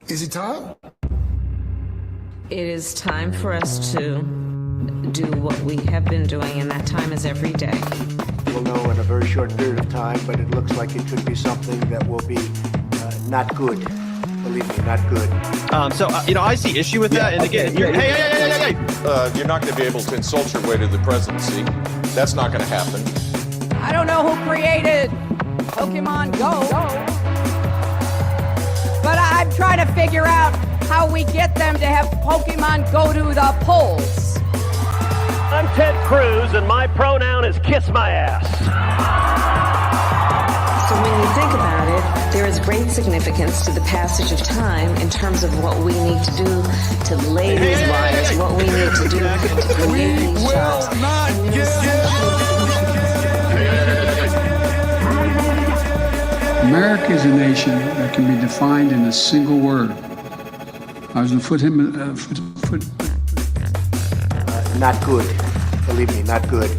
Is it time? It is time for us to do what we have been doing, and that time is every day. We'll know in a very short period of time, but it looks like it could be something that will be not good. Believe me, not good. I see issue with that. And again, hey. You're not going to be able to insult your way to the presidency. That's not going to happen. I don't know who created Pokemon Go, but I'm trying to figure out how we get them to have Pokemon go to the polls. I'm Ted Cruz, and my pronoun is kiss my ass. So when you think about it, there is great significance to the passage of time in terms of what we need to do to lay these wires, what we need to do to create these jobs. America is a nation that can be defined in a single word. I was going to put him. Not good. Believe me, not good.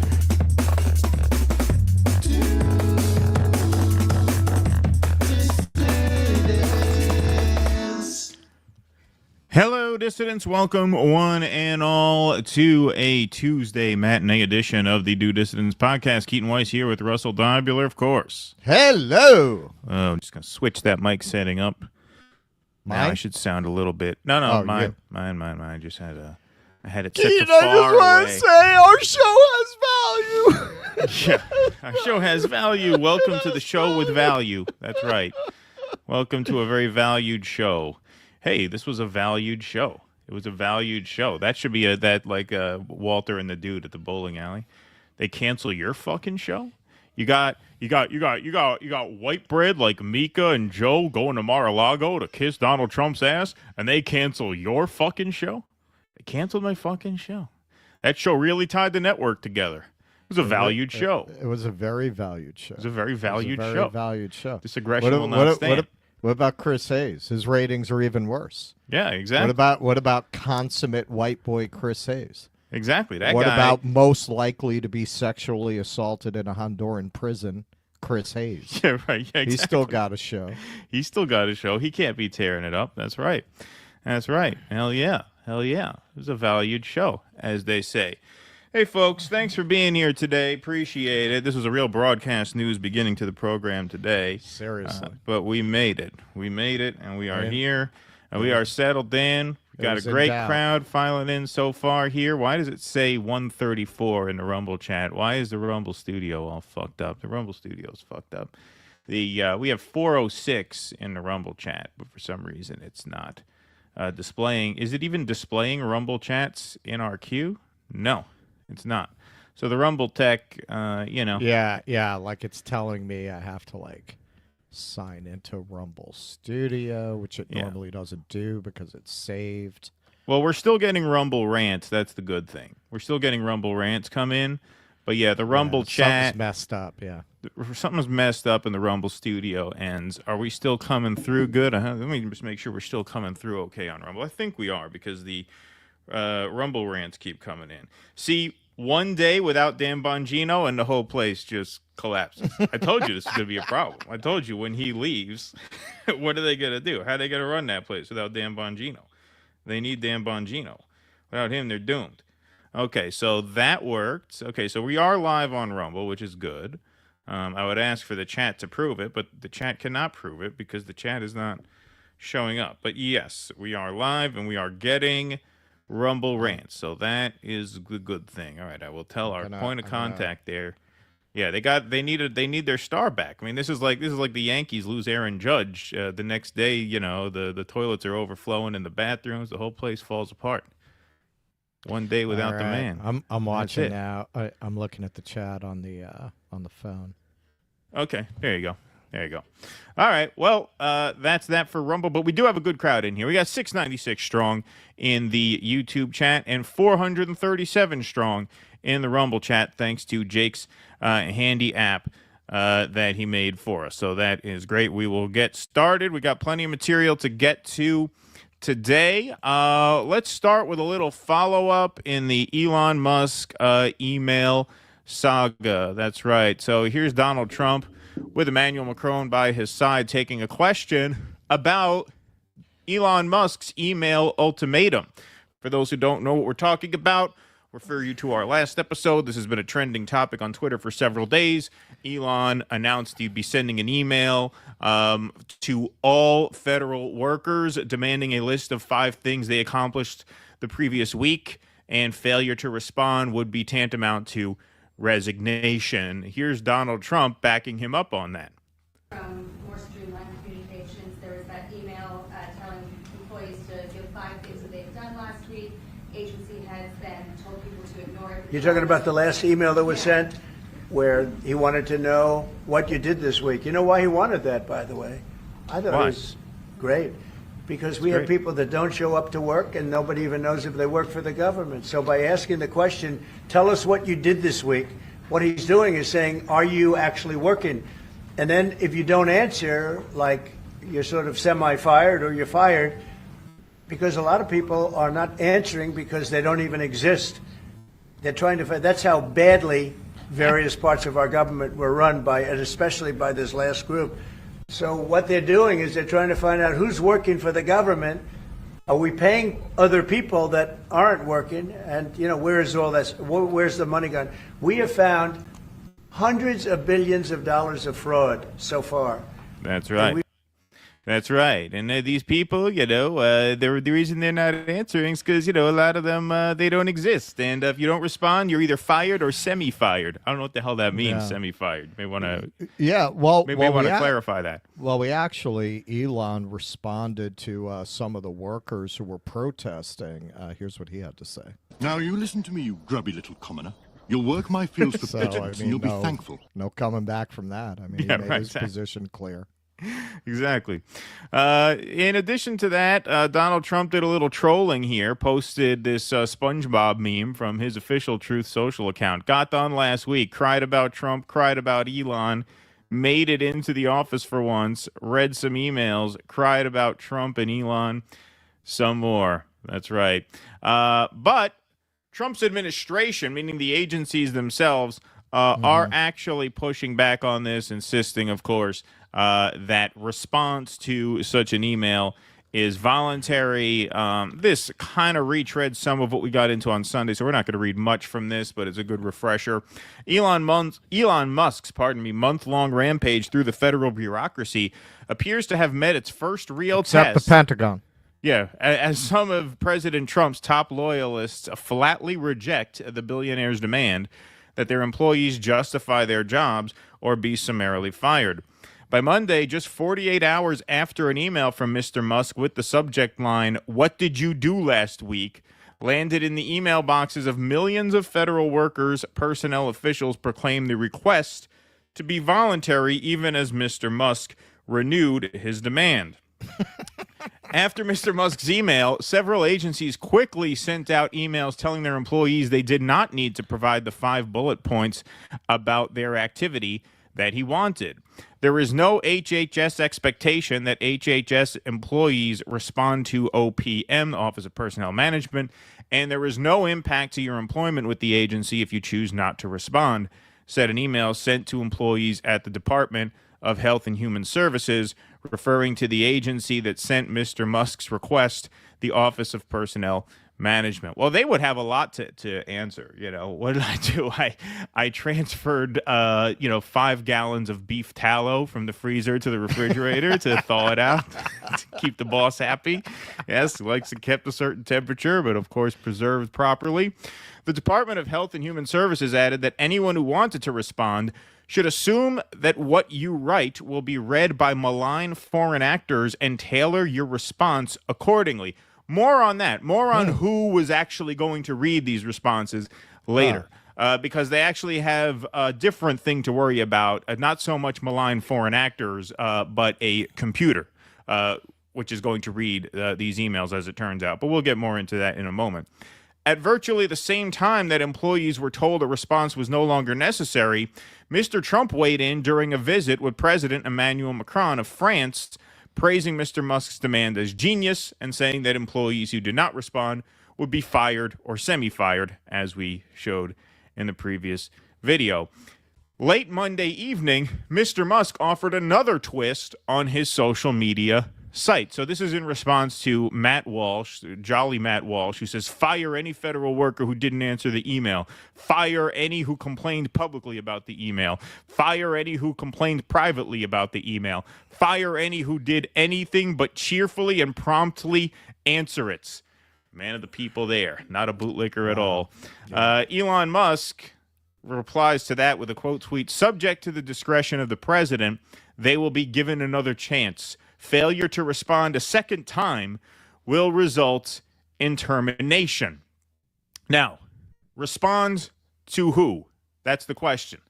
Hello, dissidents. Welcome, one and all, to a Tuesday matinee edition of the Do Dissidents podcast. Keaton Weiss here with Russell Dibular, of course. Hello. Oh, I'm just going to switch that mic setting up. Now I should sound a little bit. No, mine. I just had I had it set to far away. I just want to say our show has value. Yeah, our show has value. Welcome to the show with value. That's right. Welcome to a very valued show. hey, this was a valued show. It was a valued show. That should be like Walter and the dude at the bowling alley. They cancel your fucking show? You got white bread like Mika and Joe going to Mar-a-Lago to kiss Donald Trump's ass, and they cancel your fucking show? They canceled my fucking show. That show really tied the network together. It was a valued show. It was a very valued show. It was a very valued show. Very valued show. This aggression will not stand. What about Chris Hayes? His ratings are even worse. Yeah, exactly. What about consummate white boy Chris Hayes? Exactly. What about most likely to be sexually assaulted in a Honduran prison, Chris Hayes? Yeah, right. Yeah, exactly. He's still got a show. He's still got a show. He can't be tearing it up. That's right. That's right. Hell yeah. Hell yeah. It was a valued show, as they say. Hey, folks, thanks for being here today. Appreciate it. This was a real broadcast news beginning to the program today. Seriously. But we made it. We made it, and we are here, and we are settled in. We got a great crowd filing in so far here. Why does it say 134 in the Rumble chat? Why is the Rumble studio all fucked up? The Rumble studio's fucked up. We have 406 in the Rumble chat, but for some reason it's not displaying. Is it even displaying Rumble chats in our queue? No, it's not. So the Rumble tech, Yeah, like it's telling me I have to sign into Rumble Studio, which it normally doesn't do because it's saved. Well, we're still getting Rumble rants. That's the good thing. We're still getting Rumble rants come in. But yeah, the Rumble chat. Something's messed up, yeah. Something's messed up in the Rumble Studio ends. Are we still coming through good? Let me just make sure we're still coming through okay on Rumble. I think we are because the Rumble rants keep coming in. See, one day without Dan Bongino and the whole place just collapses. I told you this is going to be a problem. I told you when he leaves, what are they going to do? How are they going to run that place without Dan Bongino? They need Dan Bongino. Without him, they're doomed. Okay, so that worked. Okay, so we are live on Rumble, which is good. I would ask for the chat to prove it, but the chat cannot prove it because the chat is not showing up. But yes, we are live and we are getting Rumble rants, so that is the good thing. All right, I will tell our point of contact there. Yeah, they need their star back. I mean, this is like the Yankees lose Aaron Judge. The next day, the toilets are overflowing in the bathrooms. The whole place falls apart. One day without the man. I'm watching now. I'm looking at the chat on the phone. Okay, there you go. There you go. All right. Well, that's that for Rumble, but we do have a good crowd in here. We got 696 strong in the YouTube chat and 437 strong in the Rumble chat, thanks to Jake's handy app that he made for us. So that is great. We will get started. We got plenty of material to get to today. Let's start with a little follow-up in the Elon Musk email saga. That's right. So here's Donald Trump with Emmanuel Macron by his side taking a question about Elon Musk's email ultimatum. For those who don't know what we're talking about, refer you to our last episode. This has been a trending topic on Twitter for several days. Elon announced he'd be sending an email to all federal workers demanding a list of 5 things they accomplished the previous week, and failure to respond would be tantamount to resignation. Here's Donald Trump backing him up on that. From more streamlined communications, there was that email telling employees to give 5 things that they've done last week. Agency heads then told people to ignore it. You're talking about the last email that was sent where he wanted to know what you did this week. You know why he wanted that, by the way? I thought it was great. Because we have people that don't show up to work and nobody even knows if they work for the government. So by asking the question, tell us what you did this week, what he's doing is saying, are you actually working? And then if you don't answer, like you're sort of semi-fired or you're fired, because a lot of people are not answering because they don't even exist. They're trying to find, that's how badly various parts of our government were run by, and especially by this last group. So what they're doing is they're trying to find out who's working for the government. Are we paying other people that aren't working? And, where's all this? Where's the money gone? We have found hundreds of billions of dollars of fraud so far. That's right. That's right. And these people, the reason they're not answering is because, a lot of them, they don't exist. And if you don't respond, you're either fired or semi-fired. I don't know what the hell that means, semi-fired. May want to clarify that. Well, Elon responded to some of the workers who were protesting. Here's what he had to say. Now, you listen to me, you grubby little commoner. You'll work my fields for pittance, and you'll be thankful. No coming back from that. He made his position clear. Exactly. In addition to that, Donald Trump did a little trolling here, posted this SpongeBob meme from his official Truth Social account. Got done last week, cried about Trump, cried about Elon, made it into the office for once, read some emails, cried about Trump and Elon, some more. That's right. But Trump's administration, meaning the agencies themselves, are actually pushing back on this, insisting, of course, that response to such an email is voluntary. This kind of retreads some of what we got into on Sunday, so we're not going to read much from this, but it's a good refresher. Elon Musk's, month-long rampage through the federal bureaucracy appears to have met its first real test. Except the Pentagon. Yeah, as some of President Trump's top loyalists flatly reject the billionaire's demand that their employees justify their jobs or be summarily fired. By Monday, just 48 hours after an email from Mr. Musk with the subject line, "What did you do last week?" landed in the email boxes of millions of federal workers, personnel officials proclaimed the request to be voluntary, even as Mr. Musk renewed his demand. After Mr. Musk's email, several agencies quickly sent out emails telling their employees they did not need to provide the 5 bullet points about their activity that he wanted. There is no HHS expectation that HHS employees respond to OPM, the Office of Personnel Management, and there is no impact to your employment with the agency if you choose not to respond, said an email sent to employees at the Department of Health and Human Services, referring to the agency that sent Mr. Musk's request, the Office of Personnel Management. Well, they would have a lot to answer. What did I do? I transferred 5 gallons of beef tallow from the freezer to the refrigerator to thaw it out to keep the boss happy. Yes, likes it kept a certain temperature, but of course preserved properly. The Department of Health and Human Services added that anyone who wanted to respond should assume that what you write will be read by malign foreign actors and tailor your response accordingly. More on that. More on who was actually going to read these responses later. Because they actually have a different thing to worry about. Not so much malign foreign actors, but a computer, which is going to read these emails, as it turns out. But we'll get more into that in a moment. At virtually the same time that employees were told a response was no longer necessary, Mr. Trump weighed in during a visit with President Emmanuel Macron of France, praising Mr. Musk's demand as genius and saying that employees who did not respond would be fired or semi-fired, as we showed in the previous video. Late Monday evening, Mr. Musk offered another twist on his social media site. So this is in response to Matt Walsh, jolly Matt Walsh, who says, fire any federal worker who didn't answer the email. Fire any who complained publicly about the email. Fire any who complained privately about the email. Fire any who did anything but cheerfully and promptly answer it. Man of the people there, not a bootlicker at all. Elon Musk replies to that with a quote tweet, subject to the discretion of the president, they will be given another chance. Failure to respond a second time will result in termination. Now, respond to who? That's the question,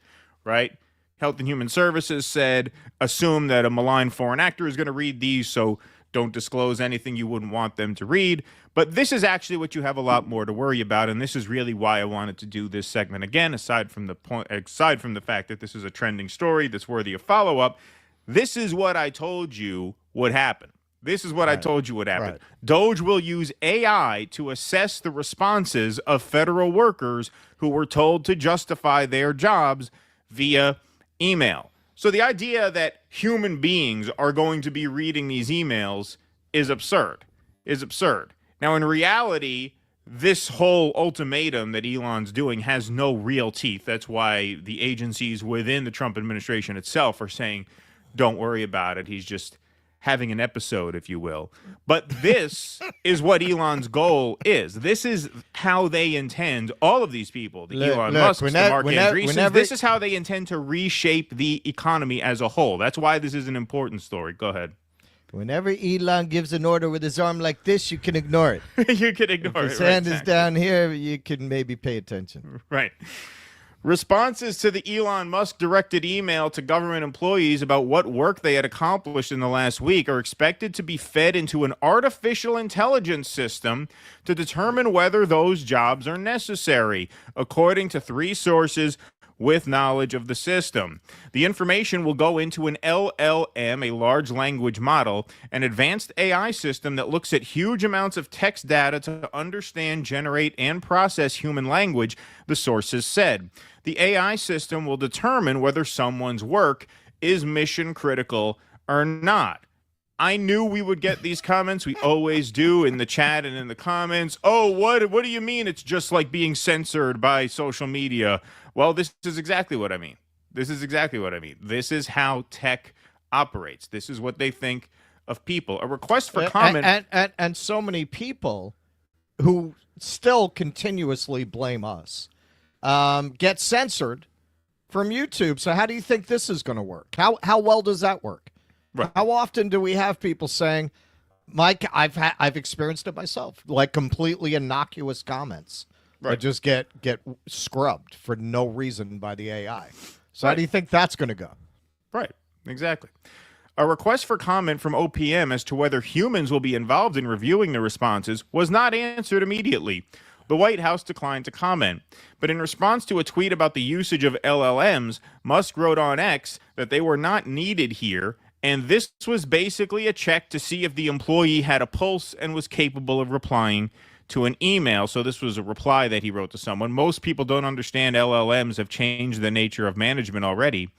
right? Health and Human Services said, assume that a malign foreign actor is going to read these, so don't disclose anything you wouldn't want them to read. But this is actually what you have a lot more to worry about, and this is really why I wanted to do this segment again, aside from the fact that this is a trending story that's worthy of follow-up. This is what I told you would happen. This is what I told you would happen. Right. Doge will use AI to assess the responses of federal workers who were told to justify their jobs via email. So the idea that human beings are going to be reading these emails is absurd. Now, in reality, this whole ultimatum that Elon's doing has no real teeth. That's why the agencies within the Trump administration itself are saying, don't worry about it. He's just having an episode, if you will. But this is what Elon's goal is. This is how they intend, all of these people, the Elon Musk, the Mark Andreessen, this is how they intend to reshape the economy as a whole. That's why this is an important story. Go ahead. Whenever Elon gives an order with his arm like this, you can ignore it. You can ignore it. If his hand is down here, you can maybe pay attention. Right. Responses to the Elon Musk directed email to government employees about what work they had accomplished in the last week are expected to be fed into an artificial intelligence system to determine whether those jobs are necessary, according to 3 sources with knowledge of the system. The information will go into an LLM, a large language model, an advanced AI system that looks at huge amounts of text data to understand, generate, and process human language, the sources said. The AI system will determine whether someone's work is mission critical or not. I knew we would get these comments. We always do in the chat and in the comments. Oh, what do you mean it's just like being censored by social media? Well, this is exactly what I mean. This is exactly what I mean. This is how tech operates. This is what they think of people. A request for comment. And so many people who still continuously blame us get censored from YouTube. So how do you think this is going to work? How well does that work? Right. How often do we have people saying, Mike, I've experienced it myself, like completely innocuous comments that just get scrubbed for no reason by the AI. So how do you think that's going to go? Right, exactly. A request for comment from OPM as to whether humans will be involved in reviewing the responses was not answered immediately. The White House declined to comment. But in response to a tweet about the usage of LLMs, Musk wrote on X that they were not needed here, and this was basically a check to see if the employee had a pulse and was capable of replying to an email. So this was a reply that he wrote to someone. Most people don't understand LLMs have changed the nature of management already,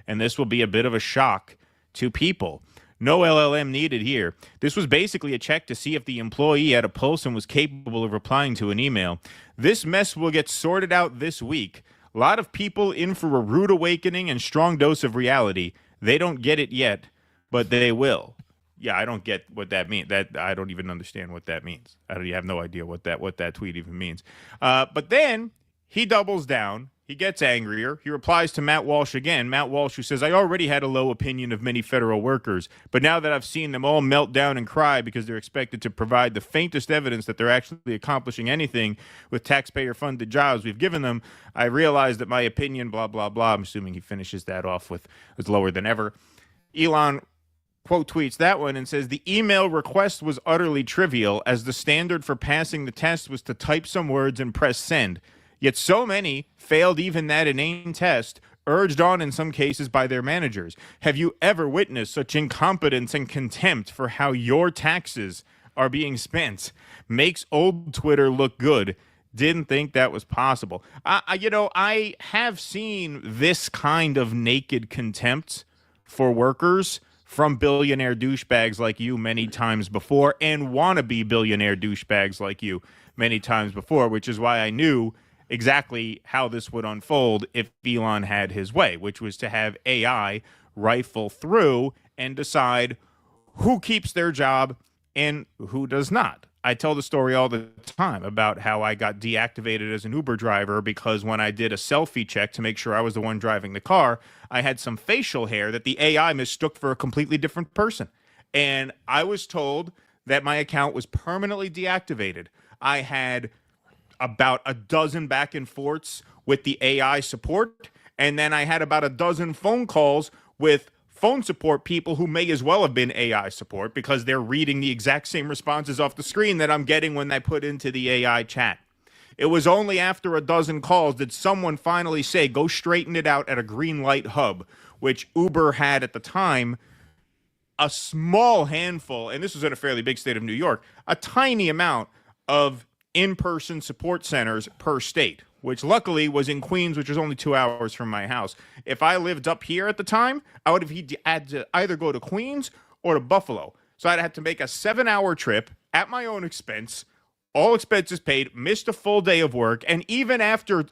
and this will be a bit of a shock to people. No LLM needed here. This was basically a check to see if the employee had a pulse and was capable of replying to an email. This mess will get sorted out this week. A lot of people in for a rude awakening and strong dose of reality. They don't get it yet, but they will. Yeah, I don't get what that means. I don't even understand what that means. I have no idea what that tweet even means. But then he doubles down. He gets angrier. He replies to Matt Walsh again. Matt Walsh, who says, I already had a low opinion of many federal workers, but now that I've seen them all melt down and cry because they're expected to provide the faintest evidence that they're actually accomplishing anything with taxpayer-funded jobs we've given them, I realize that my opinion, blah, blah, blah. I'm assuming he finishes that off with it's lower than ever. Elon quote tweets that one and says, the email request was utterly trivial as the standard for passing the test was to type some words and press send. Yet so many failed even that inane test, urged on in some cases by their managers. Have you ever witnessed such incompetence and contempt for how your taxes are being spent? Makes old Twitter look good. Didn't think that was possible. I have seen this kind of naked contempt for workers from billionaire douchebags like you many times before, and wannabe billionaire douchebags like you many times before, which is why I knew exactly how this would unfold if Elon had his way, which was to have AI rifle through and decide who keeps their job and who does not. I tell the story all the time about how I got deactivated as an Uber driver because when I did a selfie check to make sure I was the one driving the car, I had some facial hair that the AI mistook for a completely different person. And I was told that my account was permanently deactivated. I had about a dozen back and forths with the AI support, and then I had about a dozen phone calls with phone support people who may as well have been AI support because they're reading the exact same responses off the screen that I'm getting when I put into the AI chat. It was only after a dozen calls did someone finally say, go straighten it out at a green light hub, which Uber had at the time a small handful, and this was in a fairly big state of New York, a tiny amount of in-person support centers per state, which luckily was in Queens, which was only 2 hours from my house. If I lived up here at the time, I would have had to either go to Queens or to Buffalo. So I'd have to make a 7-hour trip at my own expense, all expenses paid, missed a full day of work, and even after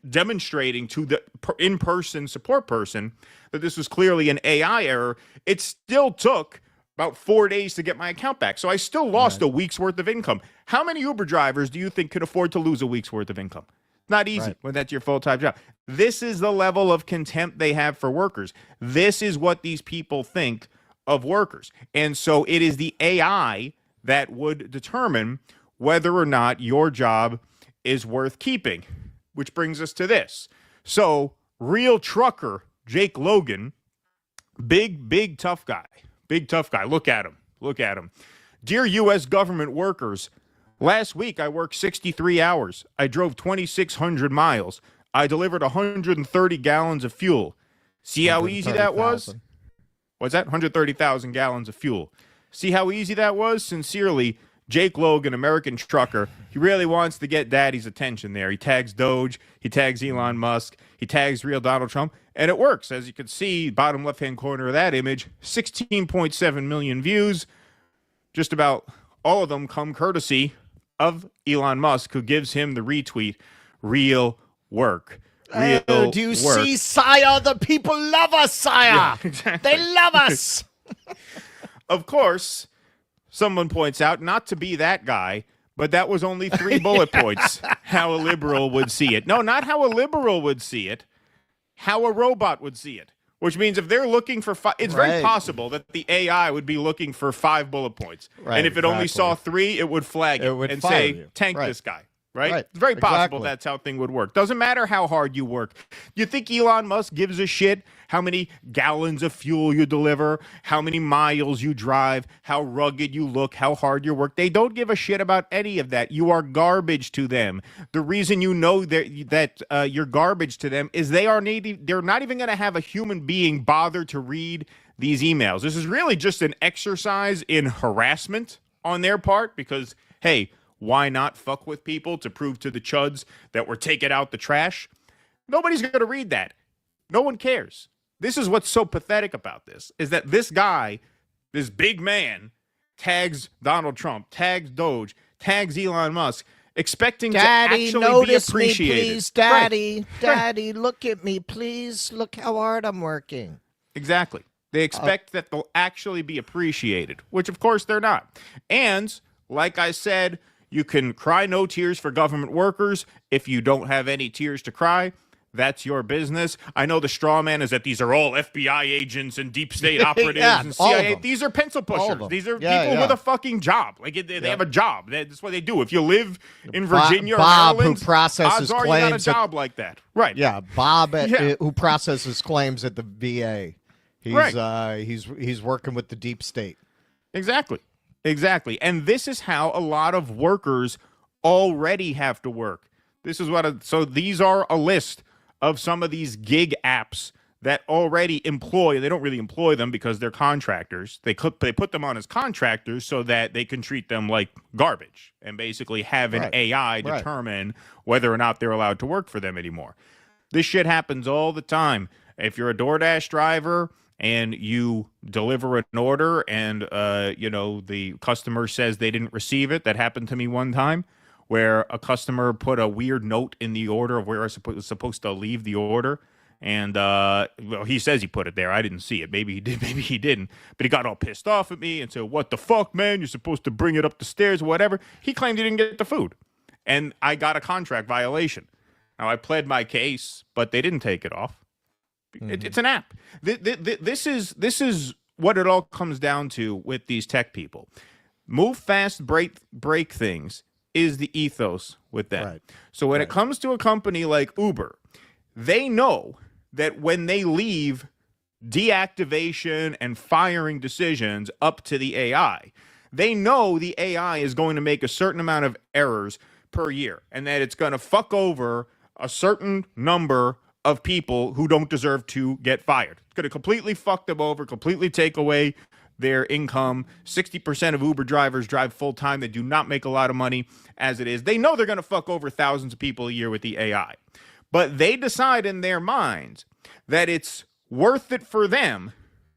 demonstrating to the in-person support person that this was clearly an AI error, it still took about 4 days to get my account back. So I still lost a week's worth of income. How many Uber drivers do you think could afford to lose a week's worth of income? Not easy when that's your full-time job. This is the level of contempt they have for workers. This is what these people think of workers. And so it is the AI that would determine whether or not your job is worth keeping, which brings us to this. So real trucker Jake Logan, big tough guy. Big tough guy. Look at him. Look at him. Dear U.S. government workers, last week I worked 63 hours. I drove 2,600 miles. I delivered 130 gallons of fuel. See how easy that was? What's that? 130,000 gallons of fuel. See how easy that was? Sincerely, Jake Logan, American trucker. He really wants to get daddy's attention there. He tags Doge. He tags Elon Musk. He tags real Donald Trump. And it works. As you can see, bottom left-hand corner of that image, 16.7 million views. Just about all of them come courtesy of Elon Musk, who gives him the retweet. Real work. Real do you work. see, sire? The people love us, sire. Yeah, exactly. They love us. Of course, someone points out, not to be that guy, but that was only 3 bullet points. How a liberal would see it. No, not how a liberal would see it. How a robot would see it. Which means if they're looking for 5, it's very possible that the AI would be looking for 5 bullet points. Right, and if it only saw 3, it would flag it would and fire say, you. tank Right. this guy. Right? Right. It's very possible Exactly. that's how thing would work. Doesn't matter how hard you work. You think Elon Musk gives a shit how many gallons of fuel you deliver, how many miles you drive, how rugged you look, how hard you work? They don't give a shit about any of that. You are garbage to them. The reason you know that you're garbage to them is they're not even going to have a human being bother to read these emails. This is really just an exercise in harassment on their part because, hey, why not fuck with people to prove to the chuds that we're taking out the trash? Nobody's going to read that. No one cares. This is what's so pathetic about this, is that this guy, this big man, tags Donald Trump, tags Doge, tags Elon Musk, expecting Daddy, to actually notice be appreciated. me, please. Daddy, Right. Daddy, look at me, please. Look how hard I'm working. Exactly. They expect that they'll actually be appreciated, which of course they're not. And like I said, you can cry no tears for government workers. If you don't have any tears to cry, that's your business. I know the straw man is that these are all FBI agents and deep state operatives and CIA. These are pencil pushers. These are people with a fucking job. Like they have a job. That's what they do. If you live in Virginia Bob, or Maryland, who processes odds are claims you got a job like that. Right. Yeah, Bob, who processes claims at the VA. He's working with the deep state. Exactly. Exactly. And this is how a lot of workers already have to work. This is so these are a list of some of these gig apps that already employ. They don't really employ them because they're contractors. They put them on as contractors so that they can treat them like garbage and basically have an AI determine whether or not they're allowed to work for them anymore. This shit happens all the time. If you're a DoorDash driver and you deliver an order and, the customer says they didn't receive it. That happened to me one time where a customer put a weird note in the order of where I was supposed to leave the order. And, he says he put it there. I didn't see it. Maybe he did, maybe he didn't. But he got all pissed off at me and said, what the fuck, man? You're supposed to bring it up the stairs or whatever. He claimed he didn't get the food. And I got a contract violation. Now, I pled my case, but they didn't take it off. It's an app. This is what it all comes down to with these tech people. Move fast, break things is the ethos with them. Right. So when it comes to a company like Uber, they know that when they leave deactivation and firing decisions up to the AI, they know the AI is going to make a certain amount of errors per year and that it's going to fuck over a certain number of people who don't deserve to get fired. It's going to completely fuck them over, completely take away their income. 60% of Uber drivers drive full-time. They do not make a lot of money as it is. They know they're going to fuck over thousands of people a year with the AI. But they decide in their minds that it's worth it for them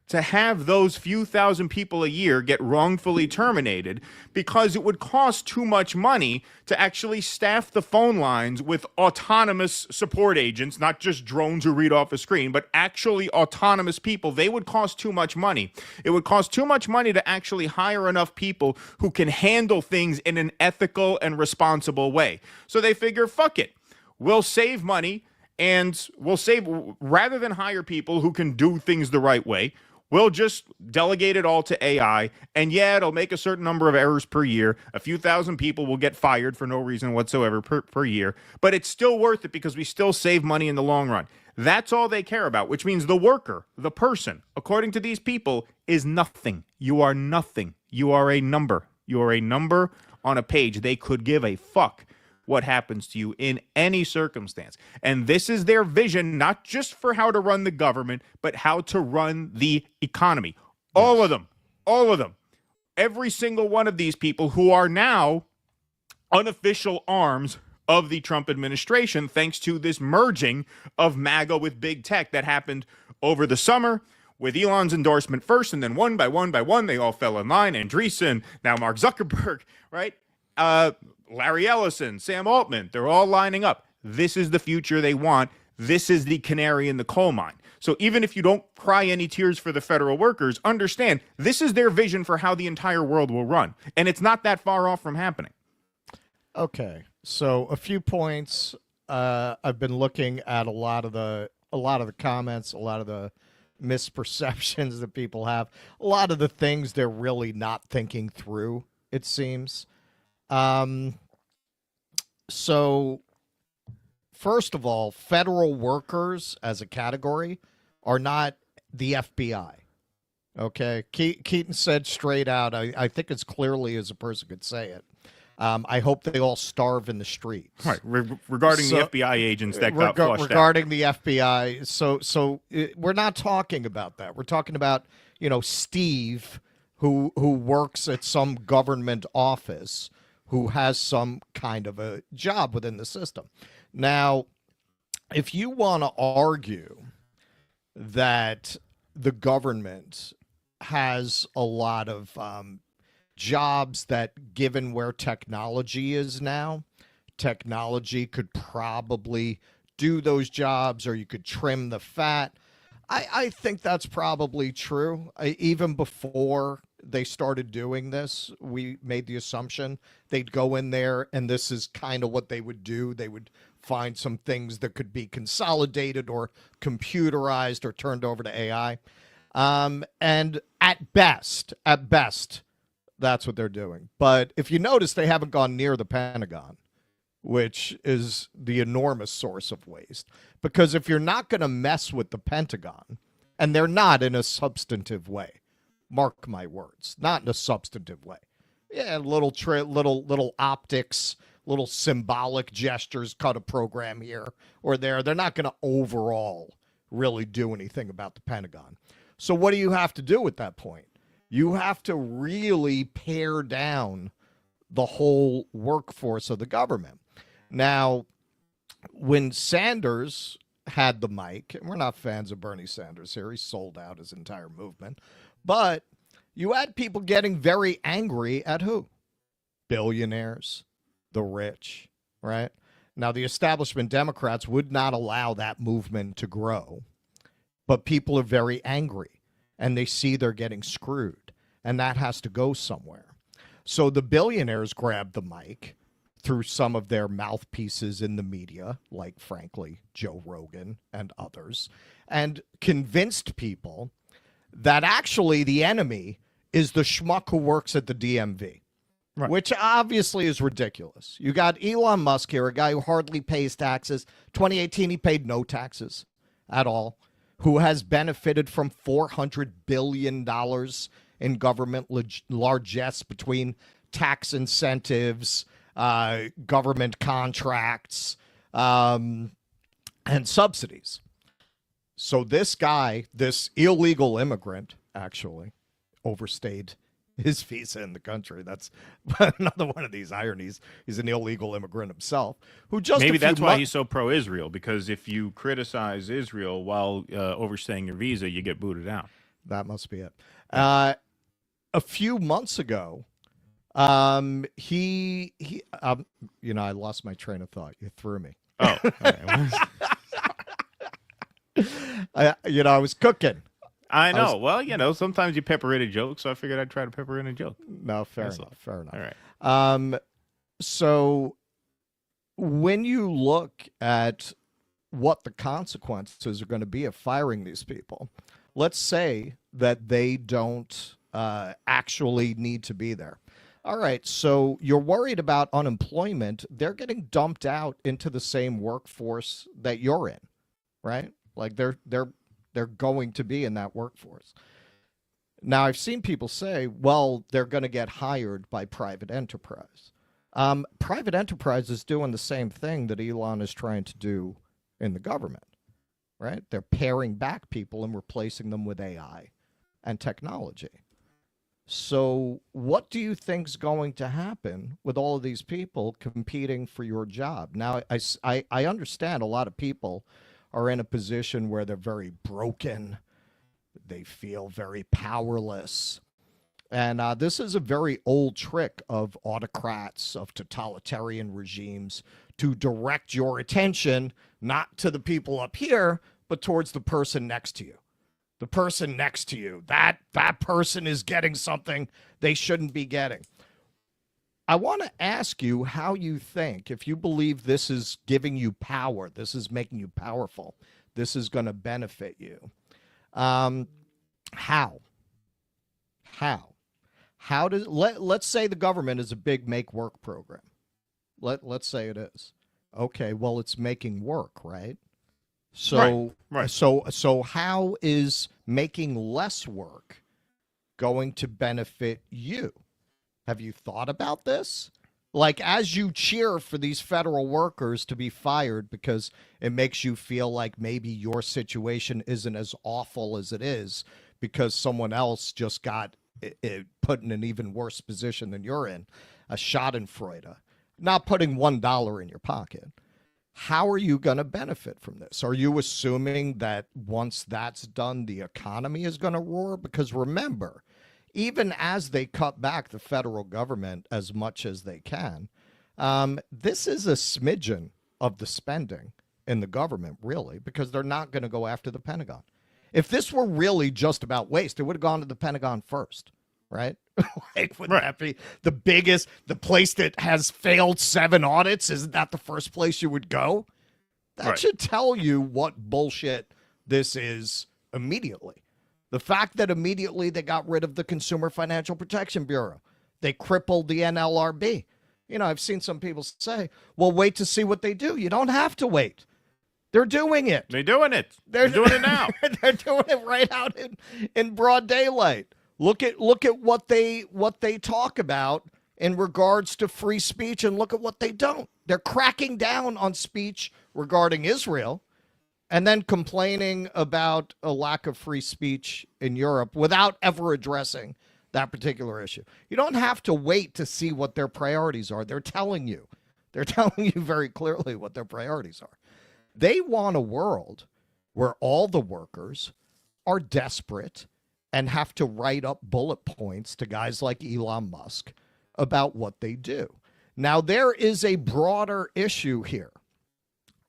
to have those few thousand people a year get wrongfully terminated because it would cost too much money to actually staff the phone lines with autonomous support agents, not just drones who read off a screen, but actually autonomous people. They would cost too much money. It would cost too much money to actually hire enough people who can handle things in an ethical and responsible way. So they figure, fuck it. We'll save money, and rather than hire people who can do things the right way, we'll just delegate it all to AI, and yeah, it'll make a certain number of errors per year. A few thousand people will get fired for no reason whatsoever per year, but it's still worth it because we still save money in the long run. That's all they care about, which means the worker, the person, according to these people, is nothing. You are nothing. You are a number. You are a number on a page. They could give a fuck what happens to you in any circumstance. And this is their vision, not just for how to run the government, but how to run the economy. All of them. All of them. Every single one of these people who are now unofficial arms of the Trump administration, thanks to this merging of MAGA with big tech that happened over the summer with Elon's endorsement first, and then one by one, they all fell in line. Andreessen, now Mark Zuckerberg, right? Larry Ellison, Sam Altman, they're all lining up. This is the future they want. This is the canary in the coal mine. So even if you don't cry any tears for the federal workers, understand this is their vision for how the entire world will run. And it's not that far off from happening. Okay. So a few points. I've been looking at a lot of the comments, a lot of the misperceptions that people have, a lot of the things they're really not thinking through, it seems. So first of all, federal workers as a category are not the FBI. Okay. Keaton said straight out, I think as clearly as a person could say it. I hope they all starve in the streets. Right. Regarding the FBI agents that got flushed out. Regarding the FBI. So we're not talking about that. We're talking about, Steve, who works at some government office, who has some kind of a job within the system. Now, if you want to argue that the government has a lot of jobs that, given where technology is now, technology could probably do those jobs, or you could trim the fat, I think that's probably true. Even before they started doing this, we made the assumption they'd go in there and this is kind of what they would do. They would find some things that could be consolidated or computerized or turned over to AI. And at best, that's what they're doing. But if you notice, they haven't gone near the Pentagon, which is the enormous source of waste. Because if you're not going to mess with the Pentagon, and they're not in a substantive way, mark my words, not in a substantive way. Yeah, little optics, little symbolic gestures, cut a program here or there. They're not going to overall really do anything about the Pentagon. So what do you have to do at that point? You have to really pare down the whole workforce of the government. Now, when Sanders had the mic, and we're not fans of Bernie Sanders here, he sold out his entire movement, but you had people getting very angry at who? Billionaires, the rich, right? Now, the establishment Democrats would not allow that movement to grow, but people are very angry, and they see they're getting screwed, and that has to go somewhere. So the billionaires grabbed the mic through some of their mouthpieces in the media, like, frankly, Joe Rogan and others, and convinced people that actually the enemy is the schmuck who works at the DMV, right, which obviously is ridiculous. You got Elon Musk here, a guy who hardly pays taxes. 2018, he paid no taxes at all, who has benefited from $400 billion in government largesse between tax incentives, government contracts, and subsidies. So this guy, this illegal immigrant, actually overstayed his visa in the country. That's another one of these ironies. He's an illegal immigrant himself. Who just maybe that's why he's so pro-Israel, because if you criticize Israel while overstaying your visa, you get booted out. That must be it. A few months ago, he I lost my train of thought. You threw me. Oh, I was cooking. I know. Well, sometimes you pepper in a joke, so I figured I'd try to pepper in a joke. No, fair enough. Fair enough. All right. So when you look at what the consequences are going to be of firing these people, let's say that they don't actually need to be there. All right, so you're worried about unemployment. They're getting dumped out into the same workforce that you're in, right? Like they're going to be in that workforce. Now, I've seen people say, well, they're going to get hired by private enterprise. Private enterprise is doing the same thing that Elon is trying to do in the government, right? They're paring back people and replacing them with AI and technology. So what do you think's going to happen with all of these people competing for your job? Now, I understand a lot of people are in a position where they're very broken. They feel very powerless. And this is a very old trick of autocrats, of totalitarian regimes, to direct your attention not to the people up here, but towards the person next to you. The person next to you, that person is getting something they shouldn't be getting. I want to ask you how you think, if you believe this is giving you power, this is making you powerful, this is going to benefit you. How does let's say the government is a big make work program. Let's say it is. Okay, well, it's making work, right? So, right. So how is making less work going to benefit you? Have you thought about this? Like, as you cheer for these federal workers to be fired because it makes you feel like maybe your situation isn't as awful as it is because someone else just got put in an even worse position than you're in, a schadenfreude, not putting $1 in your pocket. How are you going to benefit from this? Are you assuming that once that's done, the economy is going to roar? Because remember, even as they cut back the federal government as much as they can, this is a smidgen of the spending in the government, really, because they're not going to go after the Pentagon. If this were really just about waste, it would have gone to the Pentagon first, right? Like, wouldn't that be the biggest, the place that has failed 7 audits? Isn't that the first place you would go? That should tell you what bullshit this is immediately. The fact that immediately they got rid of the Consumer Financial Protection Bureau. They crippled the NLRB. You know, I've seen some people say, well, wait to see what they do. You don't have to wait. They're doing it. They're doing it. They're doing it now. They're doing it right out in broad daylight. Look at what they talk about in regards to free speech, and look at what they don't. They're cracking down on speech regarding Israel and then complaining about a lack of free speech in Europe without ever addressing that particular issue. You don't have to wait to see what their priorities are. They're telling you. They're telling you very clearly what their priorities are. They want a world where all the workers are desperate and have to write up bullet points to guys like Elon Musk about what they do. Now, there is a broader issue here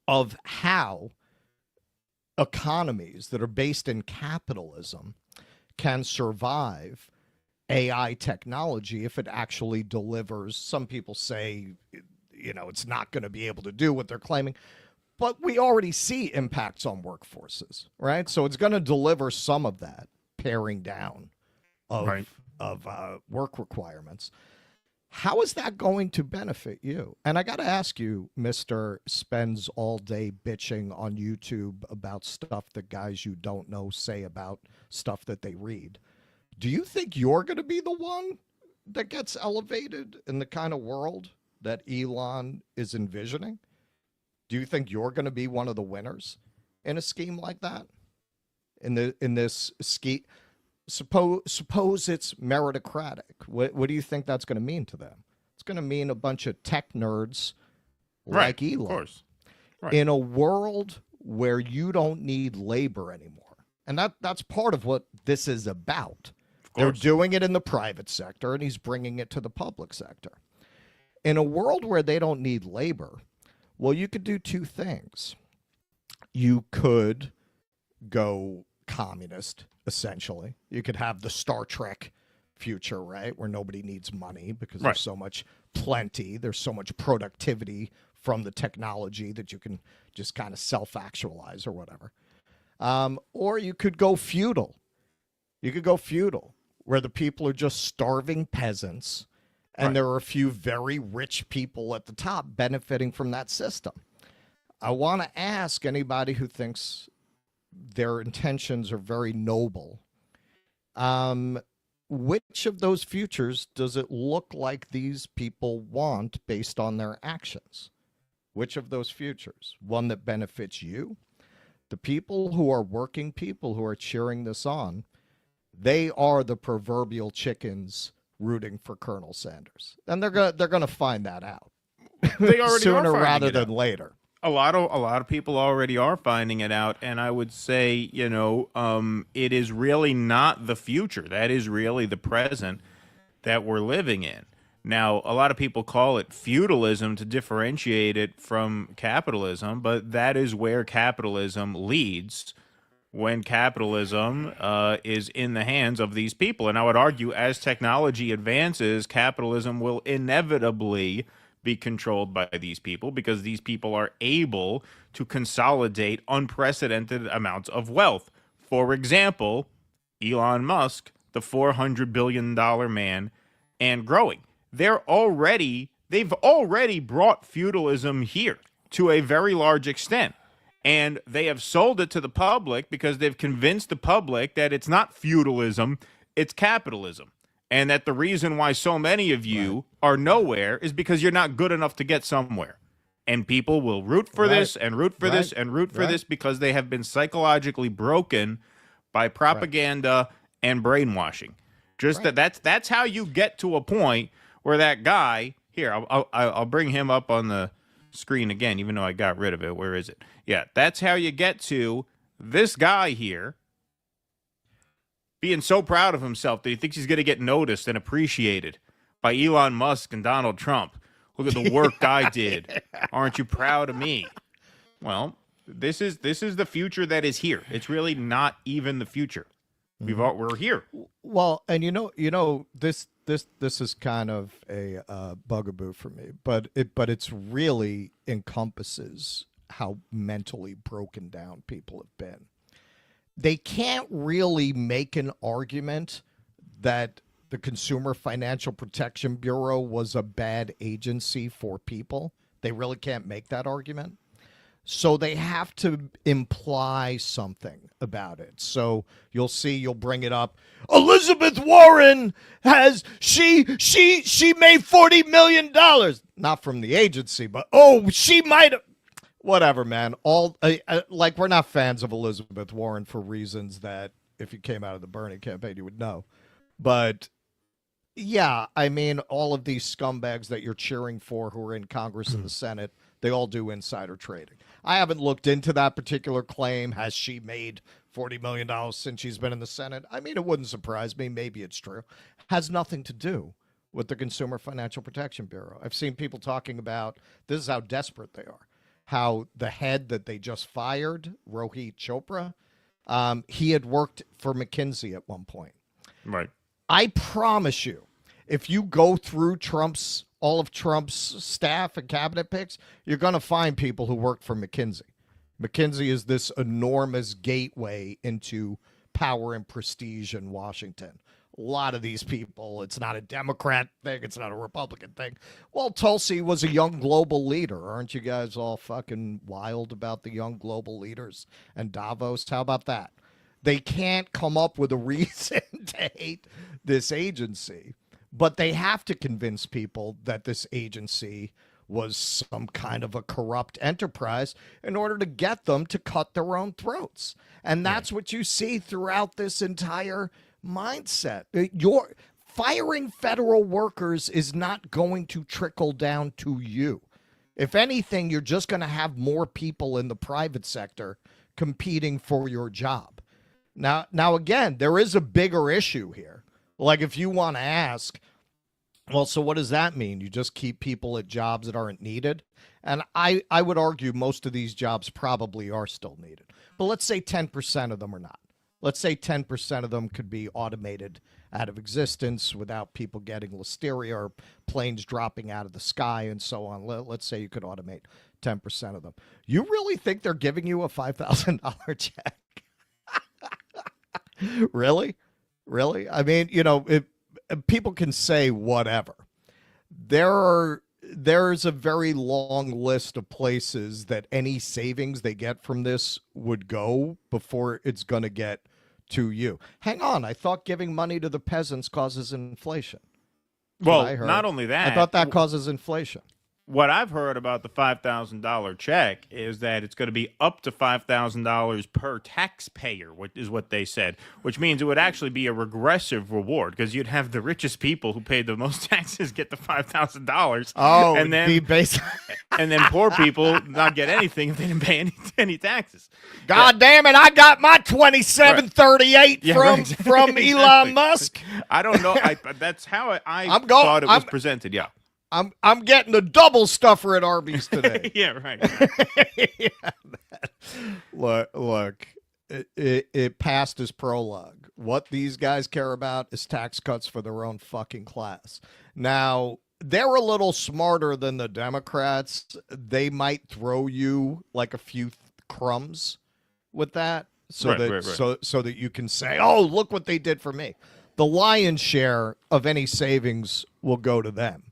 of how economies that are based in capitalism can survive AI technology if it actually delivers. Some people say, you know, it's not going to be able to do what they're claiming. But we already see impacts on workforces, right? So it's going to deliver some of that paring down of work requirements. How is that going to benefit you? And I got to ask you, Mr. Spends all day bitching on YouTube about stuff that guys you don't know say about stuff that they read. Do you think you're going to be the one that gets elevated in the kind of world that Elon is envisioning? Do you think you're going to be one of the winners in a scheme like that? In this scheme, suppose it's meritocratic. What do you think that's going to mean to them? It's going to mean a bunch of tech nerds like Elon. Of course. Right. In a world where you don't need labor anymore, And that's part of what this is about. They're doing it in the private sector, and he's bringing it to the public sector. In a world where they don't need labor, well, you could do two things. You could go communist, essentially. You could have the Star Trek future, right, where nobody needs money because there's so much plenty, there's so much productivity from the technology that you can just kind of self-actualize or whatever. Or you could go feudal. You could go feudal, where the people are just starving peasants, and there are a few very rich people at the top benefiting from that system. I want to ask anybody who thinks their intentions are very noble, which of those futures does it look like these people want based on their actions? Which of those futures? One that benefits you? The people who are working people who are cheering this on, they are the proverbial chickens rooting for Colonel Sanders. And they're gonna find that out. They already sooner are rather it than out. later. A lot of people already are finding it out, and I would say, it is really not the future. That is really the present that we're living in. Now, a lot of people call it feudalism to differentiate it from capitalism, but that is where capitalism leads when capitalism is in the hands of these people. And I would argue as technology advances, capitalism will inevitably be controlled by these people because these people are able to consolidate unprecedented amounts of wealth. For example, Elon Musk, the $400 billion man, and growing. They've already brought feudalism here to a very large extent. And they have sold it to the public because they've convinced the public that it's not feudalism, it's capitalism. And that the reason why so many of you are nowhere is because you're not good enough to get somewhere. And people will root for this and root for this and root for this because they have been psychologically broken by propaganda and brainwashing. Just that's how you get to a point where that guy here, I'll bring him up on the screen again, even though I got rid of it. Where is it? Yeah, that's how you get to this guy here being so proud of himself that he thinks he's going to get noticed and appreciated by Elon Musk and Donald Trump. Look at the work I did. Aren't you proud of me? Well, this is the future that is here. It's really not even the future. We're here. Well, and this is kind of a bugaboo for me, but it's really encompasses how mentally broken down people have been. They can't really make an argument that the Consumer Financial Protection Bureau was a bad agency for people. They really can't make that argument. So they have to imply something about it. So you'll bring it up. Elizabeth Warren she made $40 million. Not from the agency, but she might have. Whatever, man. We're not fans of Elizabeth Warren for reasons that if you came out of the Bernie campaign, you would know. But yeah, I mean, all of these scumbags that you're cheering for who are in Congress and the Senate, they all do insider trading. I haven't looked into that particular claim. Has she made $40 million since she's been in the Senate? I mean, it wouldn't surprise me. Maybe it's true. Has nothing to do with the Consumer Financial Protection Bureau. I've seen people talking about this is how desperate they are. How the head that they just fired, Rohit Chopra, he had worked for McKinsey at one point. Right. I promise you, if you go through all of Trump's staff and cabinet picks, you're going to find people who worked for McKinsey. McKinsey is this enormous gateway into power and prestige in Washington. A lot of these people, it's not a Democrat thing, it's not a Republican thing. Well, Tulsi was a young global leader. Aren't you guys all fucking wild about the young global leaders and Davos? How about that? They can't come up with a reason to hate this agency, but they have to convince people that this agency was some kind of a corrupt enterprise in order to get them to cut their own throats. And that's what you see throughout this entire mindset. Your firing federal workers is not going to trickle down to you. If anything, you're just going to have more people in the private sector competing for your job. Now again, there is a bigger issue here. Like if you want to ask, well, so what does that mean? You just keep people at jobs that aren't needed? And I would argue most of these jobs probably are still needed. But let's say 10% of them are not. Let's say 10% of them could be automated out of existence without people getting listeria or planes dropping out of the sky and so on. Let's say you could automate 10% of them. You really think they're giving you a $5,000 check? Really? Really? I mean, you know, people can say whatever. There's a very long list of places that any savings they get from this would go before it's going to get to you. Hang on. I thought giving money to the peasants causes inflation. Well, not only that. I thought that causes inflation. What I've heard about the $5,000 check is that it's going to be up to $5,000 per taxpayer, which is what they said, which means it would actually be a regressive reward because you'd have the richest people who paid the most taxes get the $5,000. Oh, and then and then poor people not get anything if they didn't pay any taxes. God damn it! I got my 2738 from Elon Musk. I don't know. That's how I thought it was presented. Yeah. I'm getting a double stuffer at Arby's today. Yeah, right. Look, it passed as prologue. What these guys care about is tax cuts for their own fucking class. Now, they're a little smarter than the Democrats. They might throw you like a few crumbs with that so that you can say, "Oh, look what they did for me." The lion's share of any savings will go to them.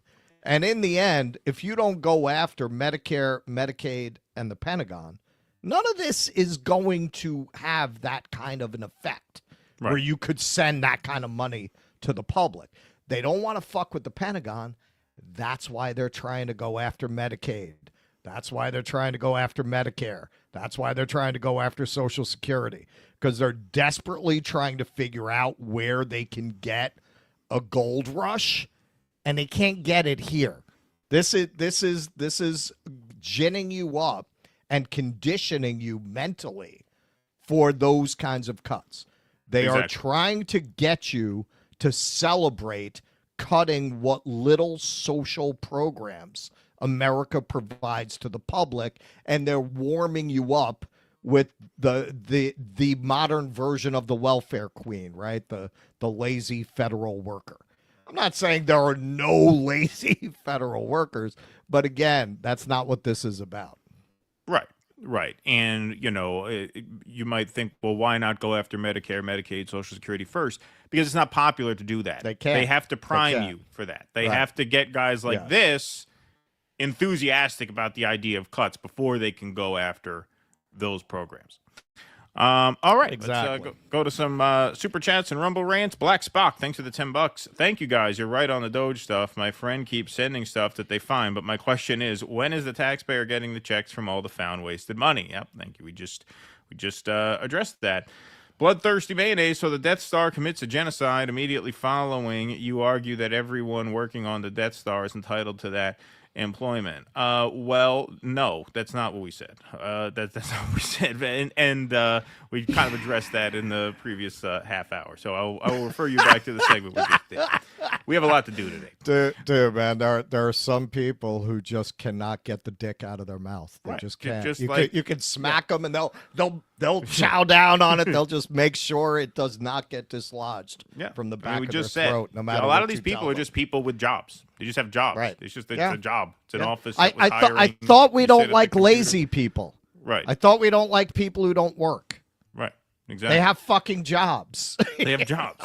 And in the end, if you don't go after Medicare, Medicaid, and the Pentagon, none of this is going to have that kind of an effect where you could send that kind of money to the public. They don't want to fuck with the Pentagon. That's why they're trying to go after Medicaid. That's why they're trying to go after Medicare. That's why they're trying to go after Social Security, because they're desperately trying to figure out where they can get a gold rush. And they can't get it here. This is ginning you up and conditioning you mentally for those kinds of cuts. They are trying to get you to celebrate cutting what little social programs America provides to the public, and they're warming you up with the modern version of the welfare queen, right? The lazy federal worker. I'm not saying there are no lazy federal workers, but again, that's not what this is about. Right. And, you know, you might think, well, why not go after Medicare, Medicaid, Social Security first? Because it's not popular to do that. They can't. They have to prime you for that. They have to get guys like this enthusiastic about the idea of cuts before they can go after those programs. All right, exactly. Let's go to some super chats and Rumble rants. Black Spock, thanks for the $10. Thank you guys. You're right on the Doge stuff. My friend keeps sending stuff that they find, but my question is, when is the taxpayer getting the checks from all the found wasted money? Yep, thank you. We just addressed that. Bloodthirsty mayonnaise. So the Death Star commits a genocide. Immediately following, you argue that everyone working on the Death Star is entitled to that employment. Well, no, that's not what we said. That's not what we said, and we kind of addressed that in the previous half hour. So I will refer you back to the segment we just did. We have a lot to do today. Dude, man, there are some people who just cannot get the dick out of their mouth. They just can't. You can smack them, and they'll chow down on it. They'll just make sure it does not get dislodged from the back of their throat. No matter. A lot of these people are just people with jobs. They just have jobs. Right. It's just a job. It's an office. I thought we don't like lazy people. Right. I thought we don't like people who don't work. Right. Exactly. They have fucking jobs. They have jobs.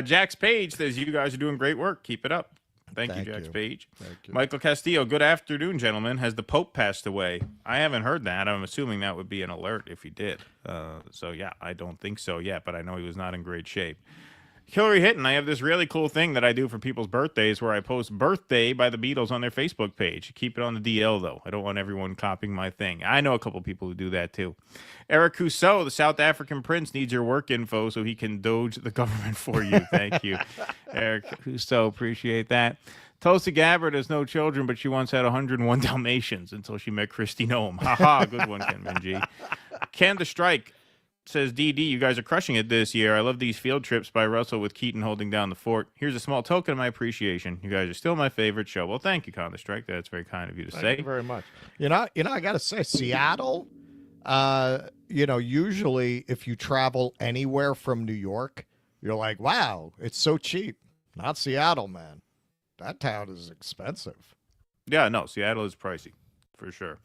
Jax Page says, you guys are doing great work. Keep it up. Thank you, Jax Page. Thank you. Michael Castillo, good afternoon, gentlemen. Has the Pope passed away? I haven't heard that. I'm assuming that would be an alert if he did. So, yeah, I don't think so yet, but I know he was not in great shape. Hillary Hinton, I have this really cool thing that I do for people's birthdays where I post birthday by the Beatles on their Facebook page. Keep it on the DL, though. I don't want everyone copying my thing. I know a couple people who do that, too. Eric Rousseau, the South African prince, needs your work info so he can doge the government for you. Thank you. Eric Rousseau, appreciate that. Tulsi Gabbard has no children, but she once had 101 Dalmatians until she met Christy Noem. Ha-ha, good one, Ken Minji. Can the strike says, DD, you guys are crushing it this year. I love these field trips by Russell with Keaton holding down the fort. Here's a small token of my appreciation. You guys are still my favorite show. Well, thank you, Counter-Strike. That's very kind of you to say. Thank you very much. You know, I got to say, Seattle, usually if you travel anywhere from New York, you're like, wow, it's so cheap. Not Seattle, man. That town is expensive. Yeah, no, Seattle is pricey, for sure.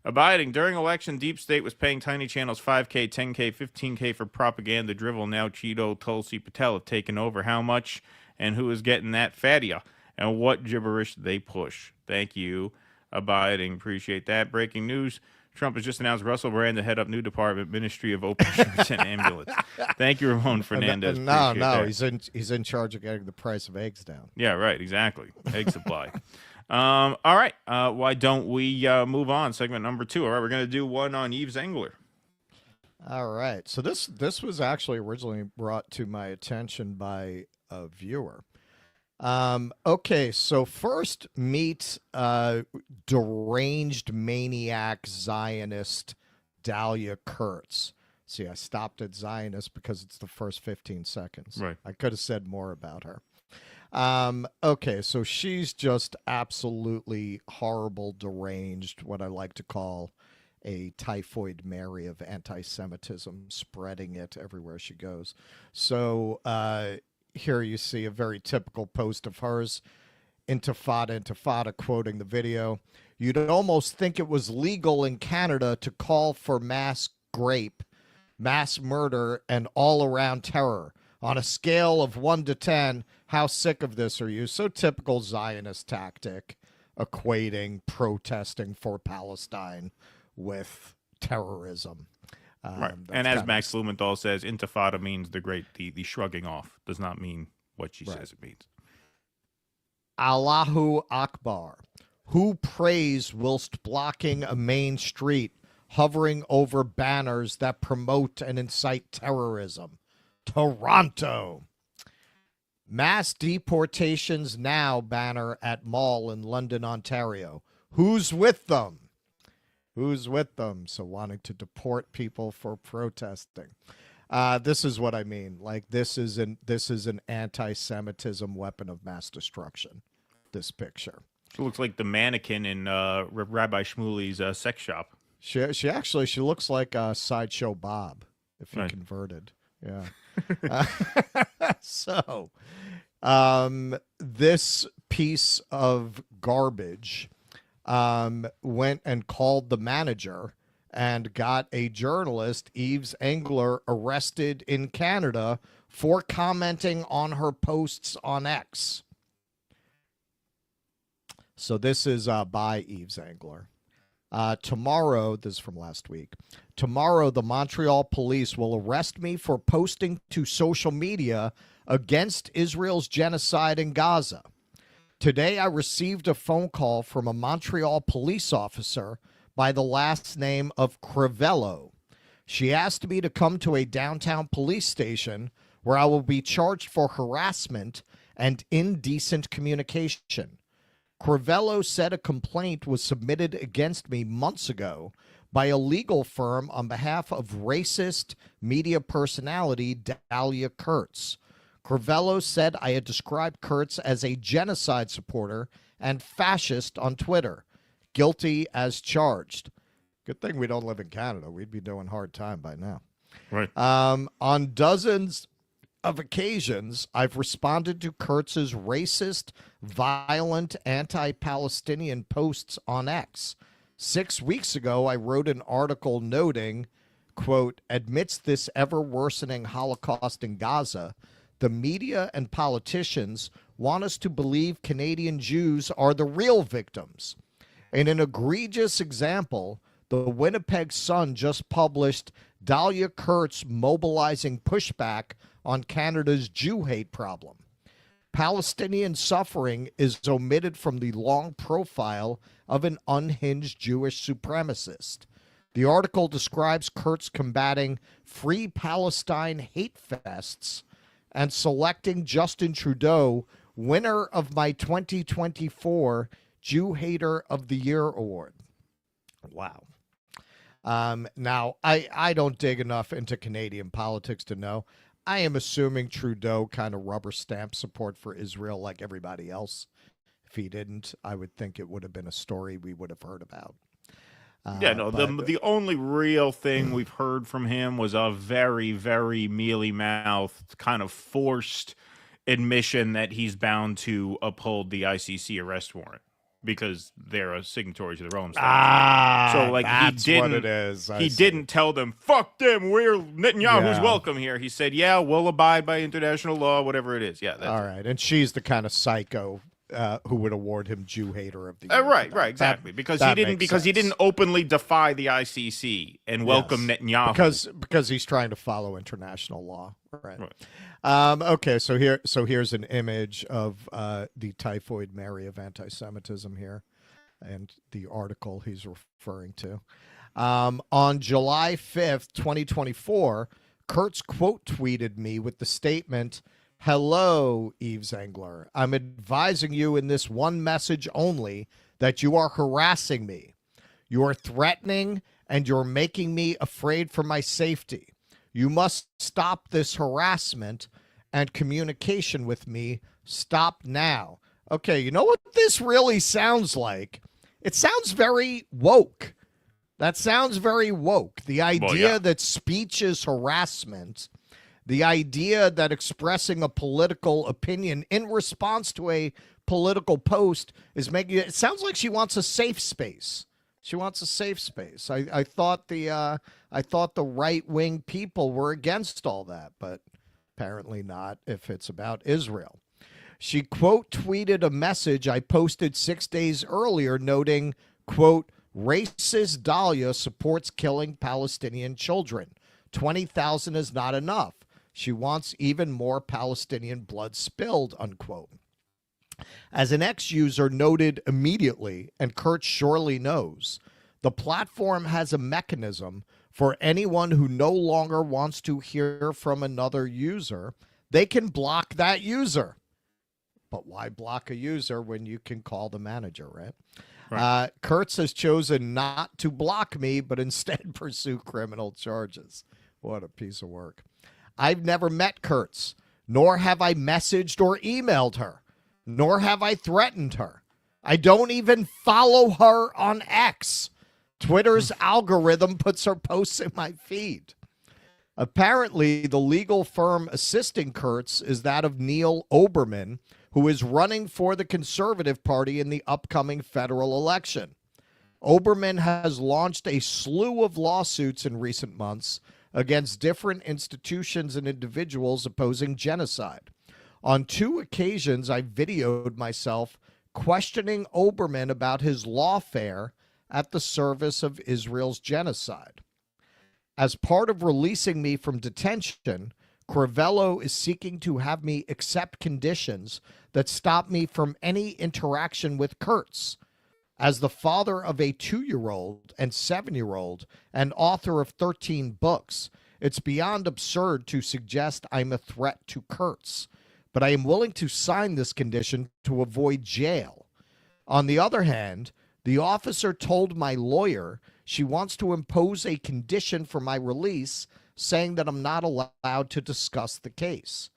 Abiding. During election, Deep State was paying tiny channels $5K, $10K, $15K for propaganda drivel. Now Cheeto, Tulsi, Patel have taken over. How much and who is getting that fattia? And what gibberish they push? Thank you, Abiding. Appreciate that. Breaking news. Trump has just announced Russell Brand to head up new department, Ministry of Open Shirts and Ambulance. Thank you, Ramon Fernandez. No, he's in charge of getting the price of eggs down. Yeah, right, exactly. Egg supply. All right. Why don't we move on? Segment number 2. All right, we're going to do one on Yves Engler. All right. So this was actually originally brought to my attention by a viewer. Okay, so first meet deranged maniac Zionist Dahlia Kurtz. See, I stopped at Zionist because it's the first 15 seconds. Right. I could have said more about her. Okay, so she's just absolutely horrible, deranged, what I like to call a typhoid Mary of anti-Semitism, spreading it everywhere she goes. So here you see a very typical post of hers, Intifada, quoting the video. You'd almost think it was legal in Canada to call for mass rape, mass murder, and all-around terror. On a scale of 1 to 10, how sick of this are you? So typical Zionist tactic, equating protesting for Palestine with terrorism. Right. And as Max Blumenthal says, Intifada means the shrugging off. Does not mean what she says it means. Allahu Akbar. Who prays whilst blocking a main street, hovering over banners that promote and incite terrorism? Toronto. Mass deportations now banner at mall in London, Ontario. Who's with them? Who's with them? So wanting to deport people for protesting. This is what I mean. Like this is an anti-Semitism weapon of mass destruction. This picture. It looks like the mannequin in Rabbi Shmuley's sex shop. She looks like Sideshow Bob if he converted. Yeah. So, this piece of garbage went and called the manager and got a journalist, Yves Engler, arrested in Canada for commenting on her posts on X. So this is by Yves Engler. Tomorrow, this is from last week, tomorrow the Montreal police will arrest me for posting to social media against Israel's genocide in Gaza. Today I received a phone call from a Montreal police officer by the last name of Crivello. She asked me to come to a downtown police station where I will be charged for harassment and indecent communication. Crivello said a complaint was submitted against me months ago by a legal firm on behalf of racist media personality Dahlia Kurtz. Crivello said I had described Kurtz as a genocide supporter and fascist on Twitter. Guilty as charged. Good thing we don't live in Canada. We'd be doing hard time by now. Right. On dozens of occasions, I've responded to Kurtz's racist, violent, anti-Palestinian posts on X. 6 weeks ago, I wrote an article noting, quote, amidst this ever-worsening Holocaust in Gaza, the media and politicians want us to believe Canadian Jews are the real victims. In an egregious example, the Winnipeg Sun just published Dahlia Kurtz mobilizing pushback on Canada's Jew hate problem. Palestinian suffering is omitted from the long profile of an unhinged Jewish supremacist. The article describes Kurtz combating Free Palestine hate fests and selecting Justin Trudeau winner of my 2024 Jew Hater of the Year award. Wow. Now, I don't dig enough into Canadian politics to know. I am assuming Trudeau kind of rubber stamp support for Israel like everybody else. If he didn't, I would think it would have been a story we would have heard about. The only real thing we've heard from him was a very, very mealy-mouthed, kind of forced admission that he's bound to uphold the ICC arrest warrant because they're a signatory to the Rome Statute. So, like, that's he didn't, what it is. He didn't tell them, fuck them, we're Netanyahu's welcome here. He said, yeah, we'll abide by international law, whatever it is. Yeah, that's all right. And she's the kind of psycho who would award him Jew hater of the year. Right, exactly. Because he didn't openly defy the ICC and welcome Netanyahu. Because he's trying to follow international law. Right. Okay, so here's an image of the Typhoid Mary of anti-Semitism here, and the article he's referring to. On July 5th, 2024, Kurtz quote tweeted me with the statement, "Hello, Yves Engler. I'm advising you in this one message only that you are harassing me. You are threatening and you're making me afraid for my safety. You must stop this harassment and communication with me. Stop now." Okay, you know what this really sounds like? It sounds very woke. That sounds very woke. The idea that speech is harassment, the idea that expressing a political opinion in response to a political post is making it sounds like she wants a safe space. She wants a safe space. I thought the right-wing people were against all that, but apparently not if it's about Israel. She quote tweeted a message I posted 6 days earlier noting, quote, "Racist Dahlia supports killing Palestinian children. 20,000 is not enough. She wants even more Palestinian blood spilled," unquote. As an ex-user noted immediately, and Kurt surely knows, the platform has a mechanism for anyone who no longer wants to hear from another user. They can block that user. But why block a user when you can call the manager, right? Kurtz has chosen not to block me, but instead pursue criminal charges. What a piece of work. I've never met Kurtz, nor have I messaged or emailed her, nor have I threatened her. I don't even follow her on X. Twitter's algorithm puts her posts in my feed. Apparently, the legal firm assisting Kurtz is that of Neil Oberman, who is running for the Conservative Party in the upcoming federal election. Oberman has launched a slew of lawsuits in recent months against different institutions and individuals opposing genocide. On 2 occasions, I videoed myself questioning Oberman about his lawfare at the service of Israel's genocide. As part of releasing me from detention, Crivello is seeking to have me accept conditions that stop me from any interaction with Kurtz. As the father of a 2-year-old and 7-year-old and author of 13 books, it's beyond absurd to suggest I'm a threat to Kurtz, but I am willing to sign this condition to avoid jail. On the other hand, the officer told my lawyer she wants to impose a condition for my release, saying that I'm not allowed to discuss the case.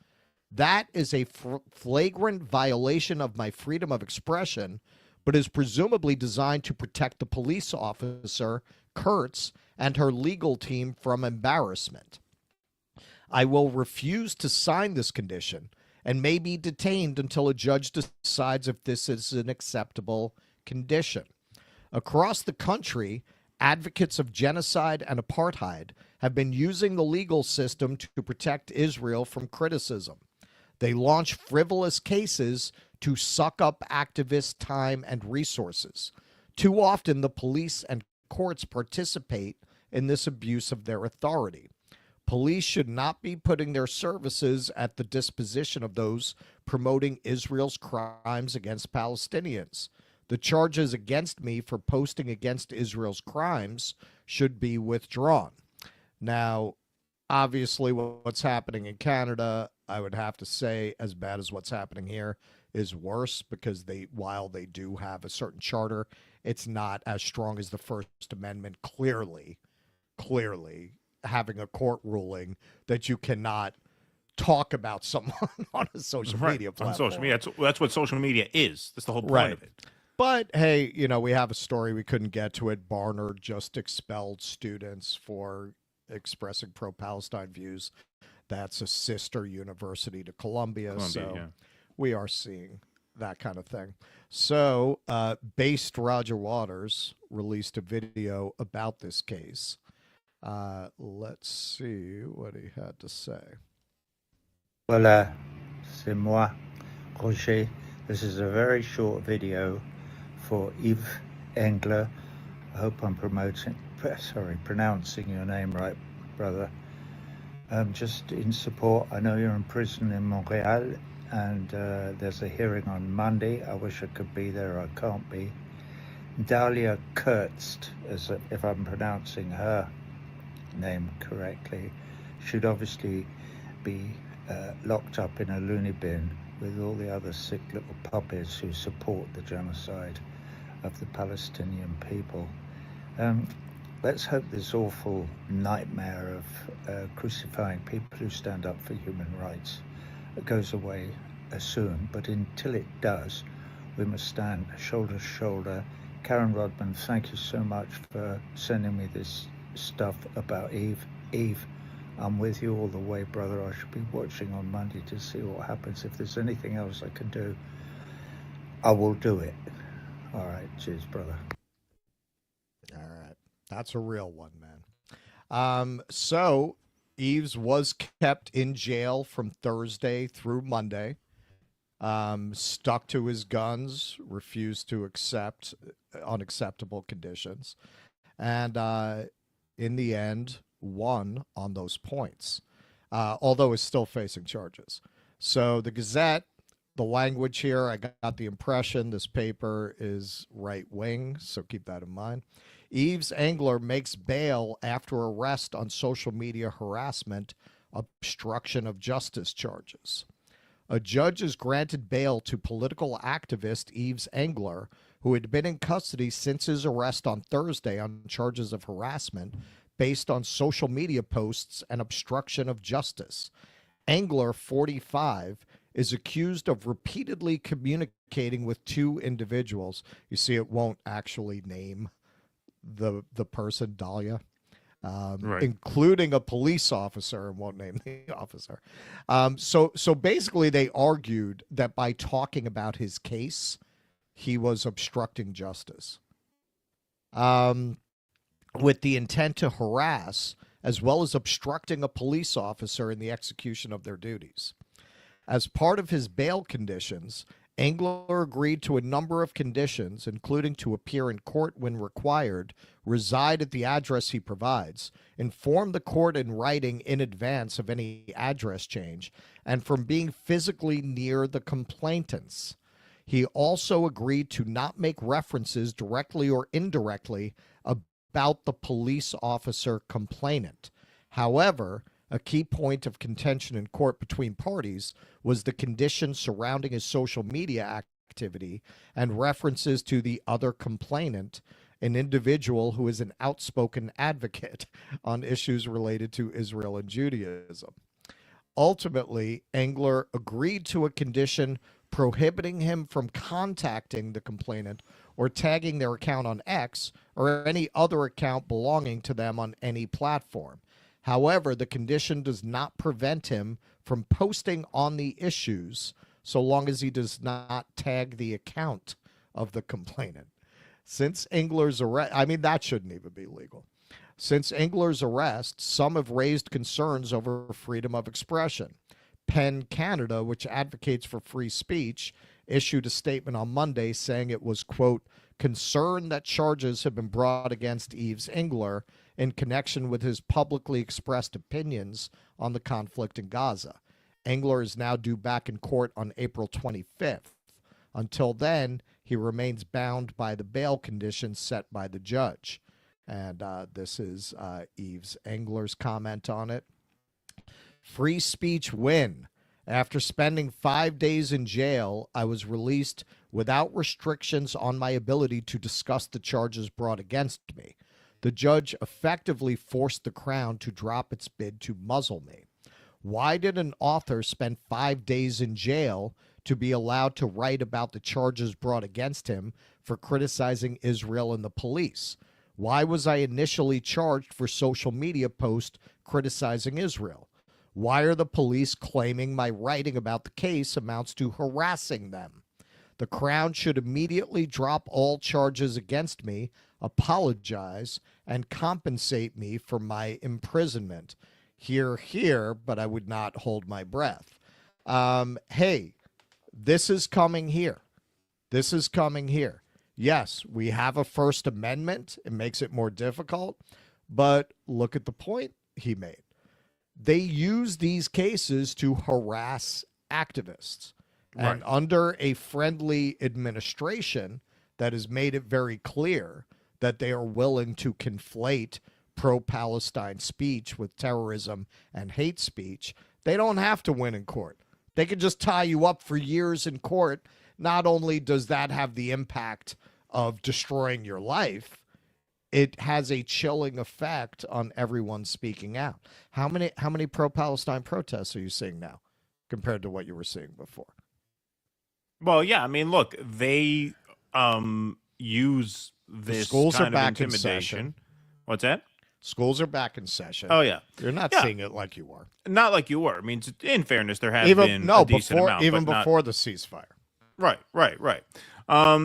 That is a flagrant violation of my freedom of expression, but is presumably designed to protect the police officer, Kurtz, and her legal team from embarrassment. I will refuse to sign this condition and may be detained until a judge decides if this is an acceptable condition. Across the country, advocates of genocide and apartheid have been using the legal system to protect Israel from criticism. They launch frivolous cases to suck up activists' time and resources. Too often, the police and courts participate in this abuse of their authority. Police should not be putting their services at the disposition of those promoting Israel's crimes against Palestinians. The charges against me for posting against Israel's crimes should be withdrawn. Now, obviously, what's happening in Canada, I would have to say, as bad as what's happening here, is worse because while they do have a certain charter, it's not as strong as the First Amendment, clearly. clearly having a court ruling that you cannot talk about someone on a social media platform. On social media. That's what social media is. That's the whole point of it. But, hey, we have a story. We couldn't get to it. Barnard just expelled students for expressing pro-Palestine views. That's a sister university to Columbia. So we are seeing that kind of thing. So, Based Roger Waters released a video about this case. Let's see what he had to say. Voilà, c'est moi, Roger. This is a very short video for Yves Engler. I hope I'm pronouncing your name right, brother. Just in support. I know you're in prison in Montreal, and there's a hearing on Monday. I wish I could be there. I can't be. Dahlia Kurtz, if I'm pronouncing her name correctly, should obviously be locked up in a loony bin with all the other sick little puppies who support the genocide of the Palestinian people. Let's hope this awful nightmare of crucifying people who stand up for human rights goes away soon. But until it does, we must stand shoulder to shoulder. Karen Rodman, thank you so much for sending me this stuff about Eve. Eve, I'm with you all the way, brother. I should be watching on Monday to see what happens. If there's anything else I can do, I will do it. All right. Cheers, brother. All right. That's a real one, man. So Yves was kept in jail from Thursday through Monday. Stuck to his guns, refused to accept unacceptable conditions. And in the end, won on those points, although is still facing charges. So the Gazette, the language here, I got the impression this paper is right-wing, so keep that in mind. Yves Engler makes bail after arrest on social media harassment, obstruction of justice charges. A judge has granted bail to political activist Yves Engler, who had been in custody since his arrest on Thursday on charges of harassment based on social media posts and obstruction of justice. Engler, 45, is accused of repeatedly communicating with two individuals. You see, it won't actually name the person, Dahlia, including a police officer, and won't name the officer. So basically, they argued that by talking about his case, he was obstructing justice. With the intent to harass, as well as obstructing a police officer in the execution of their duties. As part of his bail conditions, Engler agreed to a number of conditions, including to appear in court when required, reside at the address he provides, inform the court in writing in advance of any address change, and from being physically near the complainants. He also agreed to not make references directly or indirectly about the police officer complainant. However, a key point of contention in court between parties was the conditions surrounding his social media activity and references to the other complainant, an individual who is an outspoken advocate on issues related to Israel and Judaism. Ultimately, Engler agreed to a condition prohibiting him from contacting the complainant or tagging their account on X or any other account belonging to them on any platform. However, the condition does not prevent him from posting on the issues so long as he does not tag the account of the complainant. Since Engler's arrest, that shouldn't even be legal. Since Engler's arrest, some have raised concerns over freedom of expression. PEN Canada, which advocates for free speech, issued a statement on Monday saying it was, quote, concerned that charges have been brought against Yves Engler in connection with his publicly expressed opinions on the conflict in Gaza. Engler is now due back in court on April 25th. Until then, he remains bound by the bail conditions set by the judge. And this is Yves Engler's comment on it. Free speech win. After spending 5 days in jail, I was released without restrictions on my ability to discuss the charges brought against me. The judge effectively forced the Crown to drop its bid to muzzle me. Why did an author spend 5 days in jail to be allowed to write about the charges brought against him for criticizing Israel and the police? Why was I initially charged for social media post criticizing Israel? Why are the police claiming my writing about the case amounts to harassing them? The Crown should immediately drop all charges against me, apologize, and compensate me for my imprisonment. Hear, hear, but I would not hold my breath. Hey, this is coming here. This is coming here. Yes, we have a First Amendment. It makes it more difficult. But look at the point he made. They use these cases to harass activists. Right. And under a friendly administration that has made it very clear that they are willing to conflate pro-Palestine speech with terrorism and hate speech, they don't have to win in court. They can just tie you up for years in court. Not only does that have the impact of destroying your life, it has a chilling effect on everyone speaking out. How many pro-Palestine protests are you seeing now compared to what you were seeing before? Well, yeah, I mean, look, they use this schools kind are back of intimidation. in session. What's that? Schools are back in session. Oh, yeah. You're not Yeah. seeing it like you were. Not like you were. I mean, in fairness, there have Even been no a decent before amount, even but not- before the ceasefire. Right.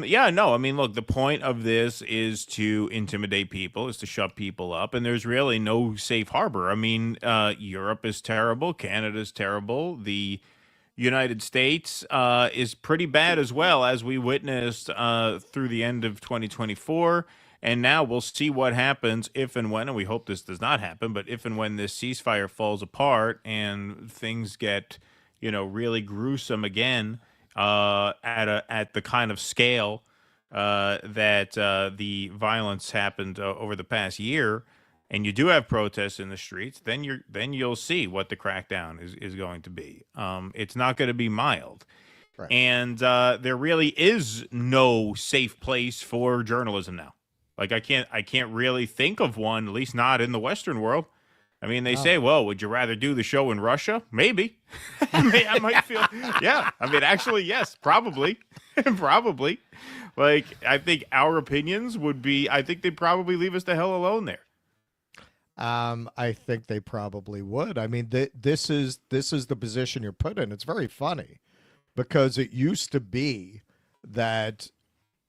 Yeah, no, I mean, look, the point of this is to intimidate people, is to shut people up, and there's really no safe harbor. I mean, Europe is terrible, Canada's terrible, the United States is pretty bad as well, as we witnessed through the end of 2024, and now we'll see what happens if and when, and we hope this does not happen, but if and when this ceasefire falls apart and things get, really gruesome again, at the kind of scale that the violence happened over the past year, and you do have protests in the streets, then you'll see what the crackdown is going to be. It's not going to be mild, right. And there really is no safe place for journalism now. Like I can't really think of one, at least not in the Western world. I mean, they say, well, would you rather do the show in Russia? Maybe. I might feel, yeah. I mean, actually, yes, probably. Probably. Like, I think our opinions would be, I think they'd probably leave us the hell alone there. I think they probably would. I mean, this is the position you're put in. It's very funny because it used to be that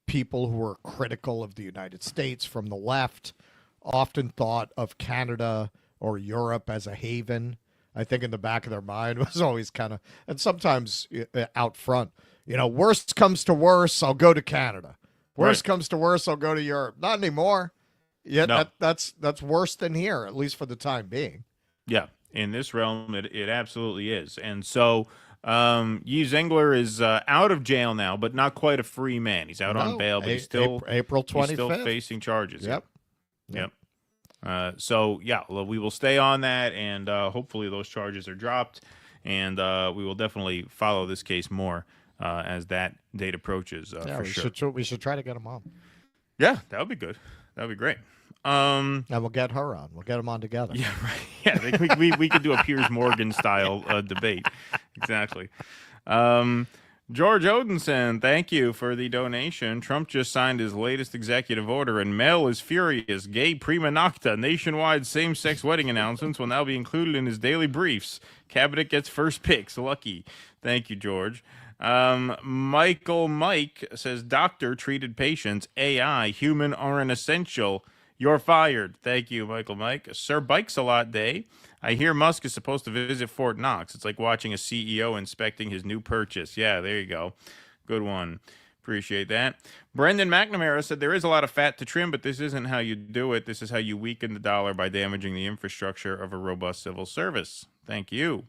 people who were critical of the United States from the left often thought of Canada or Europe as a haven. I think in the back of their mind was always kind of, and sometimes out front, worst comes to worst, I'll go to Canada. Worst comes to worst, I'll go to Europe. Not anymore. Yeah, no. That's worse than here, at least for the time being. Yeah, in this realm, it absolutely is. And so Yves Engler is out of jail now, but not quite a free man. He's out on bail, but he's still April 25th. He's still facing charges. Yep. So, yeah, we will stay on that, and hopefully those charges are dropped, and we will definitely follow this case more as that date approaches, for sure. We should try to get him on. Yeah, that would be good. That would be great. And we'll get her on. We'll get them on together. Yeah, right. Yeah, I think we could do a Piers Morgan style debate. Exactly. George Odinson, thank you for the donation. Trump just signed his latest executive order, and Mel is furious. Gay prima nocta, nationwide same-sex wedding announcements will now be included in his daily briefs. Cabinet gets first picks. Lucky. Thank you, George. Michael Mike says, doctor treated patients, AI, human are an essential. You're fired. Thank you, Michael Mike. Sir Bikes a Lot Day. I hear Musk is supposed to visit Fort Knox. It's like watching a CEO inspecting his new purchase. Yeah, there you go. Good one. Appreciate that. Brendan McNamara said there is a lot of fat to trim, but this isn't how you do it. This is how you weaken the dollar by damaging the infrastructure of a robust civil service. Thank you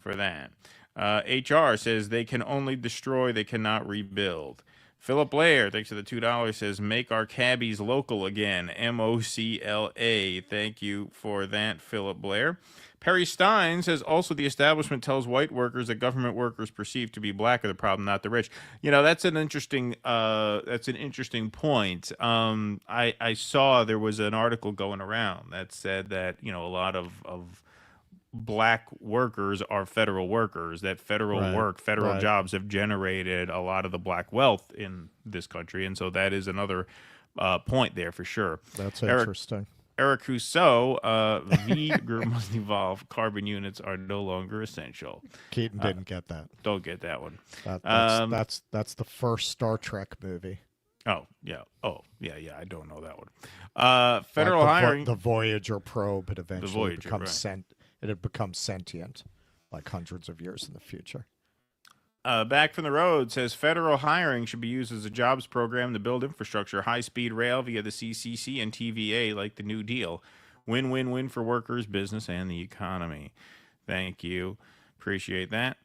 for that. HR says they can only destroy, they cannot rebuild. Philip Blair, thanks for the $2, says, make our cabbies local again. MOCLA. Thank you for that, Philip Blair. Perry Stein says, also the establishment tells white workers that government workers perceived to be black are the problem, not the rich. That's an interesting point. I saw there was an article going around that said that, a lot of black workers are federal workers, that federal jobs have generated a lot of the black wealth in this country. And so that is another point there for sure. That's interesting. Eric Rousseau, Vigor must evolve. Carbon units are no longer essential. Keaton didn't get that. Don't get that one. That's the first Star Trek movie. Oh, yeah. I don't know that one. Federal hiring. The Voyager probe had eventually become sentient like hundreds of years in the future. Back from the Road says federal hiring should be used as a jobs program to build infrastructure, high-speed rail via the CCC and TVA like the New Deal. Win-win-win for workers, business, and the economy. Thank you. Appreciate that.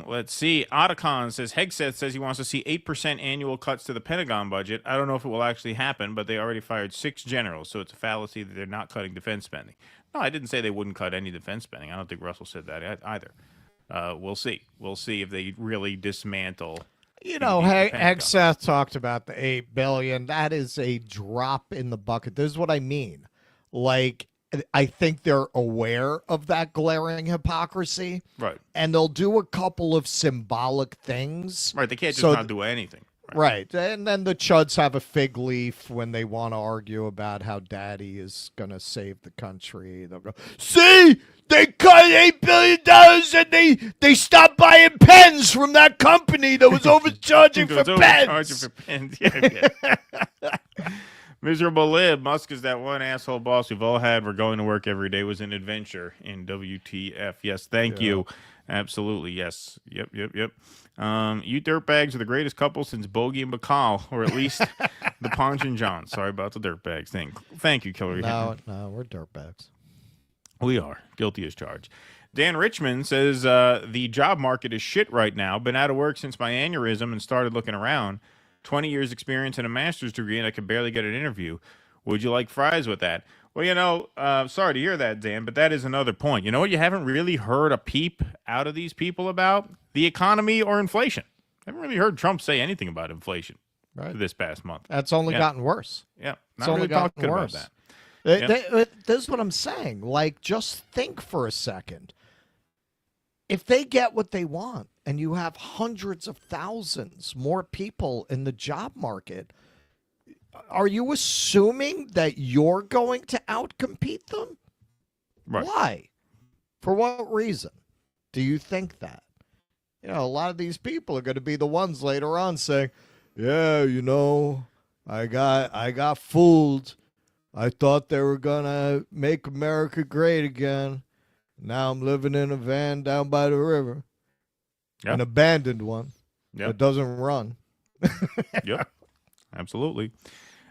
Let's see. Otacon says, Hegseth says he wants to see 8% annual cuts to the Pentagon budget. I don't know if it will actually happen, but they already fired 6 generals, so it's a fallacy that they're not cutting defense spending. No, I didn't say they wouldn't cut any defense spending. I don't think Russell said that either. We'll see. We'll see if they really dismantle. Hegseth talked about the $8 billion. That is a drop in the bucket. This is what I mean. Like, I think they're aware of that glaring hypocrisy. Right. And they'll do a couple of symbolic things. Right. They can't just not do anything. Right. And then the chuds have a fig leaf when they want to argue about how daddy is going to save the country. They'll go, see, they cut $8 billion and they stopped buying pens from that company that was overcharging for pens. Miserable Lib. Musk is that one asshole boss we've all had. We're going to work every day was an adventure in WTF. Yes, thank you. Absolutely, yes. Yep. You dirtbags are the greatest couple since Bogey and Bacall, or at least the Ponch and John. Sorry about the dirtbags thing. Thank you, Killer. No, we're dirtbags. We are. Guilty as charged. Dan Richmond says, the job market is shit right now. Been out of work since my aneurysm and started looking around. 20 years experience and a master's degree, and I could barely get an interview. Would you like fries with that? Well, sorry to hear that, Dan, but that is another point. You know what you haven't really heard a peep out of these people about? The economy or inflation. I haven't really heard Trump say anything about inflation this past month. That's only gotten worse. Yeah, it's only gotten worse. About that. This is what I'm saying. Like, just think for a second. If they get what they want and you have hundreds of thousands more people in the job market, are you assuming that you're going to outcompete them? Right. Why? For what reason do you think that? A lot of these people are going to be the ones later on saying, yeah, I got fooled. I thought they were going to make America great again. Now I'm living in a van down by the river. Yep. An abandoned one that doesn't run. Yep. Absolutely.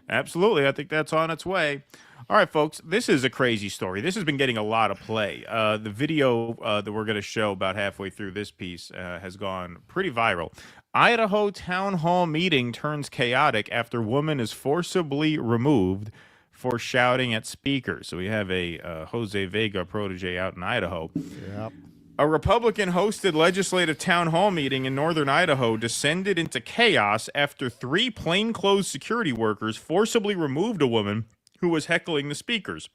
I think that's on its way. All right, folks, this is a crazy story. This has been getting a lot of play. The video that we're going to show about halfway through this piece has gone pretty viral. Idaho town hall meeting turns chaotic after woman is forcibly removed for shouting at speakers. So we have a Jose Vega protege out in Idaho. Yep. A Republican-hosted legislative town hall meeting in northern Idaho descended into chaos after 3 plainclothes security workers forcibly removed a woman who was heckling the speakers.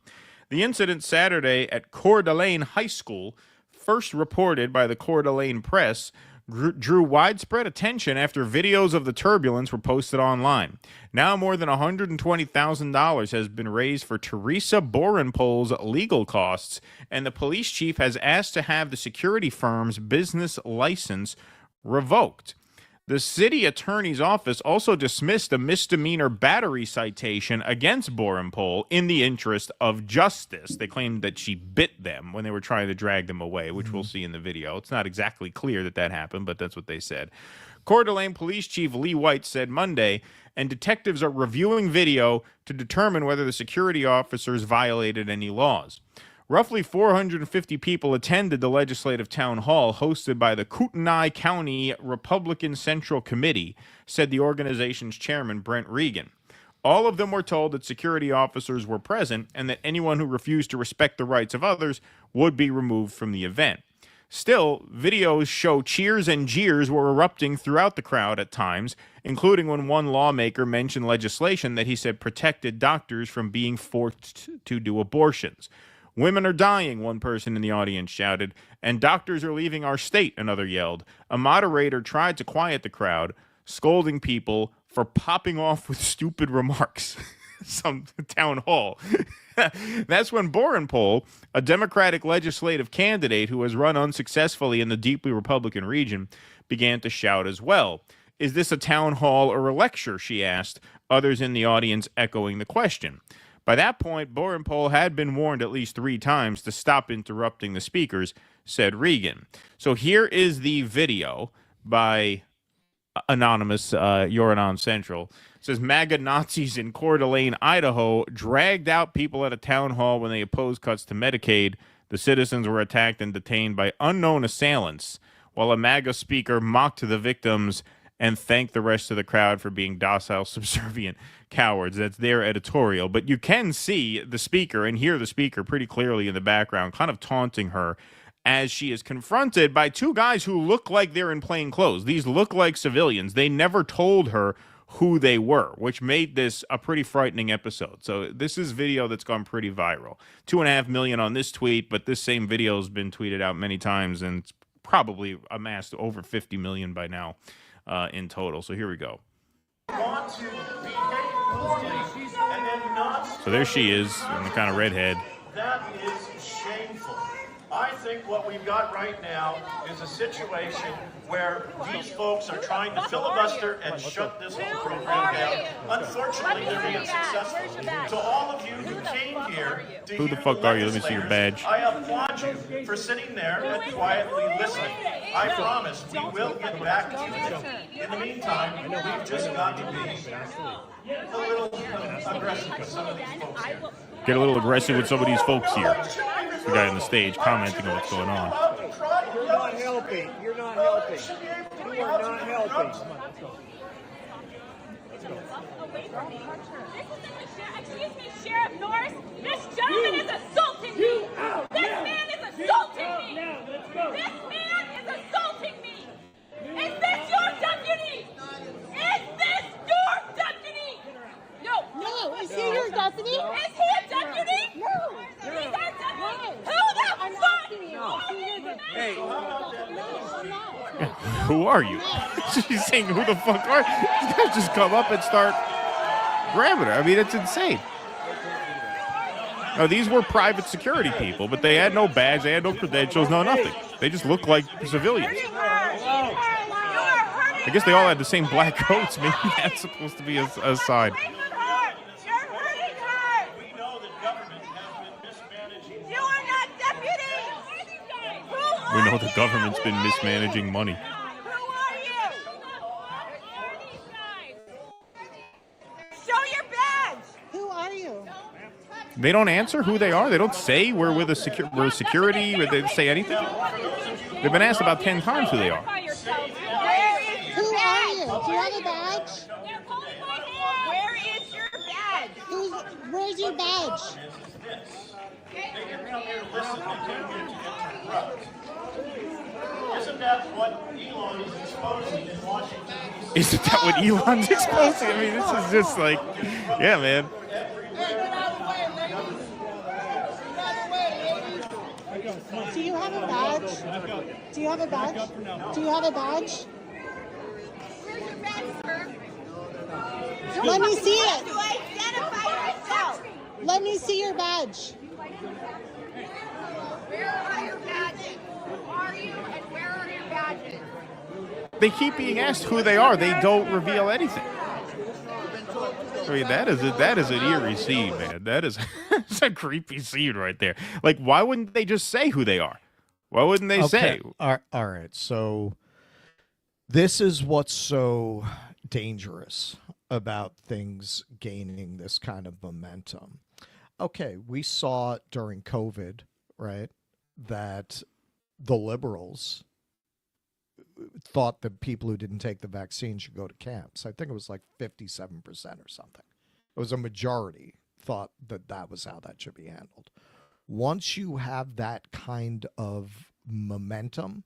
The incident Saturday at Coeur d'Alene High School, first reported by the Coeur d'Alene Press, drew widespread attention after videos of the turbulence were posted online. Now more than $120,000 has been raised for Teresa Borenpole's legal costs, and the police chief has asked to have the security firm's business license revoked. The city attorney's office also dismissed a misdemeanor battery citation against Borenpole in the interest of justice. They claimed that she bit them when they were trying to drag them away, which we'll see in the video. It's not exactly clear that happened, but that's what they said. Coeur d'Alene Police Chief Lee White said Monday, and detectives are reviewing video to determine whether the security officers violated any laws. Roughly 450 people attended the legislative town hall hosted by the Kootenai County Republican Central Committee, said the organization's chairman, Brent Regan. All of them were told that security officers were present and that anyone who refused to respect the rights of others would be removed from the event. Still, videos show cheers and jeers were erupting throughout the crowd at times, including when one lawmaker mentioned legislation that he said protected doctors from being forced to do abortions. Women are dying, one person in the audience shouted, and doctors are leaving our state, another yelled. A moderator tried to quiet the crowd, scolding people for popping off with stupid remarks. Some town hall. That's when Borenpol, a Democratic legislative candidate who has run unsuccessfully in the deeply Republican region, began to shout as well. Is this a town hall or a lecture, she asked, others in the audience echoing the question. By that point, Borenpol had been warned at least 3 times to stop interrupting the speakers, said Regan. So here is the video by Anonymous, Uranon Central. It says, MAGA Nazis in Coeur d'Alene, Idaho, dragged out people at a town hall when they opposed cuts to Medicaid. The citizens were attacked and detained by unknown assailants, while a MAGA speaker mocked the victims and thanked the rest of the crowd for being docile, subservient cowards. That's their editorial. But you can see the speaker and hear the speaker pretty clearly in the background, kind of taunting her as she is confronted by 2 guys who look like they're in plain clothes. These look like civilians. They never told her who they were, which made this a pretty frightening episode. So this is video that's gone pretty viral. 2.5 million on this tweet, but this same video has been tweeted out many times and it's probably amassed over 50 million by now in total. So here we go. So there she is, in the kind of redhead. That is shameful. I think what we've got right now is a situation where these folks are trying to filibuster and shut this whole program down. Unfortunately, they're being successful. To all of you who came here to Who the fuck are you? Let me see your badge. I applaud you for sitting there and quietly listening. I promise we will get back to you. In the meantime, we've just got to be a little aggressive with some of these folks here. Get a little aggressive with some of these folks here. The guy on the stage commenting on what's going on. You're not helping. You're not helping. You are not helping. Excuse me, Sheriff Norris. This gentleman is assaulting me. This man is assaulting me. This man is assaulting me. Is this your deputy? Is this your deputy? No. No. Is he your deputy? Is he a deputy? No. He's our deputy. Who the fuck? Hey. Who are you? She's saying, who the fuck are you? These guys just come up and start grabbing her. I mean, it's insane. No, these were private security people, but they had no badge, they had no credentials, no nothing. They just looked like civilians. I guess they all had the same black coats. Maybe that's supposed to be a sign. We know the government's been mismanaging money. Who are you? Show your badge. Who are you? They don't answer who they are. They don't say we're with we're security. Or they say anything. They've been asked about 10 times who they are. Who are you? Do you have a badge? Where is your badge? Where's your badge? They didn't come here to listen, they came here to interrupt. Isn't that what Elon is exposing in Washington, D.C.? Isn't that what Elon's exposing? I mean, this is just like, yeah, man. Do you have a badge? Do you have a badge? Do you have a badge? Where's your badge, sir? Let me see it. To identify yourself. Let me see your badge. Where are your badges? Who are you and where are your badges? They keep being asked who they are. They don't reveal anything. I mean, that is an eerie scene, man. That is it's a creepy scene right there. Like, why wouldn't they just say who they are? Why wouldn't they say? All right. So this is what's so dangerous about things gaining this kind of momentum. Okay, we saw during COVID right, that the liberals thought that people who didn't take the vaccine should go to camps. I think it was like 57% or something. It was a majority thought that that was how that should be handled. Once you have that kind of momentum,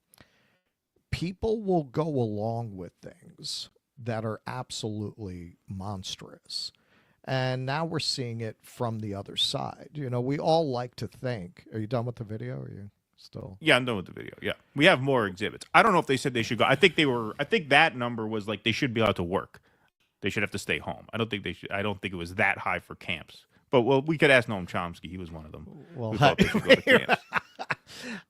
people will go along with things that are absolutely monstrous. And now we're seeing it from the other side. You know, we all like to think. Are you done with the video? Or are you still? Yeah, I'm done with the video. Yeah, we have more exhibits. I don't know if they said they should go. I think that number was like they should be allowed to work. They should have to stay home. I don't think it was that high for camps. But well, we could ask Noam Chomsky. He was one of them. Well, who thought they should go to camps.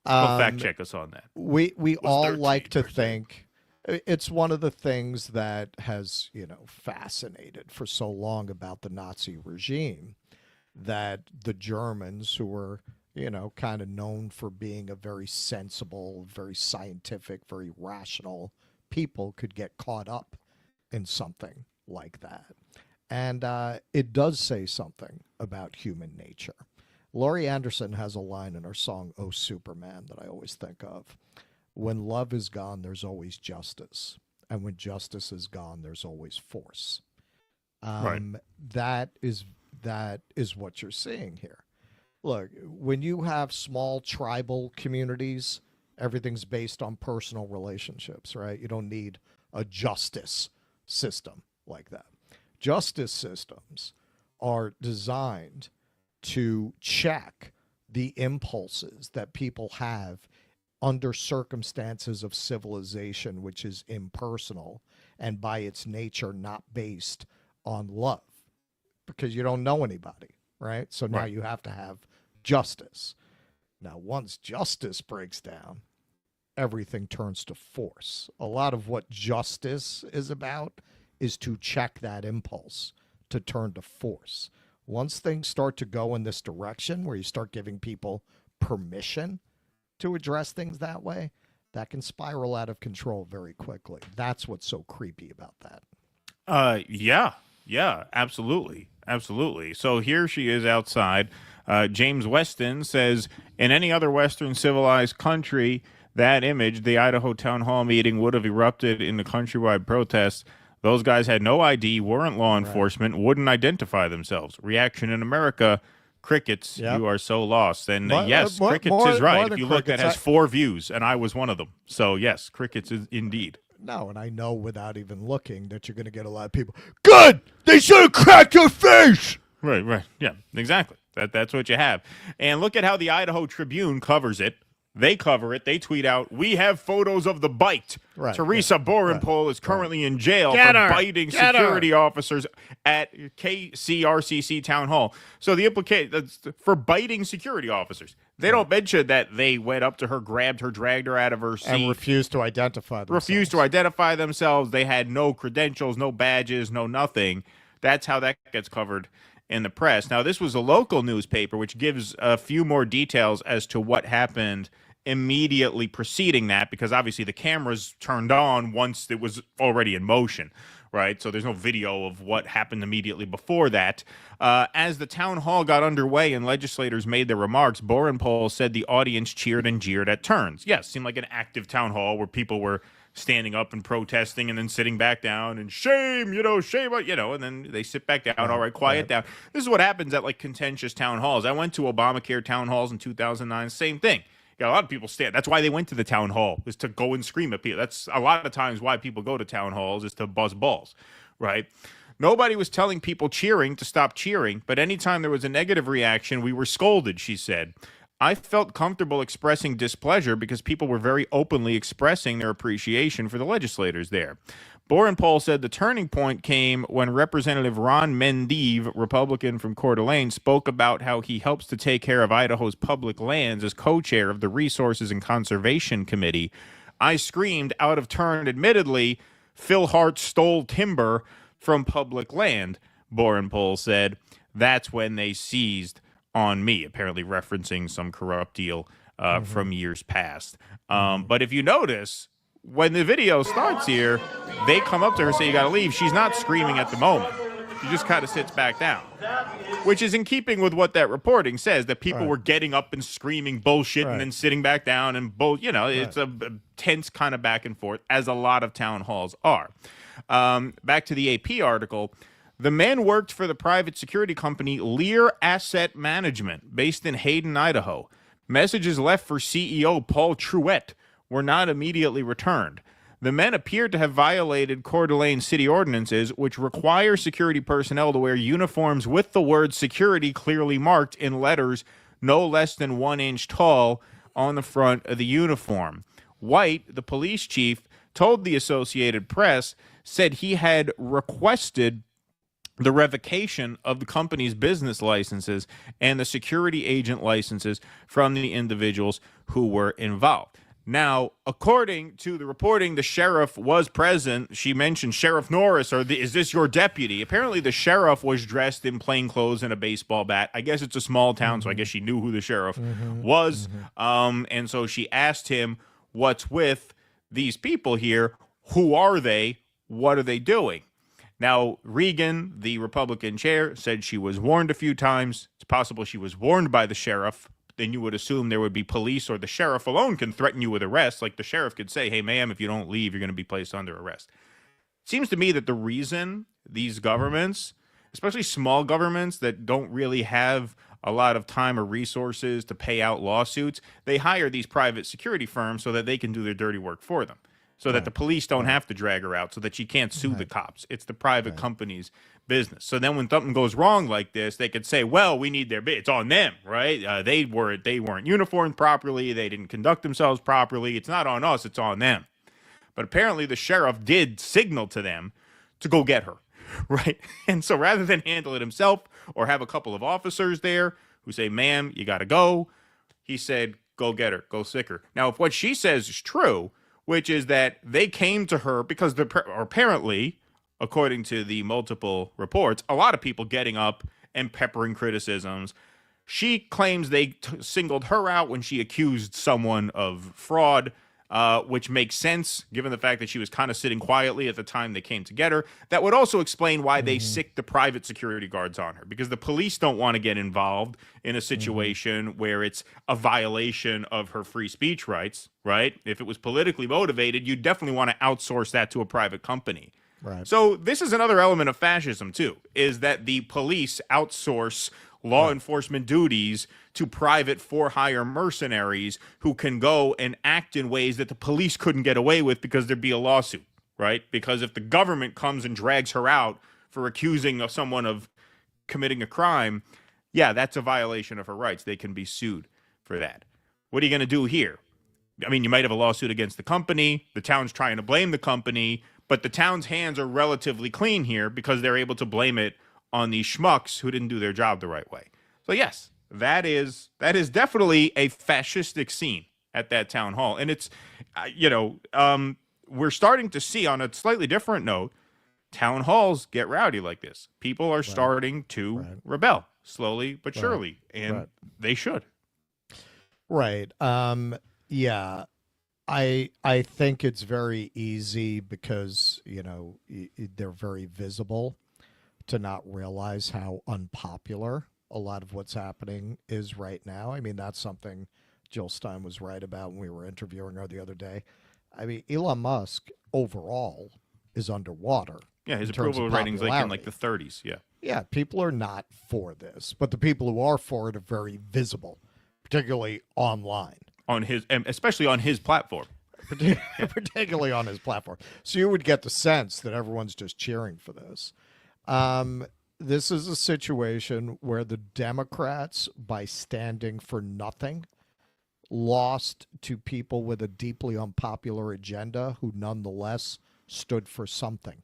Well, fact check us on that. We all like to think. It's one of the things that has, you know, fascinated for so long about the Nazi regime, that the Germans, who were, you know, kind of known for being a very sensible, very scientific, very rational people, could get caught up in something like that. And it does say something about human nature. Laurie Anderson has a line in her song, "Oh, Superman," that I always think of. When love is gone, there's always justice. And when justice is gone, there's always force. Right. That is what you're seeing here. Look, when you have small tribal communities, everything's based on personal relationships, right? You don't need a justice system like that. Justice systems are designed to check the impulses that people have under circumstances of civilization, which is impersonal and by its nature not based on love, because you don't know anybody, right? So now you have to have justice. Now, once justice breaks down, everything turns to force. A lot of what justice is about is to check that impulse to turn to force. Once things start to go in this direction, where you start giving people permission to address things that way, that can spiral out of control very quickly. That's what's so creepy about that. Yeah, absolutely. So here she is outside. James Weston says, in any other Western civilized country, that image, the Idaho town hall meeting, would have erupted in the countrywide protests. Those guys had no ID, weren't law enforcement, wouldn't identify themselves. Reaction in America, crickets, you are so lost. And yes, crickets is right. If you look, that has 4 views, and I was one of them. So yes, crickets is indeed. No, and I know without even looking that you're going to get a lot of people, good, they should have cracked your face. Right. Yeah, exactly. That's what you have. And look at how the Idaho Tribune covers it. They cover it. They tweet out, "We have photos of the bite. Right, Teresa Borenpol is currently in jail for biting security officers at KCRCC Town Hall." So the implication for biting security officers. They don't mention that they went up to her, grabbed her, dragged her out of her seat. And refused to identify themselves. They had no credentials, no badges, no nothing. That's how that gets covered in the press. Now, this was a local newspaper, which gives a few more details as to what happened immediately preceding that, because obviously the cameras turned on once it was already in motion, right? So there's no video of what happened immediately before that. As the town hall got underway and legislators made their remarks, Borenpol said the audience cheered and jeered at turns. Yes, seemed like an active town hall where people were standing up and protesting and then sitting back down and shame, and then they sit back down. All right, quiet down. This is what happens at like contentious town halls. I went to Obamacare town halls in 2009, same thing. You got a lot of people stand. That's why they went to the town hall, is to go and scream at people. That's a lot of times why people go to town halls, is to buzz balls, right? Nobody was telling people cheering to stop cheering, but anytime there was a negative reaction, we were scolded, she said. I felt comfortable expressing displeasure because people were very openly expressing their appreciation for the legislators there. Borenpol said the turning point came when Representative Ron Mendive, Republican from Coeur d'Alene, spoke about how he helps to take care of Idaho's public lands as co-chair of the Resources and Conservation Committee. I screamed out of turn, admittedly, Phil Hart stole timber from public land, Borenpol said. That's when they seized on me, apparently referencing some corrupt deal from years past. But if you notice, when the video starts here, they come up to her and say, you got to leave. She's not screaming at the moment. She just kind of sits back down, which is in keeping with what that reporting says, that people were getting up and screaming bullshit and then sitting back down and it's a tense kind of back and forth, as a lot of town halls are. Back to the AP article. The man worked for the private security company Lear Asset Management, based in Hayden, Idaho. Messages left for CEO Paul Truett were not immediately returned. The men appeared to have violated Coeur d'Alene city ordinances, which require security personnel to wear uniforms with the word security clearly marked in letters no less than 1 inch tall on the front of the uniform. White, the police chief, told the Associated Press, said he had requested the revocation of the company's business licenses and the security agent licenses from the individuals who were involved. Now, according to the reporting, the sheriff was present. She mentioned Sheriff Norris, is this your deputy? Apparently, the sheriff was dressed in plain clothes and a baseball bat. I guess it's a small town, so I guess she knew who the sheriff was. And so she asked him, what's with these people here? Who are they? What are they doing? Now, Regan, the Republican chair, said she was warned a few times. It's possible she was warned by the sheriff. Then you would assume there would be police, or the sheriff alone can threaten you with arrest. Like the sheriff could say, hey, ma'am, if you don't leave, you're going to be placed under arrest. It seems to me that the reason these governments, especially small governments that don't really have a lot of time or resources to pay out lawsuits, they hire these private security firms so that they can do their dirty work for them, so that the police don't have to drag her out, so that she can't sue the cops. It's the private company's business. So then when something goes wrong like this, they could say, well, we need their bit. It's on them, right? They weren't uniformed properly. They didn't conduct themselves properly. It's not on us. It's on them. But apparently the sheriff did signal to them to go get her, right? And so rather than handle it himself or have a couple of officers there who say, ma'am, you got to go, he said, go get her, go sick her. Now, if what she says is true, which is that they came to her because apparently, according to the multiple reports, a lot of people getting up and peppering criticisms. She claims they singled her out when she accused someone of fraud, which makes sense given the fact that she was kind of sitting quietly at the time they came to get her. That would also explain why they sicked the private security guards on her, because the police don't want to get involved in a situation where it's a violation of her free speech rights, right? If it was politically motivated, you'd definitely want to outsource that to a private company. Right. So this is another element of fascism, too, is that the police outsource law enforcement duties to private for-hire mercenaries who can go and act in ways that the police couldn't get away with because there'd be a lawsuit, right? Because if the government comes and drags her out for accusing someone of committing a crime, yeah, that's a violation of her rights. They can be sued for that. What are you going to do here? I mean, you might have a lawsuit against the company. The town's trying to blame the company. But the town's hands are relatively clean here because they're able to blame it on these schmucks who didn't do their job the right way. So yes, that is definitely a fascistic scene at that town hall. And it's, we're starting to see, on a slightly different note, town halls get rowdy like this. People are starting to rebel slowly but surely, and they should. Right. Yeah. I think it's very easy because, they're very visible to not realize how unpopular a lot of what's happening is right now. I mean, that's something Jill Stein was right about when we were interviewing her the other day. I mean, Elon Musk overall is underwater. Yeah, his approval ratings like in like the 30s. Yeah. Yeah, people are not for this, but the people who are for it are very visible, particularly online. Especially on his platform. Particularly on his platform. So you would get the sense that everyone's just cheering for this. This is a situation where the Democrats, by standing for nothing, lost to people with a deeply unpopular agenda who nonetheless stood for something.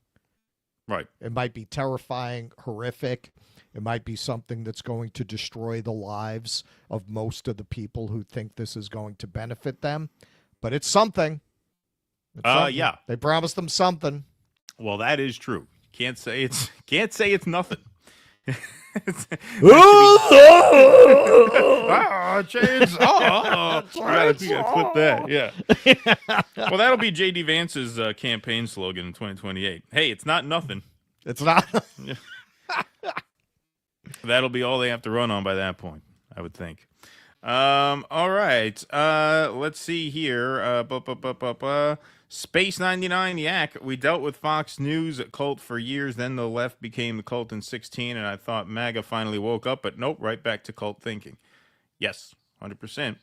Right. It might be terrifying, horrific. It might be something that's going to destroy the lives of most of the people who think this is going to benefit them. But it's something. Yeah. They promised them something. Well, that is true. Can't say it's nothing. Chains. We gotta clip that. Yeah. Well, that'll be J.D. Vance's campaign slogan in 2028. Hey, it's not nothing. It's not. That'll be all they have to run on by that point, I would think. All right. Let's see here. Space 99 Yak. We dealt with Fox News cult for years. Then the left became the cult in 2016, and I thought MAGA finally woke up, but nope, right back to cult thinking. Yes, 100%.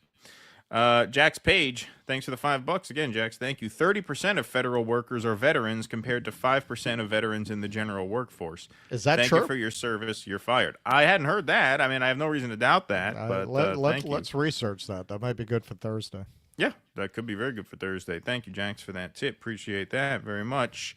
Jax Page, thanks for the $5 again, Jax. Thank you. 30% of federal workers are veterans compared to 5% of veterans in the general workforce. Is that Thank true? you for your service. You're fired. I hadn't heard that. I mean, I have no reason to doubt that. But let's research that. That might be good for Thursday. Yeah, that could be very good for Thursday. Thank you, Jax, for that tip. Appreciate that very much.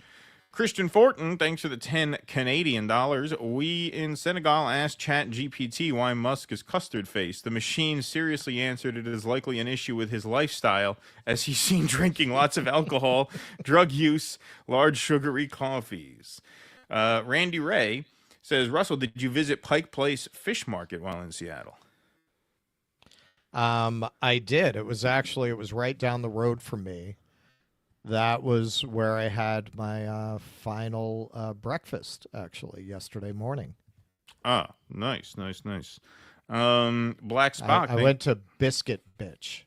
Christian Fortin, thanks for the 10 Canadian dollars. We in Senegal asked ChatGPT why Musk is custard-faced. The machine seriously answered it is likely an issue with his lifestyle, as he's seen drinking lots of alcohol, drug use, large sugary coffees. Randy Ray says, Russell, did you visit Pike Place Fish Market while in Seattle? I did. It was right down the road from me. That was where I had my final breakfast, actually, yesterday morning. Ah, nice. Black Spock. I went to Biscuit Bitch.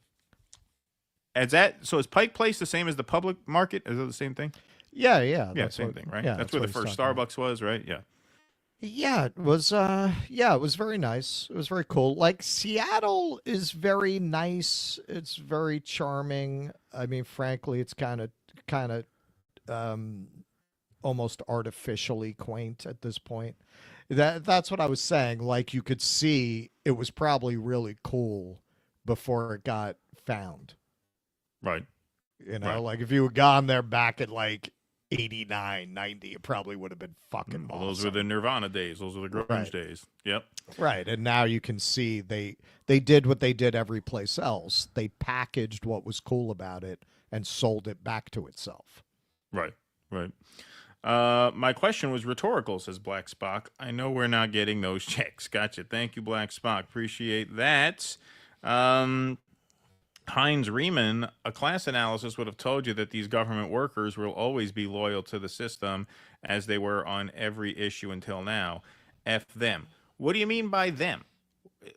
So is Pike Place the same as the public market? Is it the same thing? Yeah. Yeah, same thing, right? That's where the first Starbucks was, right? Yeah. Yeah, it was. It was very nice. It was very cool. Like, Seattle is very nice. It's very charming. I mean, frankly, it's kind of almost artificially quaint at this point. That's what I was saying. Like, you could see it was probably really cool before it got found. Right. Like if you had gone there back at like 89, 90, it probably would have been fucking awesome. Those were the Nirvana days. Those were the grunge days. Yep. Right. And now you can see they did what they did every place else. They packaged what was cool about it and sold it back to itself. Right. My question was rhetorical, says Black Spock. I know we're not getting those checks. Gotcha. Thank you, Black Spock. Appreciate that. Heinz Riemann, a class analysis would have told you that these government workers will always be loyal to the system as they were on every issue until now. F them. What do you mean by them?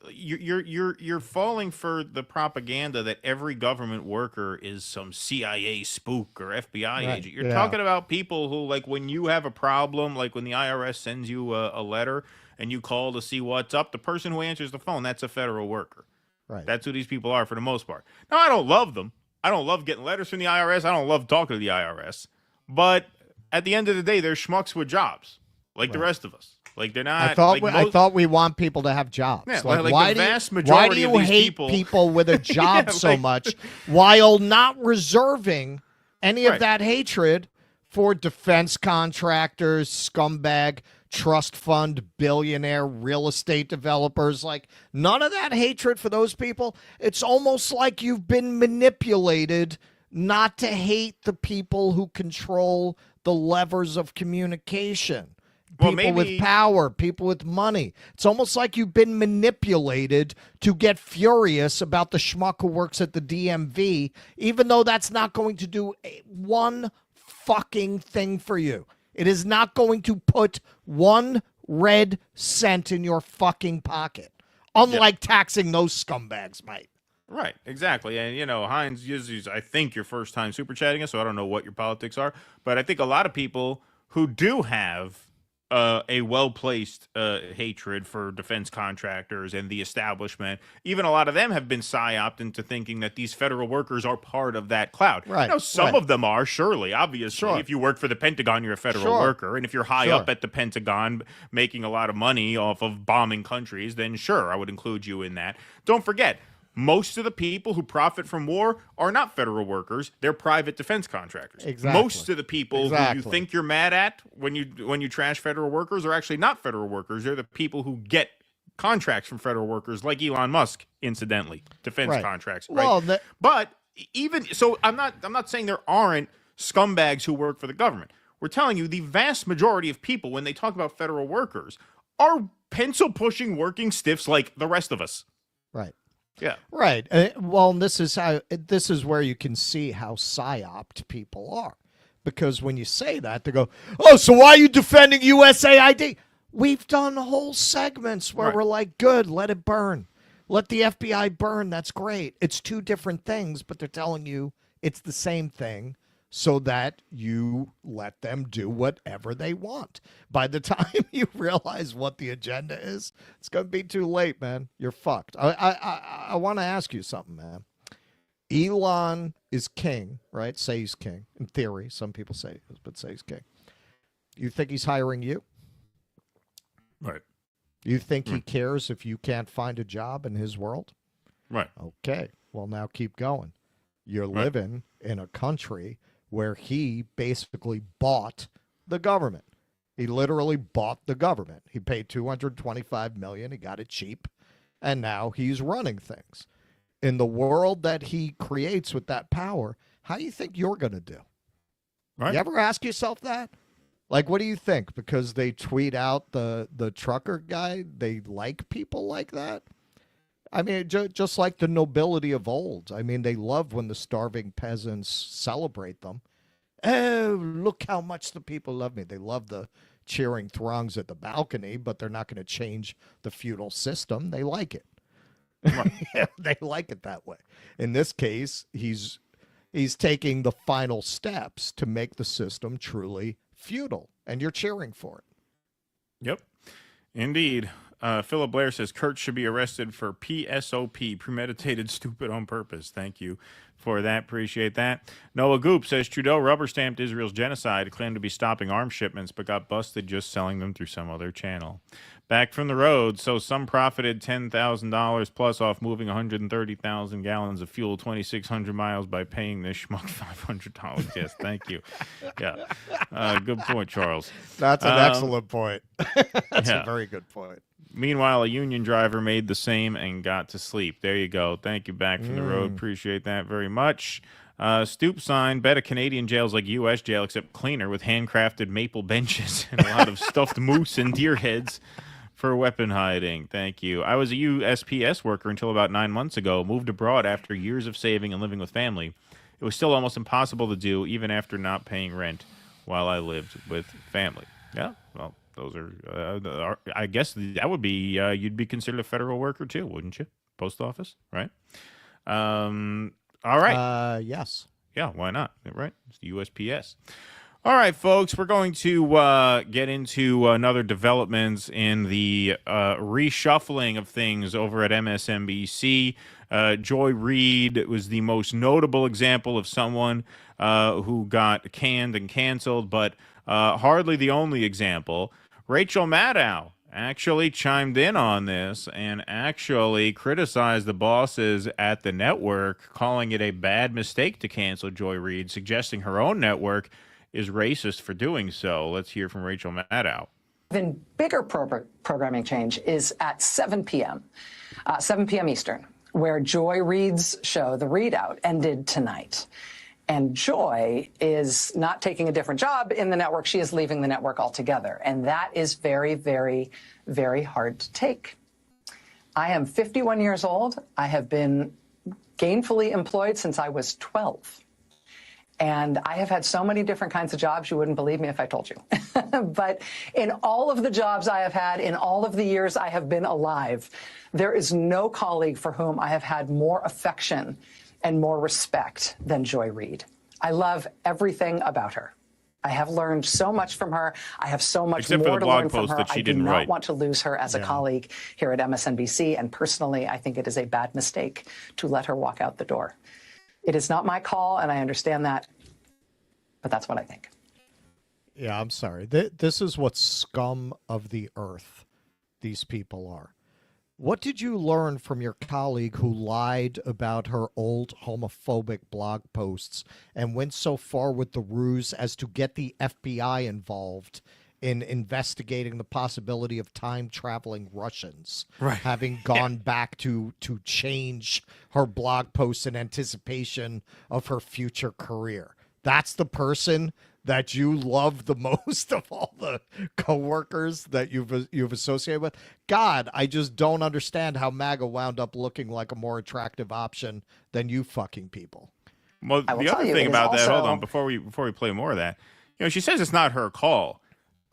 You're falling for the propaganda that every government worker is some CIA spook or FBI agent. You're talking about people who, like, when you have a problem, like when the IRS sends you a letter and you call to see what's up, the person who answers the phone, that's a federal worker. Right. That's who these people are for the most part. Now, I don't love them. I don't love getting letters from the IRS. I don't love talking to the IRS. But at the end of the day, they're schmucks with jobs, like the rest of us. Like, they're not. I thought we want people to have jobs. Yeah, why the vast why do majority you of these hate people with a job so much while not reserving any of that hatred for defense contractors, scumbag, trust fund, billionaire, real estate developers? Like, none of that hatred for those people. It's almost like you've been manipulated not to hate the people who control the levers of communication. People with power, people with money. It's almost like you've been manipulated to get furious about the schmuck who works at the DMV, even though that's not going to do one fucking thing for you. It is not going to put 1 red cent in your fucking pocket, unlike taxing those scumbags might. Right, exactly. And, Heinz uses, I think, your first time super chatting us, so I don't know what your politics are, but I think a lot of people who do have a well-placed hatred for defense contractors and the establishment, even a lot of them have been psyoped into thinking that these federal workers are part of that cloud. Right. Some of them are, surely, obviously. Sure. If you work for the Pentagon, you're a federal worker. And if you're high up at the Pentagon making a lot of money off of bombing countries, then sure, I would include you in that. Don't forget, most of the people who profit from war are not federal workers. They're private defense contractors. Exactly. Most of the people who you think you're mad at when you trash federal workers are actually not federal workers. They're the people who get contracts from federal workers, like Elon Musk, incidentally, defense contracts. Right? Well, but even so, I'm not saying there aren't scumbags who work for the government. We're telling you the vast majority of people, when they talk about federal workers, are pencil-pushing working stiffs like the rest of us. Right. Yeah. Right. Well, this is where you can see how psyoped people are. Because when you say that, they go, "Oh, so why are you defending USAID?" We've done whole segments where we're like, good, let it burn. Let the FBI burn. That's great. It's two different things, but they're telling you it's the same thing so that you let them do whatever they want. By the time you realize what the agenda is, it's going to be too late, man. You're fucked. I want to ask you something, man. Elon is king, right? Say he's king. In theory, some people say he is, but say he's king. You think he's hiring you? Right. You think he cares if you can't find a job in his world? Right. Okay. Well, now keep going. You're living in a country where he basically bought the government. He literally bought the government. He paid $225 million. He got it cheap. And now he's running things. In the world that he creates with that power, how do you think you're going to do? Right. You ever ask yourself that? Like, what do you think? Because they tweet out the trucker guy, they like people like that? I mean, just like the nobility of old. I mean, they love when the starving peasants celebrate them. Oh, look how much the people love me. They love the cheering throngs at the balcony, but they're not going to change the feudal system. They like it. They like it that way. In this case, he's taking the final steps to make the system truly feudal, and you're cheering for it. Yep, indeed. Philip Blair says Kurt should be arrested for PSOP, premeditated stupid on purpose. Thank you for that. Appreciate that. Noah Goop says Trudeau rubber stamped Israel's genocide, claimed to be stopping arms shipments, but got busted just selling them through some other channel. Back from the road, so some profited $10,000 plus off moving 130,000 gallons of fuel 2,600 miles by paying this schmuck $500. Yes, thank you. Yeah, good point, Charles. That's an excellent point. That's a very good point. Meanwhile, a union driver made the same and got to sleep. There you go. Thank you, Back from the road. Appreciate that very much. Stoop sign, bet a Canadian jail's like U.S. jail, except cleaner, with handcrafted maple benches and a lot of stuffed moose and deer heads for weapon hiding. Thank you. I was a USPS worker until about 9 months ago, moved abroad after years of saving and living with family. It was still almost impossible to do, even after not paying rent while I lived with family. Yeah, well, those are, I guess that would be, you'd be considered a federal worker too, wouldn't you? Post office, right? All right. Yes. Yeah, why not? Right? It's the USPS. All right, folks, we're going to get into another developments in the reshuffling of things over at MSNBC. Joy Reid was the most notable example of someone who got canned and canceled, but hardly the only example. Rachel Maddow actually chimed in on this and actually criticized the bosses at the network, calling it a bad mistake to cancel Joy Reid, suggesting her own network is racist for doing so. Let's hear from Rachel Maddow. Even bigger programming change is at 7 p.m., 7 p.m. Eastern, where Joy Reid's show, The Readout, ended tonight. And Joy is not taking a different job in the network. She is leaving the network altogether. And that is very, very, very hard to take. I am 51 years old. I have been gainfully employed since I was 12. And I have had so many different kinds of jobs, you wouldn't believe me if I told you. But in all of the jobs I have had, in all of the years I have been alive, there is no colleague for whom I have had more affection and more respect than Joy Reid. I love everything about her. I have learned so much from her. I have so much more to learn from her. I do not want to lose her as a colleague here at MSNBC. And personally, I think it is a bad mistake to let her walk out the door. It is not my call, and I understand that, but that's what I think. Yeah, I'm sorry. This is what scum of the earth these people are. What did you learn from your colleague who lied about her old homophobic blog posts and went so far with the ruse as to get the FBI involved in investigating the possibility of time-traveling Russians, having gone back to change her blog posts in anticipation of her future career? That's the person that you love the most of all the coworkers that you've associated with. God, I just don't understand how MAGA wound up looking like a more attractive option than you fucking people. Well, the other thing about that, hold on, before we play more of that, you know, she says it's not her call.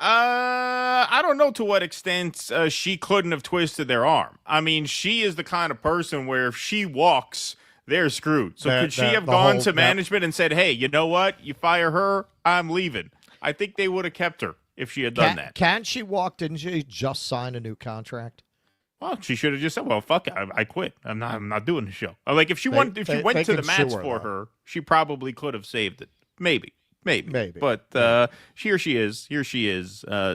I don't know to what extent she couldn't have twisted their arm. I mean, she is the kind of person where if she walks, they're screwed. So could she have gone to management and said, hey, you know what? You fire her, I'm leaving. I think they would have kept her if she had done that. Can she walk? Didn't she just sign a new contract? Well, she should have just said, well, fuck it, I quit. I'm not doing the show. Like, if she went to the mats for her, she probably could have saved it. Maybe. But here she is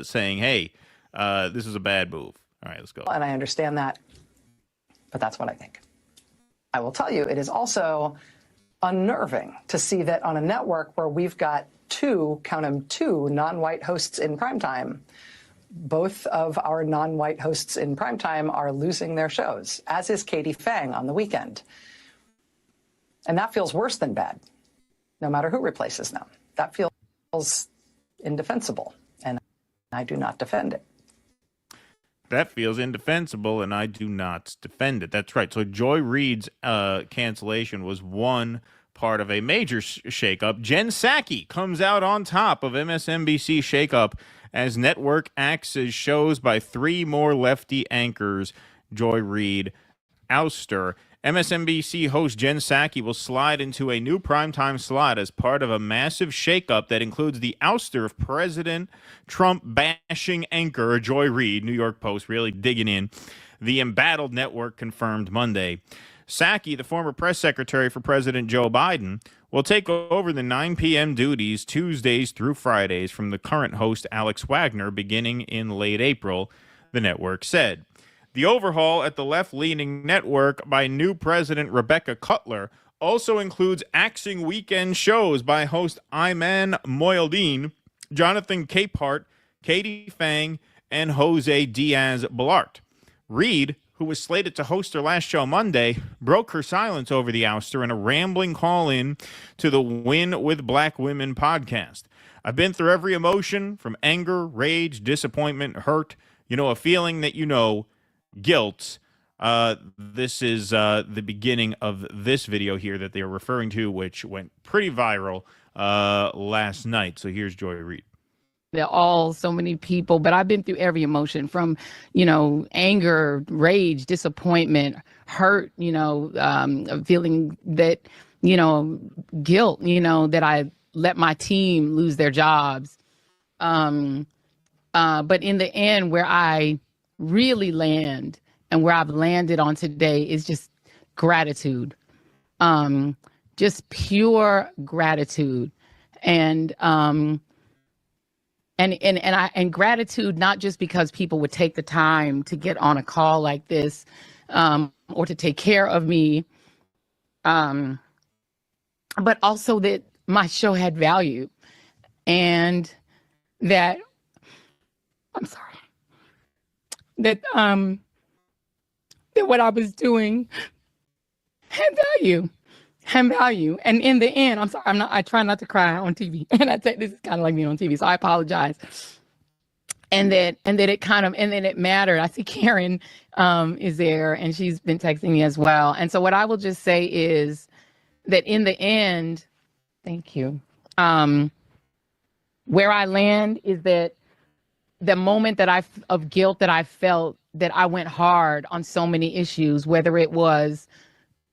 saying, hey, this is a bad move. All right, let's go. And I understand that, but that's what I think. I will tell you, it is also unnerving to see that on a network where we've got two non-white hosts in primetime, both of our non-white hosts in primetime are losing their shows, as is Katie Fang on the weekend. And that feels worse than bad, no matter who replaces them. That feels indefensible, and I do not defend it. That feels indefensible, and I do not defend it. That's right. So Joy Reid's cancellation was one part of a major shakeup. Jen Psaki comes out on top of MSNBC shakeup as network axes shows by three more lefty anchors. Joy Reid ouster. MSNBC host Jen Psaki will slide into a new primetime slot as part of a massive shakeup that includes the ouster of President Trump bashing anchor Joy Reid. New York Post really digging in. The embattled network confirmed Monday. Psaki, the former press secretary for President Joe Biden, will take over the 9 p.m. duties Tuesdays through Fridays from the current host Alex Wagner beginning in late April, the network said. The overhaul at the left-leaning network by new president Rebecca Cutler also includes axing weekend shows by host Ayman Mohyeldin, Jonathan Capehart, Katie Fang, and Jose Diaz-Balart. Reid, who was slated to host her last show Monday, broke her silence over the ouster in a rambling call-in to the Win with Black Women podcast. I've been through every emotion, from anger, rage, disappointment, hurt, a feeling that guilt. This is the beginning of this video here that they are referring to, which went pretty viral last night. So here's Joy Reid. They're all so many people, but I've been through every emotion from, anger, rage, disappointment, hurt, feeling that, guilt, that I let my team lose their jobs. But in the end, where I really land and where I've landed on today is just gratitude, just pure gratitude. And gratitude, not just because people would take the time to get on a call like this, or to take care of me, but also that my show had value and that, that what I was doing had value. And in the end, I try not to cry on TV. And I say this is kind of like me on TV, so I apologize. And that it mattered. I see Karen is there, and she's been texting me as well. And so what I will just say is that in the end, thank you. Where I land is that the moment of guilt that I felt, that I went hard on so many issues, whether it was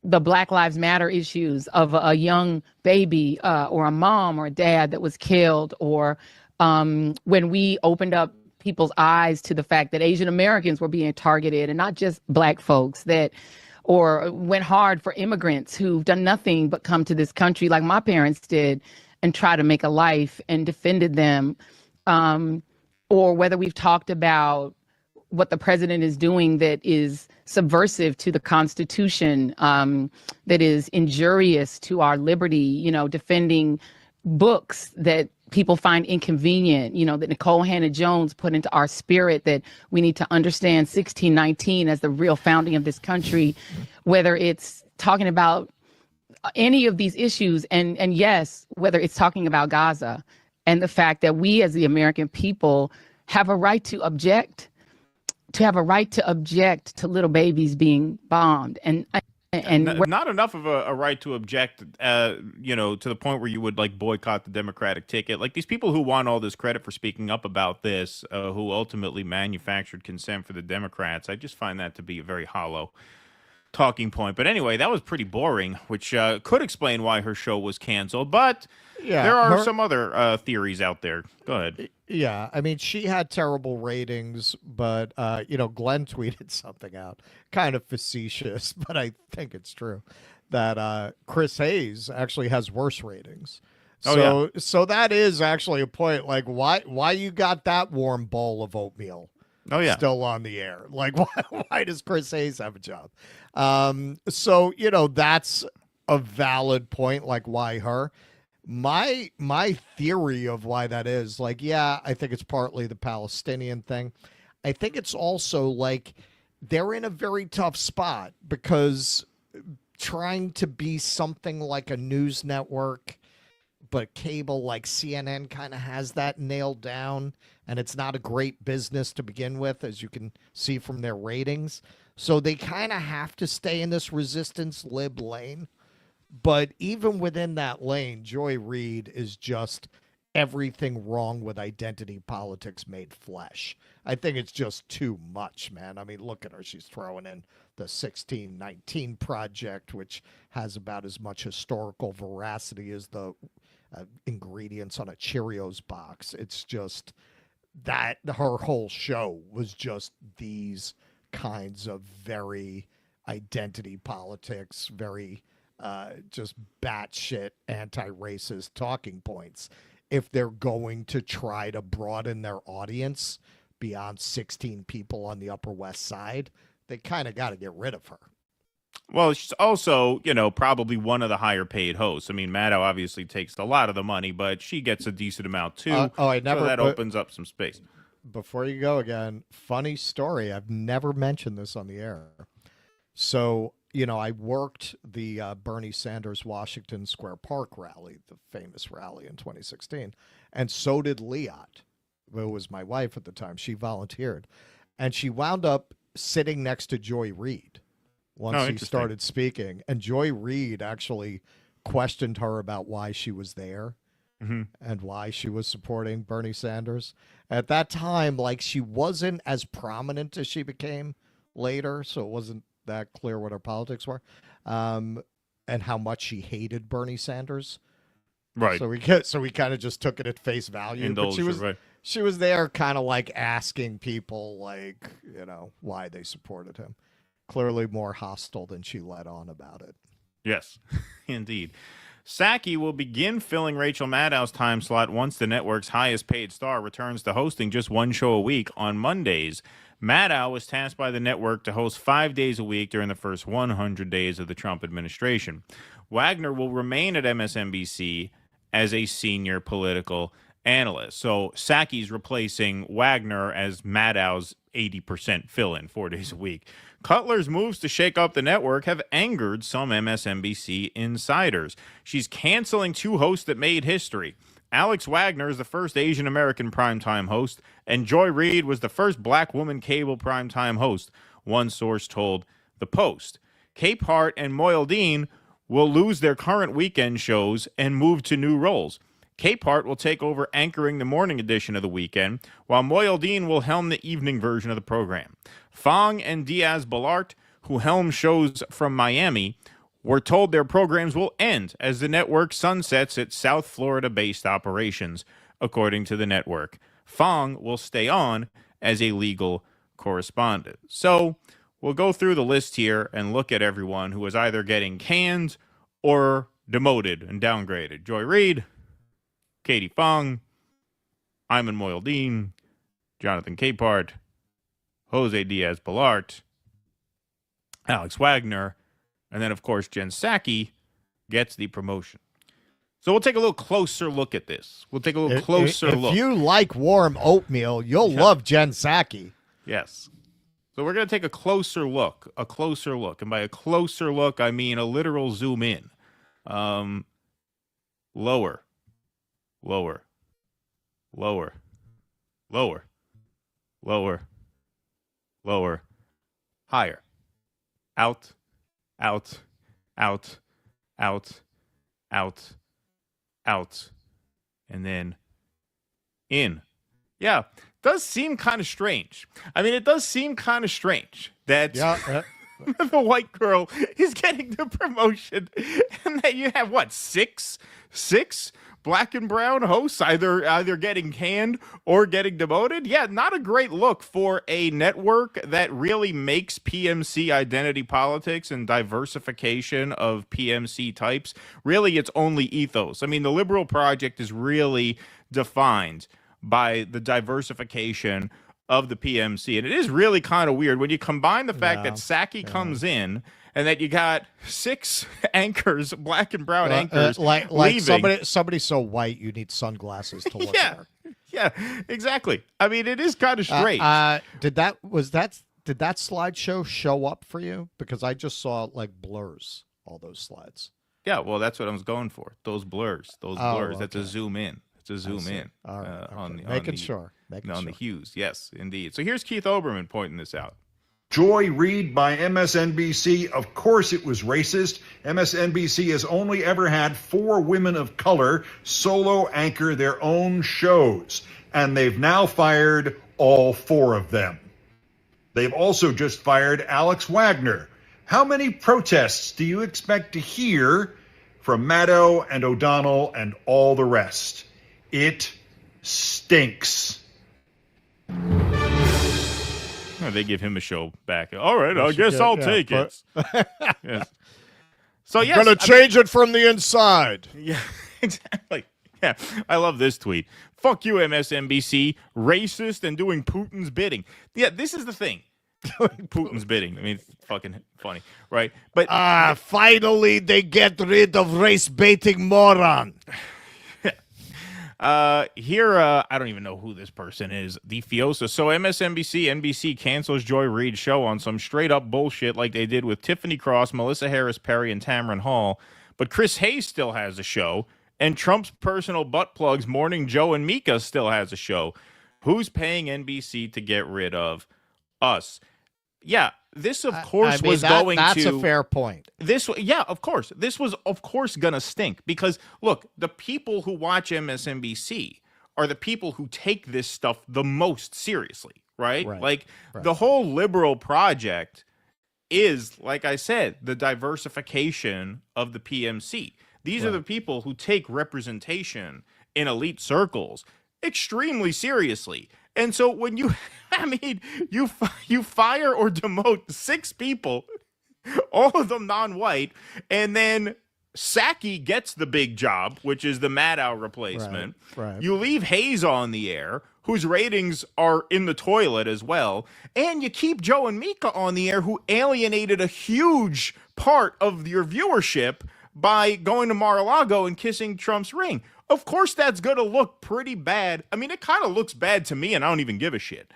the Black Lives Matter issues of a young baby or a mom or a dad that was killed, or when we opened up people's eyes to the fact that Asian Americans were being targeted and not just Black folks, or went hard for immigrants who've done nothing but come to this country like my parents did and try to make a life and defended them, or whether we've talked about what the president is doing that is subversive to the Constitution, that is injurious to our liberty, defending books that people find inconvenient, that Nicole Hannah-Jones put into our spirit, that we need to understand 1619 as the real founding of this country, whether it's talking about any of these issues, and yes, whether it's talking about Gaza and the fact that we as the American people have a right to object, to little babies being bombed. And And not enough of a right to object, to the point where you would like boycott the Democratic ticket. Like these people who want all this credit for speaking up about this, who ultimately manufactured consent for the Democrats, I just find that to be a very hollow talking point. But anyway, that was pretty boring, which could explain why her show was canceled. But there are some other theories out there. Go ahead. Yeah, I mean, she had terrible ratings, but, Glenn tweeted something out, kind of facetious, but I think it's true, that Chris Hayes actually has worse ratings. So that is actually a point, like, why you got that warm bowl of oatmeal still on the air? Like, why does Chris Hayes have a job? That's a valid point, like, why her? My theory of why that is, like, I think it's partly the Palestinian thing. I think it's also like they're in a very tough spot because trying to be something like a news network, but cable like CNN kind of has that nailed down, and it's not a great business to begin with, as you can see from their ratings. So they kind of have to stay in this resistance lib lane. But even within that lane, Joy Reid is just everything wrong with identity politics made flesh. I think it's just too much, man. I mean, look at her. She's throwing in the 1619 Project, which has about as much historical veracity as the ingredients on a Cheerios box. It's just that her whole show was just these kinds of very identity politics, very just batshit anti-racist talking points. If they're going to try to broaden their audience beyond 16 people on the Upper West Side, they kind of got to get rid of her. Well, she's also, probably one of the higher paid hosts. I mean, Maddow obviously takes a lot of the money, but she gets a decent amount too. So that opens up some space. Before you go again, funny story. I've never mentioned this on the air. So, I worked the Bernie Sanders Washington Square Park rally, the famous rally in 2016. And so did Liat, who was my wife at the time. She volunteered. And she wound up sitting next to Joy Reid once he started speaking. And Joy Reid actually questioned her about why she was there and why she was supporting Bernie Sanders. At that time, like, she wasn't as prominent as she became later, so it wasn't that clear what her politics were, and how much she hated Bernie Sanders. Right. So we kind of just took it at face value. But she was there kind of like asking people, like, why they supported him. Clearly more hostile than she let on about it. Yes, indeed. Psaki will begin filling Rachel Maddow's time slot once the network's highest paid star returns to hosting just one show a week on Mondays. Maddow was tasked by the network to host 5 days a week during the first 100 days of the Trump administration. Wagner will remain at MSNBC as a senior political analyst. So Psaki's replacing Wagner as Maddow's 80% fill-in 4 days a week. Cutler's moves to shake up the network have angered some MSNBC insiders. She's canceling 2 hosts that made history. Alex Wagner is the first Asian American primetime host, and Joy Reid was the first black woman cable primetime host, one source told The Post. Capehart and Moyledine will lose their current weekend shows and move to new roles. Capehart will take over anchoring the morning edition of the weekend, while Moyledine will helm the evening version of the program. Fong and Diaz-Balart, who helm shows from Miami, were told their programs will end as the network sunsets its South Florida-based operations, according to the network. Fong will stay on as a legal correspondent. So we'll go through the list here and look at everyone who is either getting canned or demoted and downgraded. Joy Reid, Katie Fong, Ayman Moyledine, Jonathan Capehart, Jose Diaz-Balart, Alex Wagner, and then, of course, Jen Psaki gets the promotion. So we'll take a little closer look at this. We'll take a little closer look. If you like warm oatmeal, you'll love Jen Psaki. Yes. So we're going to take a closer look. And by a closer look, I mean a literal zoom in. Lower. Higher. Out. out, out, out, out, out, and then in. Yeah, does seem kind of strange. I mean, it does seem kind of strange that the white girl is getting the promotion, and that you have what, six black and brown hosts either getting canned or getting demoted. Yeah, not a great look for a network that really makes PMC identity politics and diversification of PMC types really its only ethos. I mean, the Liberal Project is really defined by the diversification of the PMC. And it is really kind of weird when you combine the fact that Psaki comes in and that you got 6 anchors, black and brown anchors, like leaving. somebody so white you need sunglasses to look at. Yeah, exactly. I mean, it is kind of strange. Did that slideshow show up for you? Because I just saw like blurs, all those slides. Yeah, well, that's what I was going for. Those blurs. Okay. That's a zoom in. It's a zoom in. All right, on the hues. Yes, indeed. So here's Keith Olbermann pointing this out. Joy Reid by MSNBC. Of course it was racist. MSNBC has only ever had 4 women of color solo anchor their own shows, and they've now fired all 4 of them. They've also just fired Alex Wagner. How many protests do you expect to hear from Maddow and O'Donnell and all the rest? It stinks. They give him a show back. All right, I guess I'll take it. Yes. So yes, I'm gonna change it from the inside. Yeah, exactly. Yeah, I love this tweet. Fuck you, MSNBC, racist and doing Putin's bidding. Yeah, this is the thing. Putin's bidding. I mean, it's fucking funny, right? But finally they get rid of race baiting moron. Here, I don't even know who this person is. The Fiosa. So MSNBC, NBC cancels Joy Reid's show on some straight up bullshit like they did with Tiffany Cross, Melissa Harris Perry, and Tamron Hall. But Chris Hayes still has a show, and Trump's personal butt plugs, Morning Joe and Mika, still has a show. Who's paying NBC to get rid of us? Yeah, this of course was going to. That's a fair point. Yeah, of course. This was of course gonna stink because look, the people who watch MSNBC are the people who take this stuff the most seriously, right? Like the whole Liberal Project is, like I said, the diversification of the PMC. These are the people who take representation in elite circles extremely seriously. And so when you, I mean, you fire or demote 6 people, all of them non-white, and then Psaki gets the big job, which is the Maddow replacement. Right. You leave Hayes on the air, whose ratings are in the toilet as well, and you keep Joe and Mika on the air, who alienated a huge part of your viewership by going to Mar-a-Lago and kissing Trump's ring. Of course, that's going to look pretty bad. I mean, it kind of looks bad to me, and I don't even give a shit.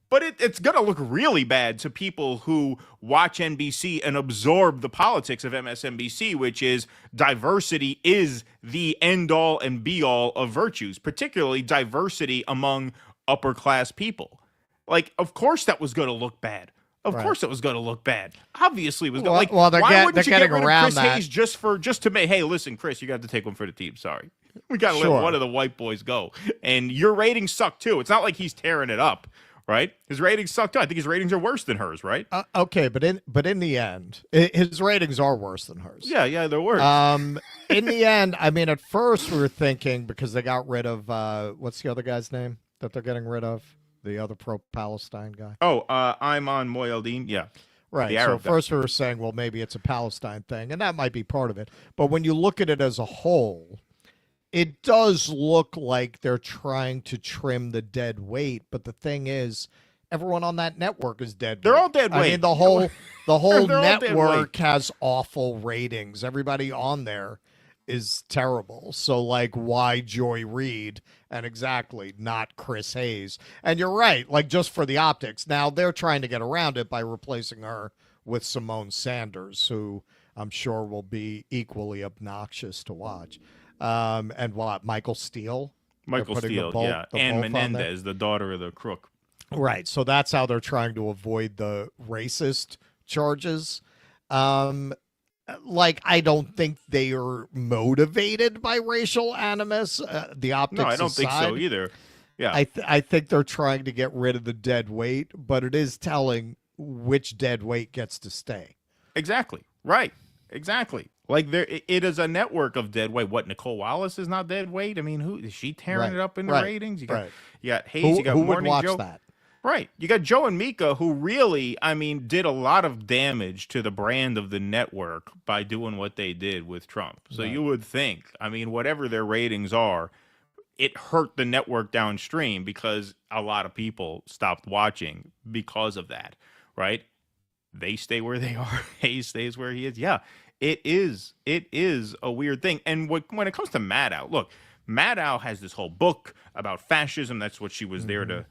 But it's going to look really bad to people who watch NBC and absorb the politics of MSNBC, which is diversity is the end-all and be-all of virtues, particularly diversity among upper-class people. Like, of course that was going to look bad. Of course it was going to look bad. Obviously it was going to. Like, why wouldn't you get rid of Chris Hayes just to make, hey, listen, Chris, you got to take one for the team. Sorry. We got to let one of the white boys go. And your ratings suck, too. It's not like he's tearing it up, right? His ratings suck, too. I think his ratings are worse than hers, right? Okay, but in the end, his ratings are worse than hers. Yeah, they're worse. In the end, I mean, at first we were thinking, because they got rid of, what's the other guy's name that they're getting rid of? The other pro-Palestine guy. Oh, Ayman Mohyeldin, yeah. Right, so first we were saying, well, maybe it's a Palestine thing, and that might be part of it. But when you look at it as a whole, it does look like they're trying to trim the dead weight, but the thing is, everyone on that network is dead weight. They're all dead weight. I mean, the whole network has awful ratings. Everybody on there is terrible. So, like, why Joy Reid? And exactly, not Chris Hayes. And you're right, like, just for the optics. Now, they're trying to get around it by replacing her with Simone Sanders, who I'm sure will be equally obnoxious to watch. And what, Michael Steele? Michael Steele, yeah. Ann Menendez, the daughter of the crook. Right, so that's how they're trying to avoid the racist charges. like, I don't think they are motivated by racial animus. The optics. No, I don't think so aside, either. Yeah. I think they're trying to get rid of the dead weight, but it is telling which dead weight gets to stay. Exactly. Right. Exactly. Like it is a network of dead weight. What, Nicole Wallace is not dead weight? I mean, who is she tearing it up in the ratings? You got Hayes. You got who would Morning watch Joe. that? Right. You got Joe and Mika, who really, I mean, did a lot of damage to the brand of the network by doing what they did with Trump. So you would think, I mean, whatever their ratings are, it hurt the network downstream because a lot of people stopped watching because of that, right? They stay where they are. Hayes stays where he is. Yeah, it is a weird thing. And when it comes to Maddow, look, Maddow has this whole book about fascism. That's what she was there to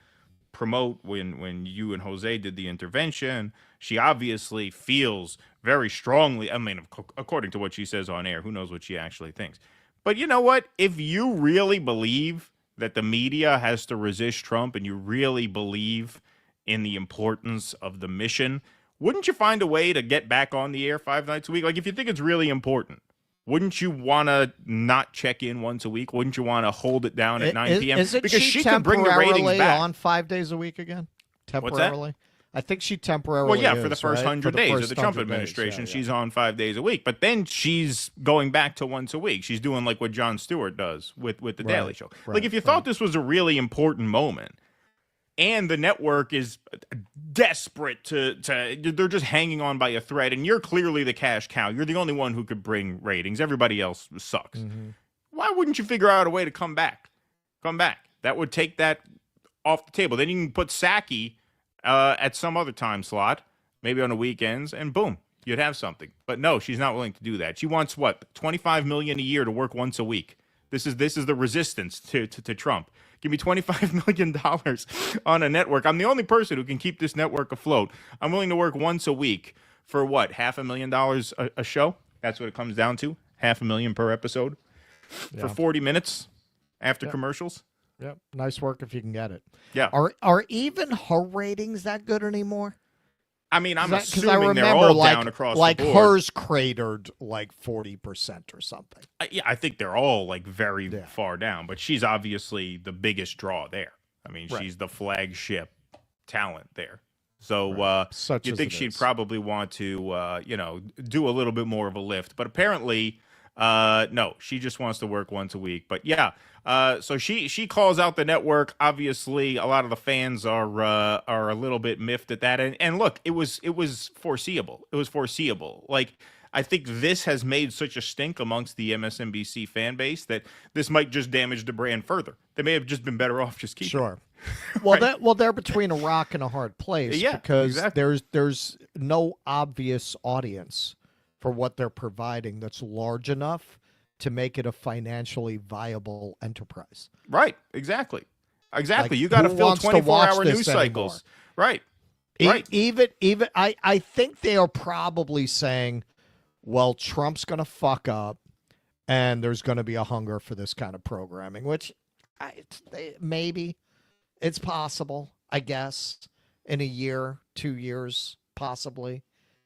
promote when you and Jose did the intervention. She obviously feels very strongly, I mean, according to what she says on air, who knows what she actually thinks. But you know what? If you really believe that the media has to resist Trump and you really believe in the importance of the mission, wouldn't you find a way to get back on the air 5 nights a week? Like, if you think it's really important, wouldn't you want to not check in once a week? Wouldn't you want to hold it down at 9 p.m.? Is it because she could bring the ratings back. On 5 days a week again? Temporarily? What's that? I think she temporarily Well, yeah, for the first 100 days of the Trump 100 days, administration, yeah. she's on 5 days a week. But then she's going back to once a week. She's doing like what Jon Stewart does with the Daily Show. Like, if you thought this was a really important moment, and the network is desperate they're just hanging on by a thread, and you're clearly the cash cow. You're the only one who could bring ratings. Everybody else sucks. Why wouldn't you figure out a way to come back? Come back. That would take that off the table. Then you can put Psaki at some other time slot, maybe on the weekends, and boom, you'd have something. But no, she's not willing to do that. She wants what, $25 million a year to work once a week. This is the resistance to Trump. Give me $25 million on a network. I'm the only person who can keep this network afloat. I'm willing to work once a week for what, $500,000 a show? That's what it comes down to. $500,000 per episode for 40 minutes after commercials. Yep, nice work if you can get it. Yeah. Are even her ratings that good anymore? I mean, I'm assuming I remember they're all down across the board. Like hers cratered like 40% or something. Yeah, I think they're all like very far down, but she's obviously the biggest draw there. I mean, she's the flagship talent there. So you'd think she'd probably want to, do a little bit more of a lift. But apparently, no, she just wants to work once a week. But yeah, so she calls out the network. Obviously, a lot of the fans are a little bit miffed at that. And look, it was foreseeable. It was foreseeable. Like, I think this has made such a stink amongst the MSNBC fan base that this might just damage the brand further. They may have just been better off just keeping it. Well, they're between a rock and a hard place because there's no obvious audience for what they're providing that's large enough to make it a financially viable enterprise. Right. Exactly. Like, you got to fill 24-hour news cycles. Right. Even I think they are probably saying, well, Trump's going to fuck up and there's going to be a hunger for this kind of programming, which maybe it's possible, I guess, in a year, 2 years, possibly.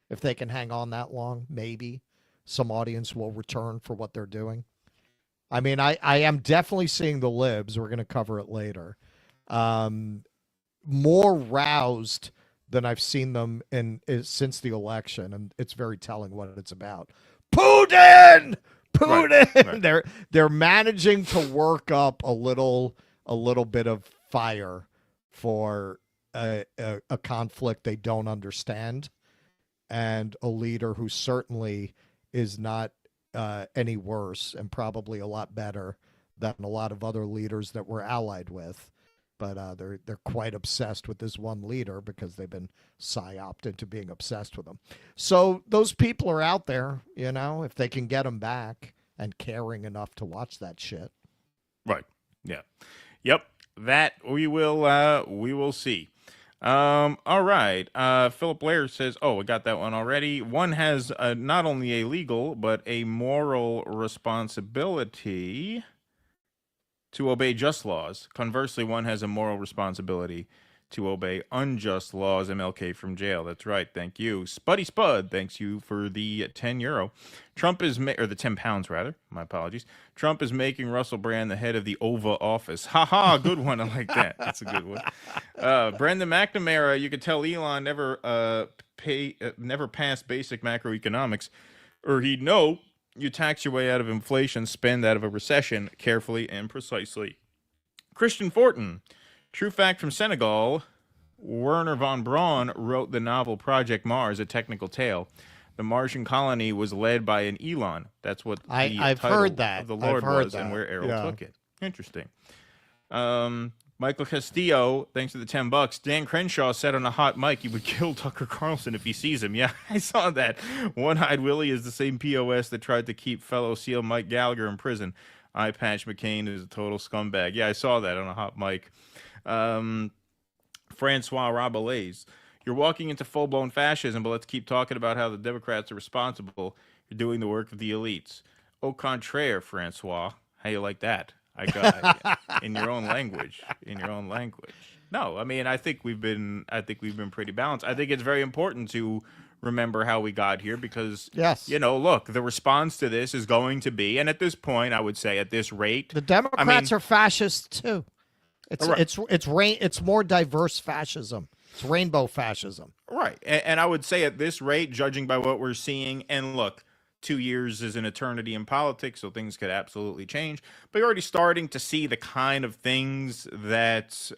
If they can hang on that long, maybe some audience will return for what they're doing. I mean, I am definitely seeing the libs. We're going to cover it later. More roused than I've seen them since the election, and it's very telling what it's about. Putin. Right. They're managing to work up a little bit of fire for a conflict they don't understand. And a leader who certainly is not any worse and probably a lot better than a lot of other leaders that we're allied with. But they're quite obsessed with this one leader because they've been psyoped into being obsessed with him. So those people are out there, if they can get them back and caring enough to watch that shit. Right. Yeah. Yep. That we will see. All right. Philip Blair says, I got that one already. One has not only a legal, but a moral responsibility to obey just laws. Conversely, one has a moral responsibility to obey unjust laws. MLK from jail. That's right. Thank you. Spuddy Spud, thanks you for the €10. Trump is, or the 10 pounds rather. My apologies. Trump is making Russell Brand the head of the Ova office. Ha, good one. I like that. That's a good one. Brendan McNamara, you could tell Elon never passed basic macroeconomics, or he'd know you tax your way out of inflation, spend out of a recession carefully and precisely. Christian Fortin, true fact from Senegal, Werner von Braun wrote the novel Project Mars, A Technical Tale. The Martian colony was led by an Elon. That's what the I've title heard that. of the Lord was, and where Errol took it. Interesting. Michael Castillo, thanks to the $10. Dan Crenshaw said on a hot mic he would kill Tucker Carlson if he sees him. Yeah, I saw that. One-Eyed Willie is the same POS that tried to keep fellow SEAL Mike Gallagher in prison. Eye Patch McCain is a total scumbag. Yeah, I saw that on a hot mic. Francois Rabelais, you're walking into full-blown fascism, but let's keep talking about how the Democrats are responsible. You're doing the work of the elites. Au contraire, Francois. How you like that? I got it. In your own language. In your own language. No, I mean, I think we've been pretty balanced. I think it's very important to remember how we got here because, yes, you know, look, the response to this is going to be, and at this point, I would say at this rate, the Democrats are fascists too. It's more diverse fascism. It's rainbow fascism. Right. And I would say at this rate, judging by what we're seeing, and look, 2 years is an eternity in politics, so things could absolutely change. But you're already starting to see the kind of things that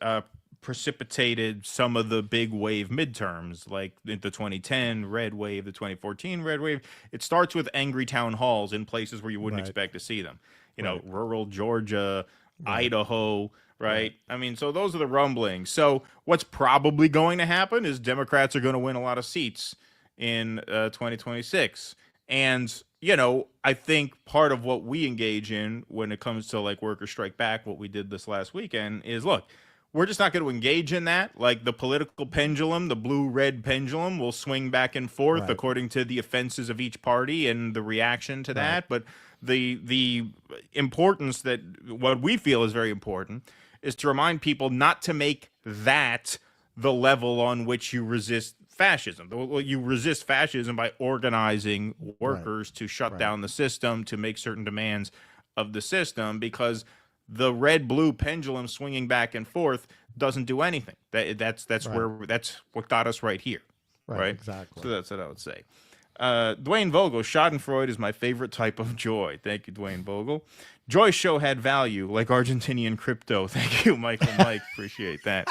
precipitated some of the big wave midterms, like the 2010 red wave, the 2014 red wave. It starts with angry town halls in places where you wouldn't expect to see them. You know, rural Georgia, Idaho, right? I mean, so those are the rumblings. So what's probably going to happen is Democrats are going to win a lot of seats in 2026. And, you know, I think part of what we engage in when it comes to like worker strike back, what we did this last weekend is, look, we're just not going to engage in that. Like the political pendulum, the blue-red pendulum will swing back and forth according to the offenses of each party and the reaction to that. But the importance that what we feel is very important is to remind people not to make that the level on which you resist fascism. You resist fascism by organizing workers to shut down the system, to make certain demands of the system, because the red-blue pendulum swinging back and forth doesn't do anything. That's what got us right here. Right? Exactly. So that's what I would say. Dwayne Vogel, Schadenfreude is my favorite type of joy. Thank you, Dwayne Vogel. Joy's show had value, like Argentinian crypto. Thank you, Michael Mike. Appreciate that.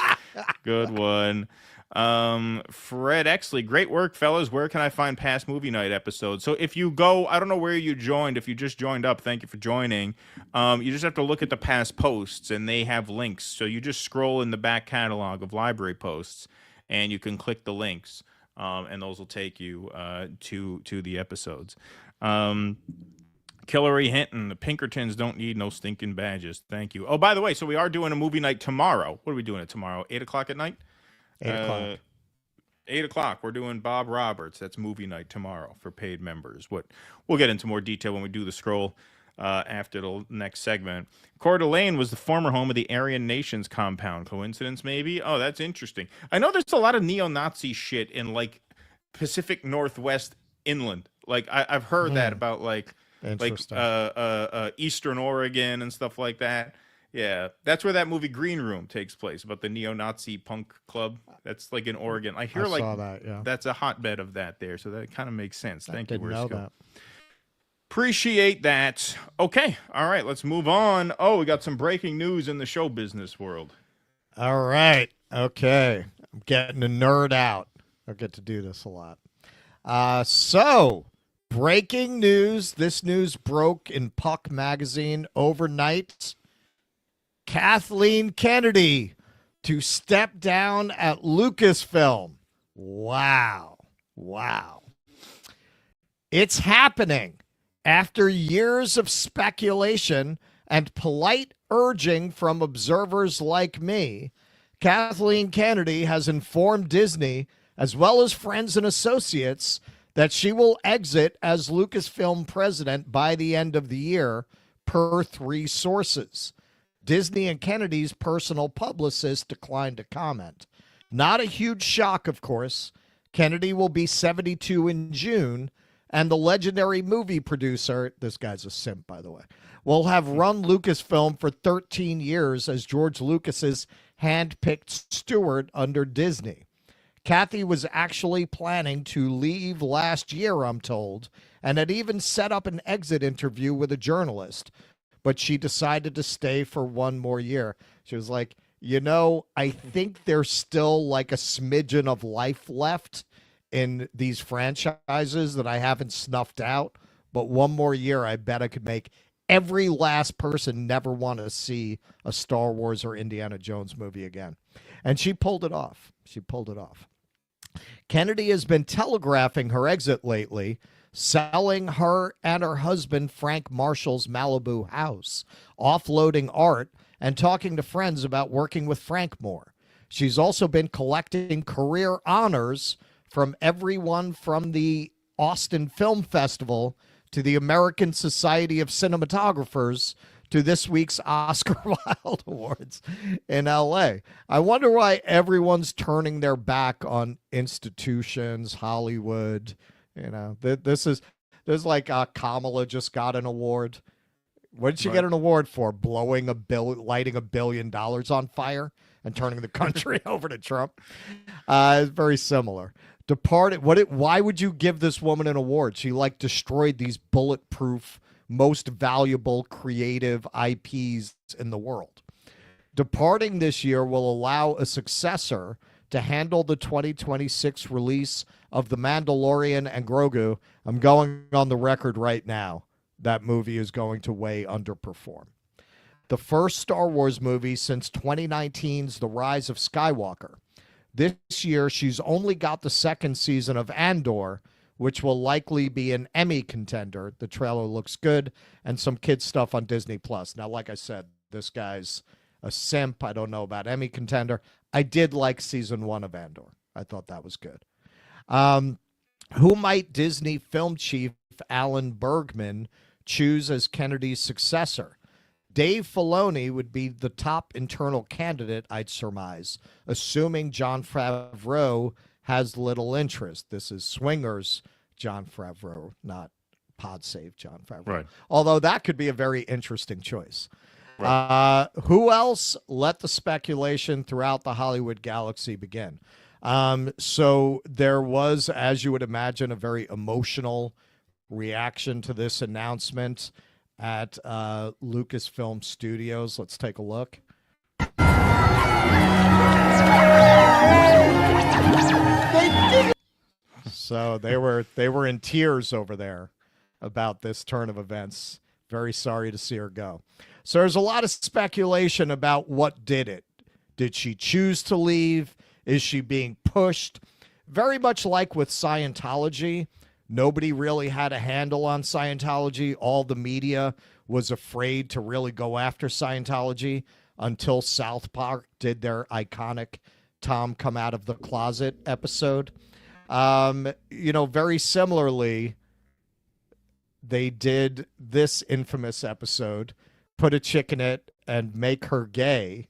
Good one. Fred Exley, great work, fellas. Where can I find past movie night episodes? So if you go, I don't know where you joined. If you just joined up, thank you for joining. You just have to look at the past posts, and they have links. So you just scroll in the back catalog of library posts, and you can click the links, and those will take you to the episodes. Hillary Hinton, the Pinkertons don't need no stinking badges. Thank you. Oh, by the way, so we are doing a movie night tomorrow. What are we doing it tomorrow? 8 o'clock at night? 8 o'clock. 8 o'clock. We're doing Bob Roberts. That's movie night tomorrow for paid members. We'll get into more detail when we do the scroll after the next segment. Coeur d'Alene was the former home of the Aryan Nations compound. Coincidence, maybe? Oh, that's interesting. I know there's a lot of neo-Nazi shit in, like, Pacific Northwest inland. Like, I've heard that about, like Eastern Oregon and stuff like that. Yeah, that's where that movie Green Room takes place, about the neo-Nazi punk club. That's like in Oregon. I hear saw that, yeah. That's a hotbed of that there, so that kind of makes sense. Thank you, didn't know that. Appreciate that. Okay, all right, let's move on. Oh, we got some breaking news in the show business world. All right, okay. I'm getting a nerd out. I get to do this a lot. So, breaking news. This news broke in Puck magazine overnight. Kathleen Kennedy to step down at Lucasfilm. Wow. It's happening. After years of speculation and polite urging from observers like me, Kathleen Kennedy has informed Disney, as well as friends and associates, that she will exit as Lucasfilm president by the end of the year, per 3 sources. Disney and Kennedy's personal publicist declined to comment. Not a huge shock, of course. Kennedy will be 72 in June, and the legendary movie producer, this guy's a simp, by the way, will have run Lucasfilm for 13 years as George Lucas's hand-picked steward under Disney. Kathy was actually planning to leave last year, I'm told, and had even set up an exit interview with a journalist, but she decided to stay for one more year. She was like, I think there's still like a smidgen of life left in these franchises that I haven't snuffed out, but one more year, I bet I could make every last person never want to see a Star Wars or Indiana Jones movie again. And she pulled it off. Kennedy has been telegraphing her exit lately, selling her and her husband Frank Marshall's Malibu house, offloading art, and talking to friends about working with Frank more. She's also been collecting career honors from everyone from the Austin Film Festival to the American Society of Cinematographers to this week's Oscar Wilde Awards in L.A. I wonder why everyone's turning their back on institutions, Hollywood. There's like Kamala just got an award. What did she get an award for? Lighting $1 billion on fire and turning the country over to Trump. It's very similar. Why would you give this woman an award? She destroyed these bulletproof, most valuable creative IPs in the world. Departing this year will allow a successor to handle the 2026 release of The Mandalorian and Grogu. I'm going on the record right now. That movie is going to way underperform. The first Star Wars movie since 2019's The Rise of Skywalker. This year, she's only got the second season of Andor, which will likely be an Emmy contender. The trailer looks good, and some kids stuff on Disney+. Now, like I said, this guy's a simp. I don't know about Emmy contender. I did like season 1 of Andor. I thought that was good. Who might Disney film chief Alan Bergman choose as Kennedy's successor? Dave Filoni would be the top internal candidate, I'd surmise, assuming Jon Favreau has little interest. This is Swingers Jon Favreau, not PodSave Jon Favreau. Right. Although that could be a very interesting choice. Right. Who else? Let the speculation throughout the Hollywood galaxy begin. So there was, as you would imagine, a very emotional reaction to this announcement at Lucasfilm Studios. Let's take a look. So they were in tears over there about this turn of events. Very sorry to see her go. So there's a lot of speculation about what did it. Did she choose to leave? Is she being pushed? Very much like with Scientology. Nobody really had a handle on Scientology. All the media was afraid to really go after Scientology until South Park did their iconic Tom Come Out of the Closet episode. Very similarly, they did this infamous episode, put a chick in it and make her gay.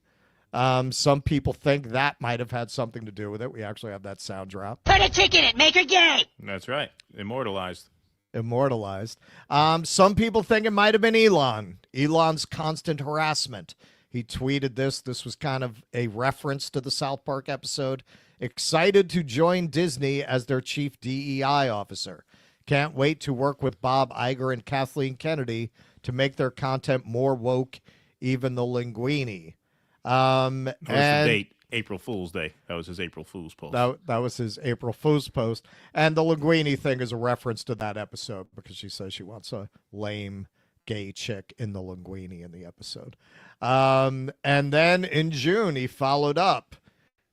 Some people think that might have had something to do with it. We actually have that sound drop. Put a chick in it, make her gay. That's right. Immortalized. Some people think it might have been Elon. Elon's constant harassment. He tweeted this. This was kind of a reference to the South Park episode. Excited to join Disney as their chief DEI officer. Can't wait to work with Bob Iger and Kathleen Kennedy to make their content more woke, even the linguini. What was the date? April Fool's Day. That was his April Fool's post. That was his April Fool's post. And the linguini thing is a reference to that episode because she says she wants a lame gay chick in the linguini in the episode. And then in June, he followed up.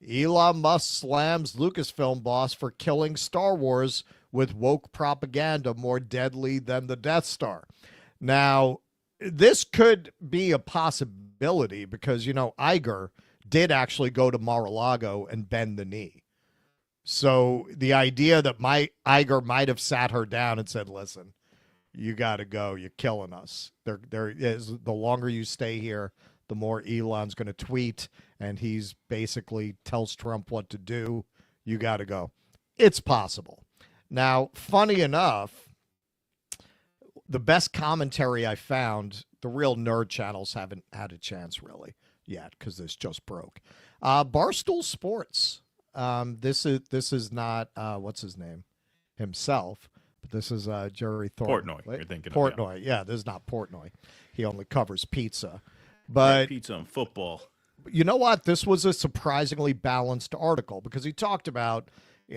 Elon Musk slams Lucasfilm boss for killing Star Wars with woke propaganda more deadly than the Death Star. Now, this could be a possibility because, Iger did actually go to Mar-a-Lago and bend the knee. So the idea that Iger might have sat her down and said, listen, you got to go. You're killing us. The longer you stay here, the more Elon's going to tweet, and he's basically tells Trump what to do. You got to go. It's possible. Now, funny enough, the best commentary I found, the real nerd channels haven't had a chance really yet because this just broke. Barstool Sports. This is not what's his name himself, but this is Jerry Thornton. Portnoy. You're thinking Portnoy. Yeah, this is not Portnoy. He only covers pizza, but pizza and football. You know what? This was a surprisingly balanced article because he talked about,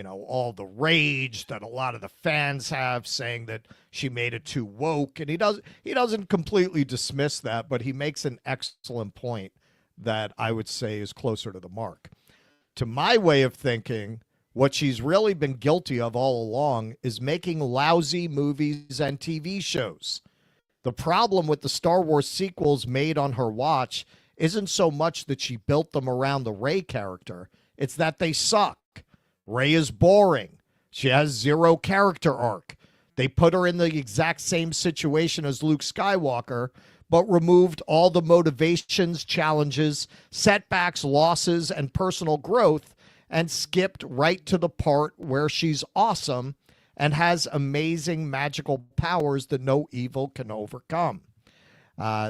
all the rage that a lot of the fans have saying that she made it too woke. And he doesn't completely dismiss that, but he makes an excellent point that I would say is closer to the mark. To my way of thinking, what she's really been guilty of all along is making lousy movies and TV shows. The problem with the Star Wars sequels made on her watch isn't so much that she built them around the Rey character. It's that they suck. Rey is boring. She has zero character arc. They put her in the exact same situation as Luke Skywalker, but removed all the motivations, challenges, setbacks, losses, and personal growth, and skipped right to the part where she's awesome and has amazing magical powers that no evil can overcome.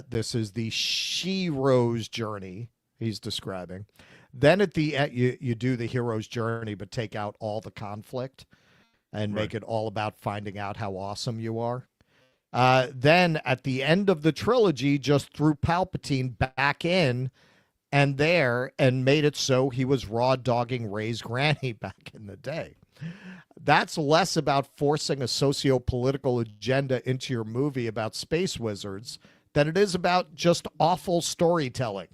This is the hero's journey he's describing. Then at the end, you do the hero's journey, but take out all the conflict and make it all about finding out how awesome you are. Then at the end of the trilogy, just threw Palpatine back in and there and made it so he was raw dogging Rey's granny back in the day. That's less about forcing a socio-political agenda into your movie about space wizards than it is about just awful storytelling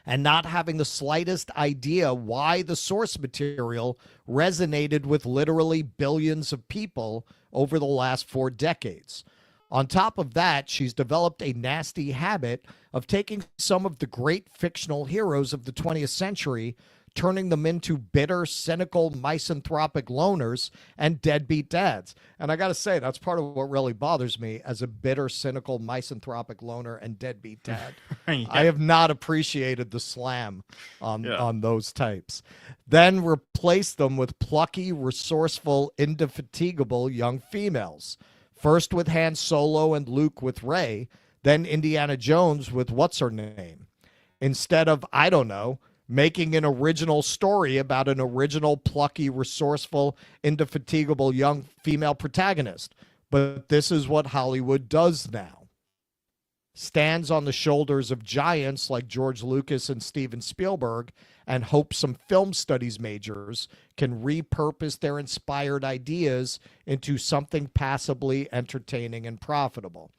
and not having the slightest idea why the source material resonated with literally billions of people over the last 4 decades. On top of that, she's developed a nasty habit of taking some of the great fictional heroes of the 20th century, turning them into bitter, cynical, misanthropic loners and deadbeat dads. And I got to say, that's part of what really bothers me as a bitter, cynical, misanthropic loner and deadbeat dad. Yeah. I have not appreciated the slam on those types. Then replace them with plucky, resourceful, indefatigable young females. First with Han Solo and Luke with Rey, then Indiana Jones with what's-her-name. Instead of, I don't know, making an original story about an original, plucky, resourceful, indefatigable young female protagonist. But this is what Hollywood does now. Stands on the shoulders of giants like George Lucas and Steven Spielberg and hopes some film studies majors can repurpose their inspired ideas into something passably entertaining and profitable.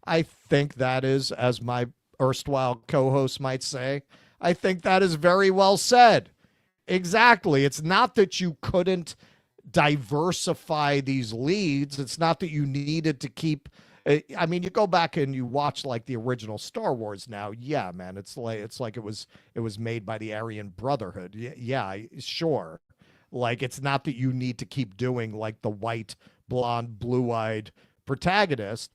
I think that is, as my erstwhile co-host might say, I think that is very well said. Exactly. It's not that you couldn't diversify these leads. It's not that you needed to keep. I mean, you go back and you watch like the original Star Wars now. Yeah, man, it's like it was made by the Aryan Brotherhood. Yeah, sure. Like, it's not that you need to keep doing like the white, blonde, blue-eyed protagonist,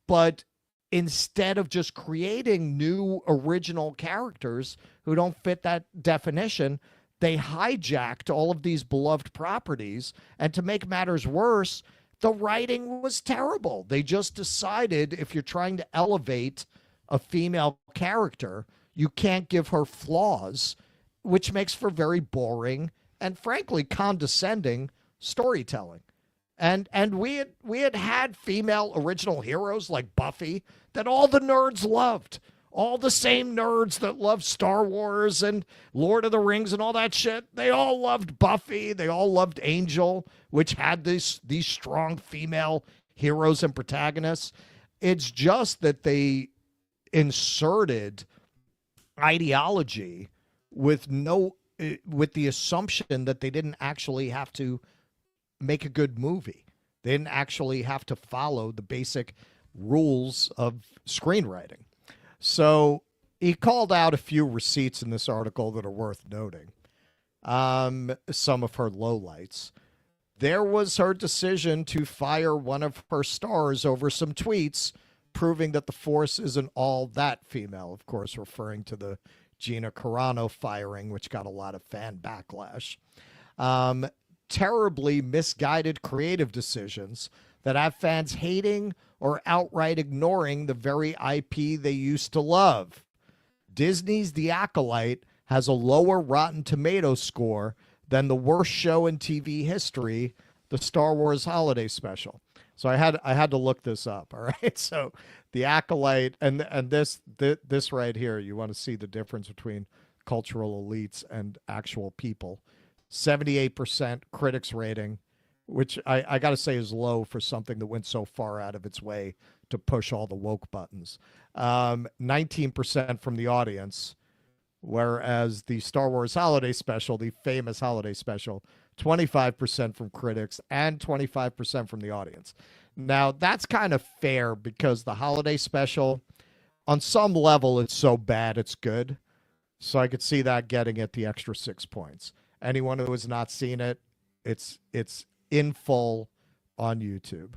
but instead of just creating new original characters who don't fit that definition, they hijacked all of these beloved properties. And to make matters worse, the writing was terrible. They just decided if you're trying to elevate a female character, you can't give her flaws, which makes for very boring and frankly condescending storytelling. And we had female original heroes like Buffy that all the nerds loved. All the same nerds that loved Star Wars and Lord of the Rings and all that shit. They all loved Buffy. They all loved Angel, which had these strong female heroes and protagonists. It's just that they inserted ideology with the assumption that they didn't actually have to make a good movie. They didn't actually have to follow the basic rules of screenwriting. So he called out a few receipts in this article that are worth noting. Some of her lowlights. There was her decision to fire one of her stars over some tweets proving that the force isn't all that female, of course, referring to the Gina Carano firing, which got a lot of fan backlash. Terribly misguided creative decisions that have fans hating or outright ignoring the very IP they used to love. Disney's The Acolyte has a lower Rotten Tomatoes score than the worst show in TV history, the Star Wars Holiday Special. So I had to look this up. All right. So The Acolyte and this right here, you want to see the difference between cultural elites and actual people. 78% critics rating, which I got to say is low for something that went so far out of its way to push all the woke buttons. 19% from the audience, whereas the Star Wars Holiday Special, the famous Holiday Special, 25% from critics and 25% from the audience. Now, that's kind of fair because the Holiday Special, on some level, it's so bad it's good. So I could see that getting it the extra 6 points. Anyone who has not seen it, it's in full on YouTube.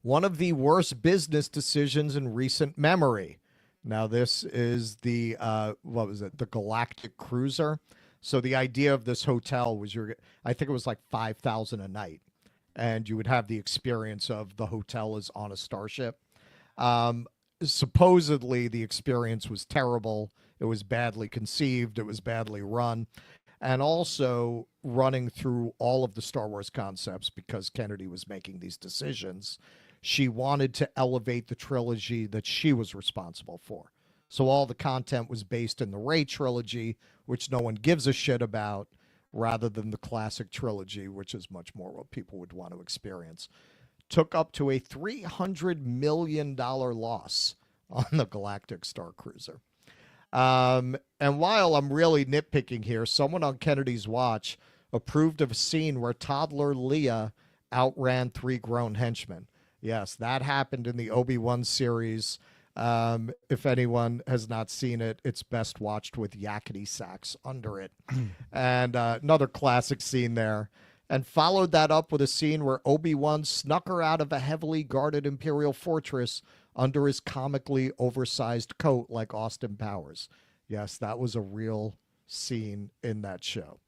One of the worst business decisions in recent memory. Now, this is the, the Galactic Cruiser. So the idea of this hotel was I think it was like $5,000 a night. And you would have the experience of the hotel is on a starship. Supposedly, the experience was terrible. It was badly conceived. It was badly run. And also running through all of the Star Wars concepts because Kennedy was making these decisions. She wanted to elevate the trilogy that she was responsible for. So all the content was based in the Rey trilogy, which no one gives a shit about, rather than the classic trilogy, which is much more what people would want to experience. Took up to a $300 million loss on the Galactic Star Cruiser. And while I'm really nitpicking here, someone on Kennedy's watch approved of a scene where toddler Leia outran 3 grown henchmen. Yes, that happened in the Obi-Wan series. If anyone has not seen it, it's best watched with yakety sax under it. And another classic scene there. And followed that up with a scene where Obi-Wan snuck her out of a heavily guarded Imperial fortress under his comically oversized coat like Austin Powers. Yes, that was a real scene in that show.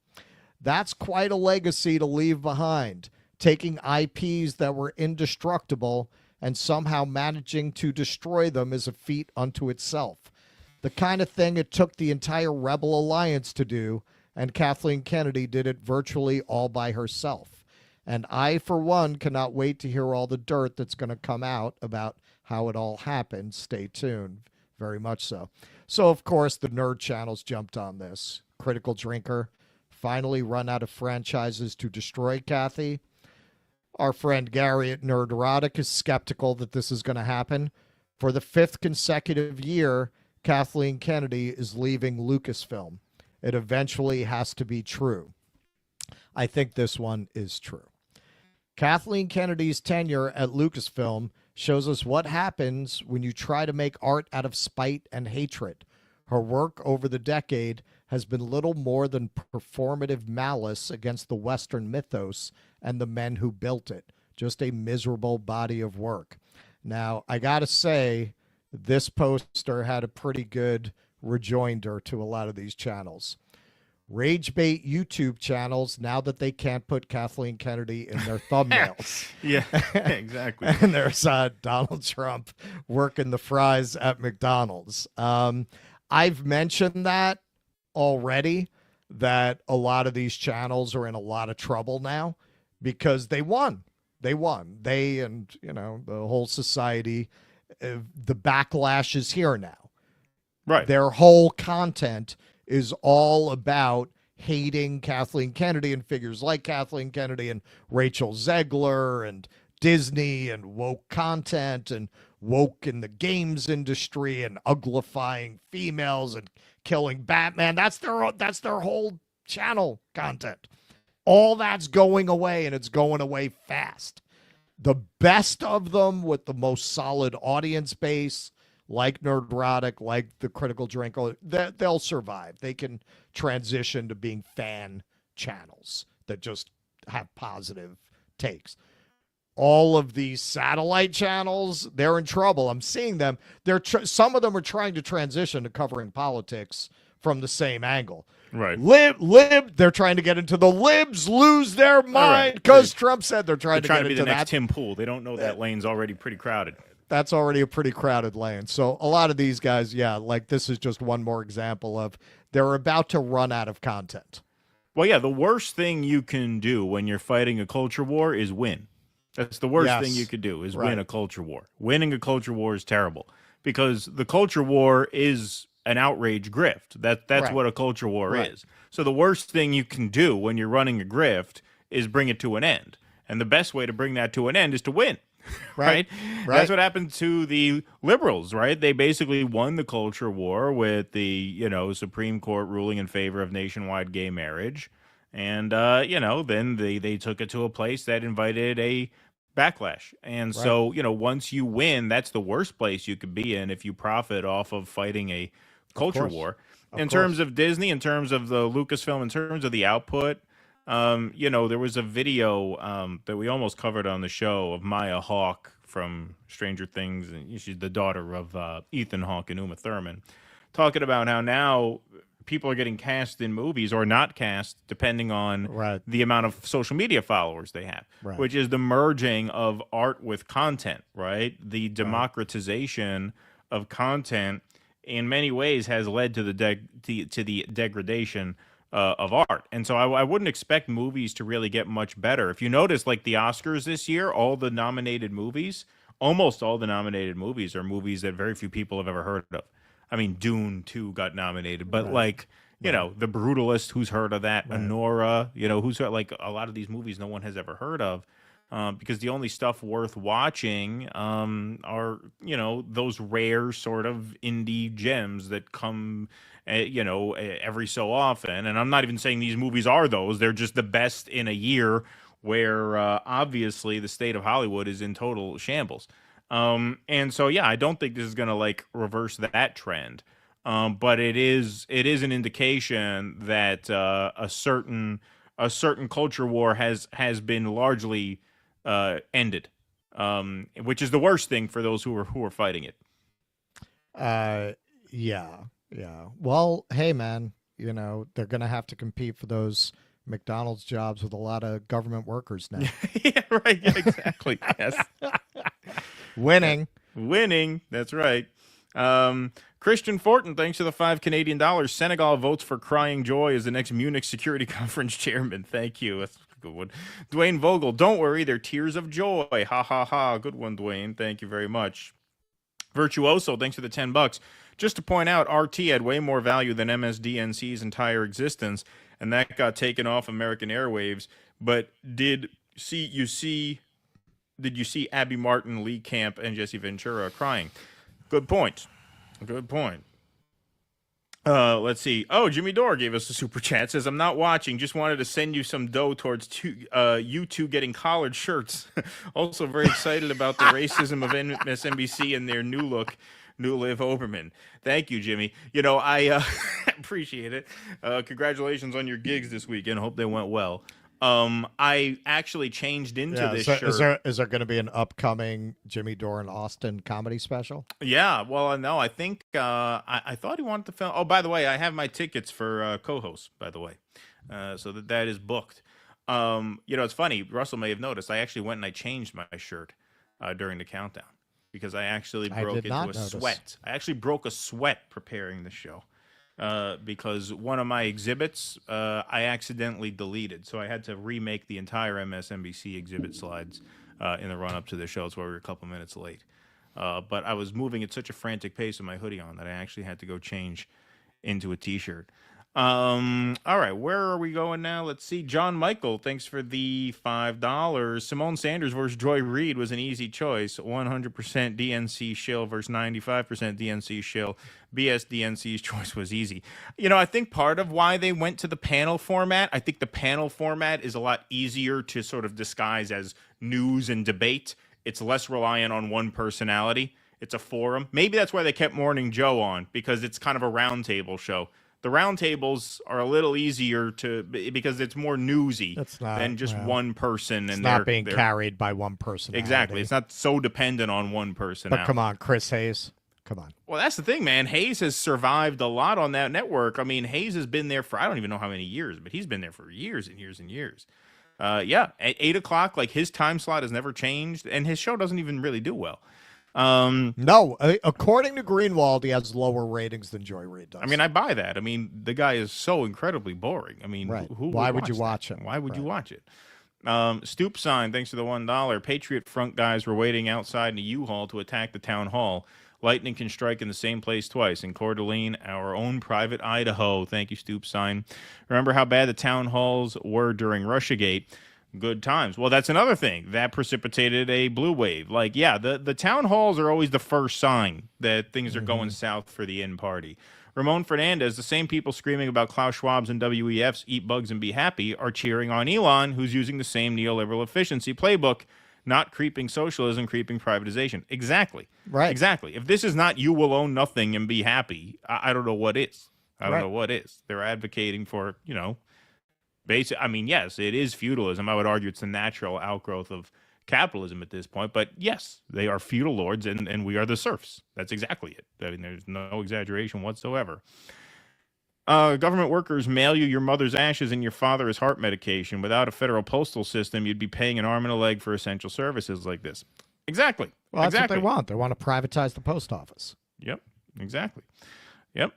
That's quite a legacy to leave behind. Taking IPs that were indestructible and somehow managing to destroy them is a feat unto itself. The kind of thing it took the entire Rebel Alliance to do, and Kathleen Kennedy did it virtually all by herself. And I, for one, cannot wait to hear all the dirt that's going to come out about how it all happened. Stay tuned. Very much so. So, of course, the nerd channels jumped on this. Critical Drinker finally run out of franchises to destroy Kathy. Our friend Gary at Nerd Erotic is skeptical that this is going to happen. For the 5th consecutive year, Kathleen Kennedy is leaving Lucasfilm. It eventually has to be true. I think this one is true. Kathleen Kennedy's tenure at Lucasfilm shows us what happens when you try to make art out of spite and hatred. Her work over the decade has been little more than performative malice against the Western mythos and the men who built it. Just a miserable body of work. Now, I gotta say, this poster had a pretty good rejoinder to a lot of these channels. Rage bait YouTube channels, now that they can't put Kathleen Kennedy in their thumbnails. Yeah, exactly. And there's Donald Trump working the fries at McDonald's. I've mentioned that already, that a lot of these channels are in a lot of trouble now because they won. They won. They and, the whole society, the backlash is here now. Right. Their whole content is all about hating Kathleen Kennedy and figures like Kathleen Kennedy and Rachel Zegler and Disney and woke content and woke in the games industry and uglifying females and killing Batman. That's their whole channel content. All that's going away, and it's going away fast. The best of them with the most solid audience base, like Nerdrotic, like the Critical Drinker, they'll survive. They can transition to being fan channels that just have positive takes. all of these satellite channels, they're in trouble. I'm seeing them. Some of them are trying to transition to covering politics from the same angle. Right. They're trying to get into the libs lose their mind because Trump said they're trying to get be into the next that. Tim Pool. They don't know that lane's already pretty crowded. That's already a pretty crowded lane. So a lot of these guys, like this is just one more example of they're about to run out of content. Well, yeah, the worst thing you can do when you're fighting a culture war is win. That's the worst thing you could do is win a culture war. Winning a culture war is terrible because the culture war is an outrage grift. That's what a culture war is. So the worst thing you can do when you're running a grift is bring it to an end. And the best way to bring that to an end is to win. Right? That's what happened to the liberals, right? They basically won the culture war with the, Supreme Court ruling in favor of nationwide gay marriage. And, then they took it to a place that invited a backlash. And so, once you win, that's the worst place you could be in if you profit off of fighting a culture war. In terms of Disney, in terms of the Lucasfilm, in terms of the output, there was a video that we almost covered on the show of Maya Hawke from Stranger Things, and she's the daughter of Ethan Hawke and Uma Thurman, talking about how now people are getting cast in movies or not cast depending on the amount of social media followers they have, which is the merging of art with content, right? The democratization of content in many ways has led to the degradation of art. And so I wouldn't expect movies to really get much better. If you notice, like the Oscars this year, almost all the nominated movies are movies that very few people have ever heard of. I mean, Dune 2 got nominated, but The Brutalist, who's heard of that? Anora, who's heard, like a lot of these movies no one has ever heard of. Because the only stuff worth watching are, those rare sort of indie gems that come, every so often. And I'm not even saying these movies are those. They're just the best in a year where obviously the state of Hollywood is in total shambles. And so, I don't think this is going to reverse that trend. But it is an indication that a certain culture war has been largely ended, which is the worst thing for those who are fighting it. Yeah. Well, hey, man, they're going to have to compete for those McDonald's jobs with a lot of government workers now. Yeah, exactly. Yes. Winning. That's right. Christian Fortin, thanks for the $5 Canadian. Senegal votes for crying joy as the next Munich Security Conference chairman. Thank you. That's a good one. Dwayne Vogel, don't worry, they're tears of joy. Ha, ha, ha. Good one, Dwayne. Thank you very much. Virtuoso, thanks for the $10. Just to point out, RT had way more value than MSDNC's entire existence, and that got taken off American airwaves. But did you see Abby Martin, Lee Camp, and Jesse Ventura crying? Good point. Let's see. Oh, Jimmy Dore gave us a super chat. Says, I'm not watching. Just wanted to send you some dough towards you two getting collared shirts. Also very excited about the racism of MSNBC and their new look. New Liv Oberman. Thank you, Jimmy. I appreciate it. Congratulations on your gigs this weekend. Hope they went well. I actually changed into this shirt. Is there going to be an upcoming Jimmy Dore in Austin comedy special? Yeah. Well, no, I think I thought he wanted to film. Oh, by the way, I have my tickets for co-host, by the way. So that is booked. It's funny. Russell may have noticed. I actually went and I changed my shirt during the countdown because I actually broke into a sweat. I actually broke a sweat preparing the show. Because one of my exhibits I accidentally deleted, so I had to remake the entire MSNBC exhibit slides in the run-up to the show. That's why we were a couple minutes late. But I was moving at such a frantic pace with my hoodie on that I actually had to go change into a T-shirt. All right, where are we going now? Let's see. John Michael, thanks for the $5. Simone Sanders versus Joy Reid was an easy choice. 100% DNC shill versus 95% DNC shill. BS DNC's choice was easy. I think part of why they went to the panel format, I think the panel format is a lot easier to sort of disguise as news and debate. It's less reliant on one personality. It's a forum. Maybe that's why they kept Morning Joe on, because it's kind of a roundtable show. The roundtables are a little easier because it's more newsy than just one person. It's and not being carried by one person. Exactly. It's not so dependent on one person. But come on, Chris Hayes. Come on. Well, that's the thing, man. Hayes has survived a lot on that network. I mean, Hayes has been there for, I don't even know how many years, but he's been there for years and years and years. Yeah, at 8 o'clock, like his time slot has never changed, and his show doesn't even really do well. No, according to Greenwald, he has lower ratings than Joy Reid does. I mean, I buy that. I mean, the guy is so incredibly boring. I mean, why would you watch him? Why would you watch it? Stoop sign, thanks for the $1. Patriot Front guys were waiting outside in a U-Haul to attack the town hall. Lightning can strike in the same place twice. In Coeur d'Alene, our own private Idaho. Thank you, Stoop sign. Remember how bad the town halls were during Russiagate? Good times. Well, that's another thing. That precipitated a blue wave. Like, yeah, the town halls are always the first sign that things are going south for the in party. Ramon Fernandez, the same people screaming about Klaus Schwab's and WEF's eat bugs and be happy are cheering on Elon, who's using the same neoliberal efficiency playbook. Not creeping socialism, creeping privatization. Exactly. Right. Exactly. If this is not you will own nothing and be happy, I don't know what is. I don't know what is. They're advocating for, basic. I mean, yes, it is feudalism. I would argue it's the natural outgrowth of capitalism at this point. But yes, they are feudal lords and we are the serfs. That's exactly it. I mean, there's no exaggeration whatsoever. Government workers mail you your mother's ashes and your father's heart medication. Without a federal postal system, you'd be paying an arm and a leg for essential services like this. Exactly. Well, that's exactly what they want. They want to privatize the post office. Yep. Exactly. Yep.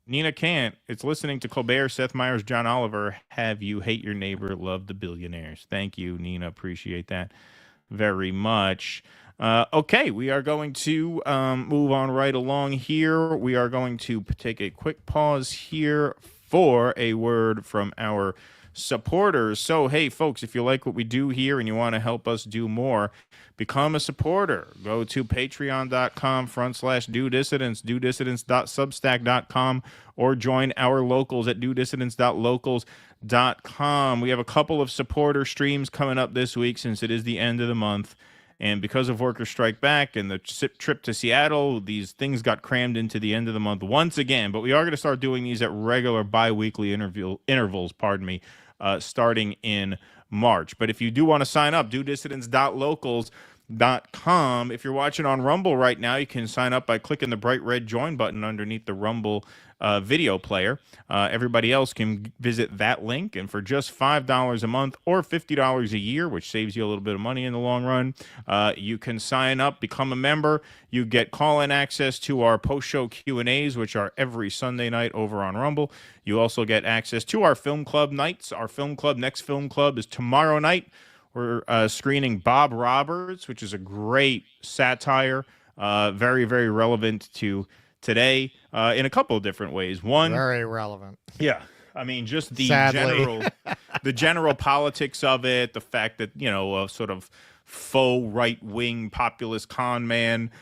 Nina Kant, it's listening to Colbert, Seth Meyers, John Oliver. Have you hate your neighbor, love the billionaires. Thank you, Nina. Appreciate that very much. Okay, we are going to move on right along here. We are going to take a quick pause here for a word from our supporters. So, hey, folks, if you like what we do here and you want to help us do more, become a supporter. Go to patreon.com/DoDissidents, DoDissidents.substack.com, or join our locals at DoDissidents.locals.com. We have a couple of supporter streams coming up this week since it is the end of the month. And because of Workers' Strike Back and the trip to Seattle, these things got crammed into the end of the month once again. But we are going to start doing these at regular bi-weekly intervals, starting in March. But if you do want to sign up, DoDissidents.locals.com. If you're watching on Rumble right now, you can sign up by clicking the bright red join button underneath the Rumble video player. Everybody else can visit that link, and for just $5 a month or $50 a year, which saves you a little bit of money in the long run, you can sign up, become a member. You get call-in access to our post-show Q&As, which are every Sunday night over on Rumble. You also get access to our film club nights. Our film club, next film club, is tomorrow night. We're screening Bob Roberts, which is a great satire, very, very relevant to today in a couple of different ways. One, very relevant. Yeah. I mean, just the general politics of it, the fact that, a sort of faux right-wing populist con man,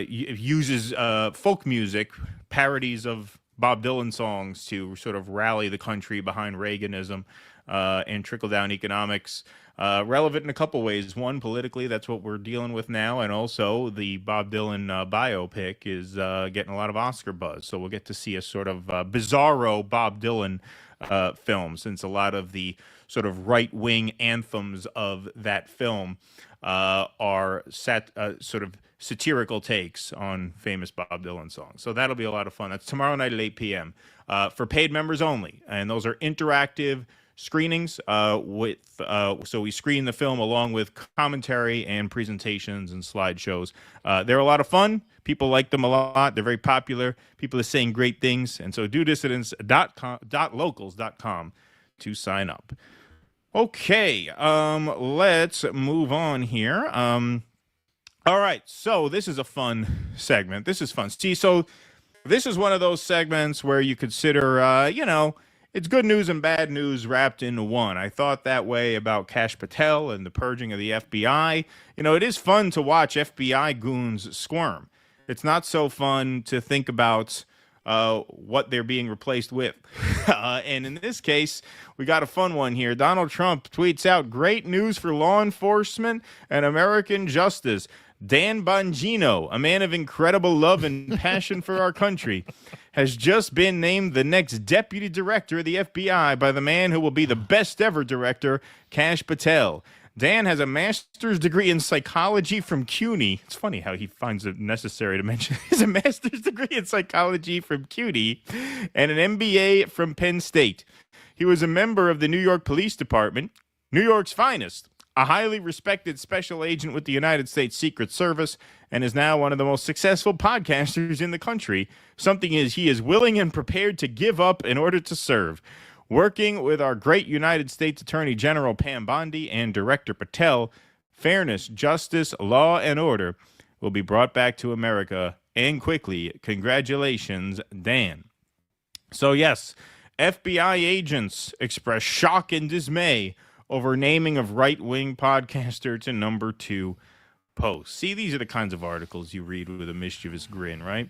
uses folk music, parodies of Bob Dylan songs to sort of rally the country behind Reaganism and trickle-down economics. Relevant in a couple ways. One, politically, that's what we're dealing with now, and also the Bob Dylan biopic is getting a lot of Oscar buzz, so we'll get to see a sort of bizarro Bob Dylan film, since a lot of the sort of right-wing anthems of that film are sort of satirical takes on famous Bob Dylan songs. So that'll be a lot of fun. That's tomorrow night at 8 p.m. For paid members only, and those are interactive screenings so we screen the film along with commentary and presentations and slideshows. They're a lot of fun. People like them a lot. They're very popular. People are saying great things. And so DoDissidents.locals.com to sign up. Okay, let's move on here. All right, so this is a fun segment. This is fun. See, so this is one of those segments where you consider, it's good news and bad news wrapped into one. I thought that way about Kash Patel and the purging of the FBI. It is fun to watch FBI goons squirm. It's not so fun to think about what they're being replaced with. And in this case, we got a fun one here. Donald Trump tweets out, "Great news for law enforcement and American justice. Dan Bongino, a man of incredible love and passion for our country, has just been named the next deputy director of the FBI by the man who will be the best ever director, Kash Patel. Dan has a master's degree in psychology from CUNY. It's funny how he finds it necessary to mention he has a master's degree in psychology from CUNY and an MBA from Penn State. He was a member of the New York Police Department, New York's finest, a highly respected special agent with the United States Secret Service, and is now one of the most successful podcasters in the country. Something is he is willing and prepared to give up in order to serve. Working with our great United States Attorney General Pam Bondi and Director Patel, fairness, justice, law, and order will be brought back to America, and quickly. Congratulations, Dan. So yes, FBI agents express shock and dismay over naming of right-wing podcaster to number 2 post. See, these are the kinds of articles you read with a mischievous grin, right?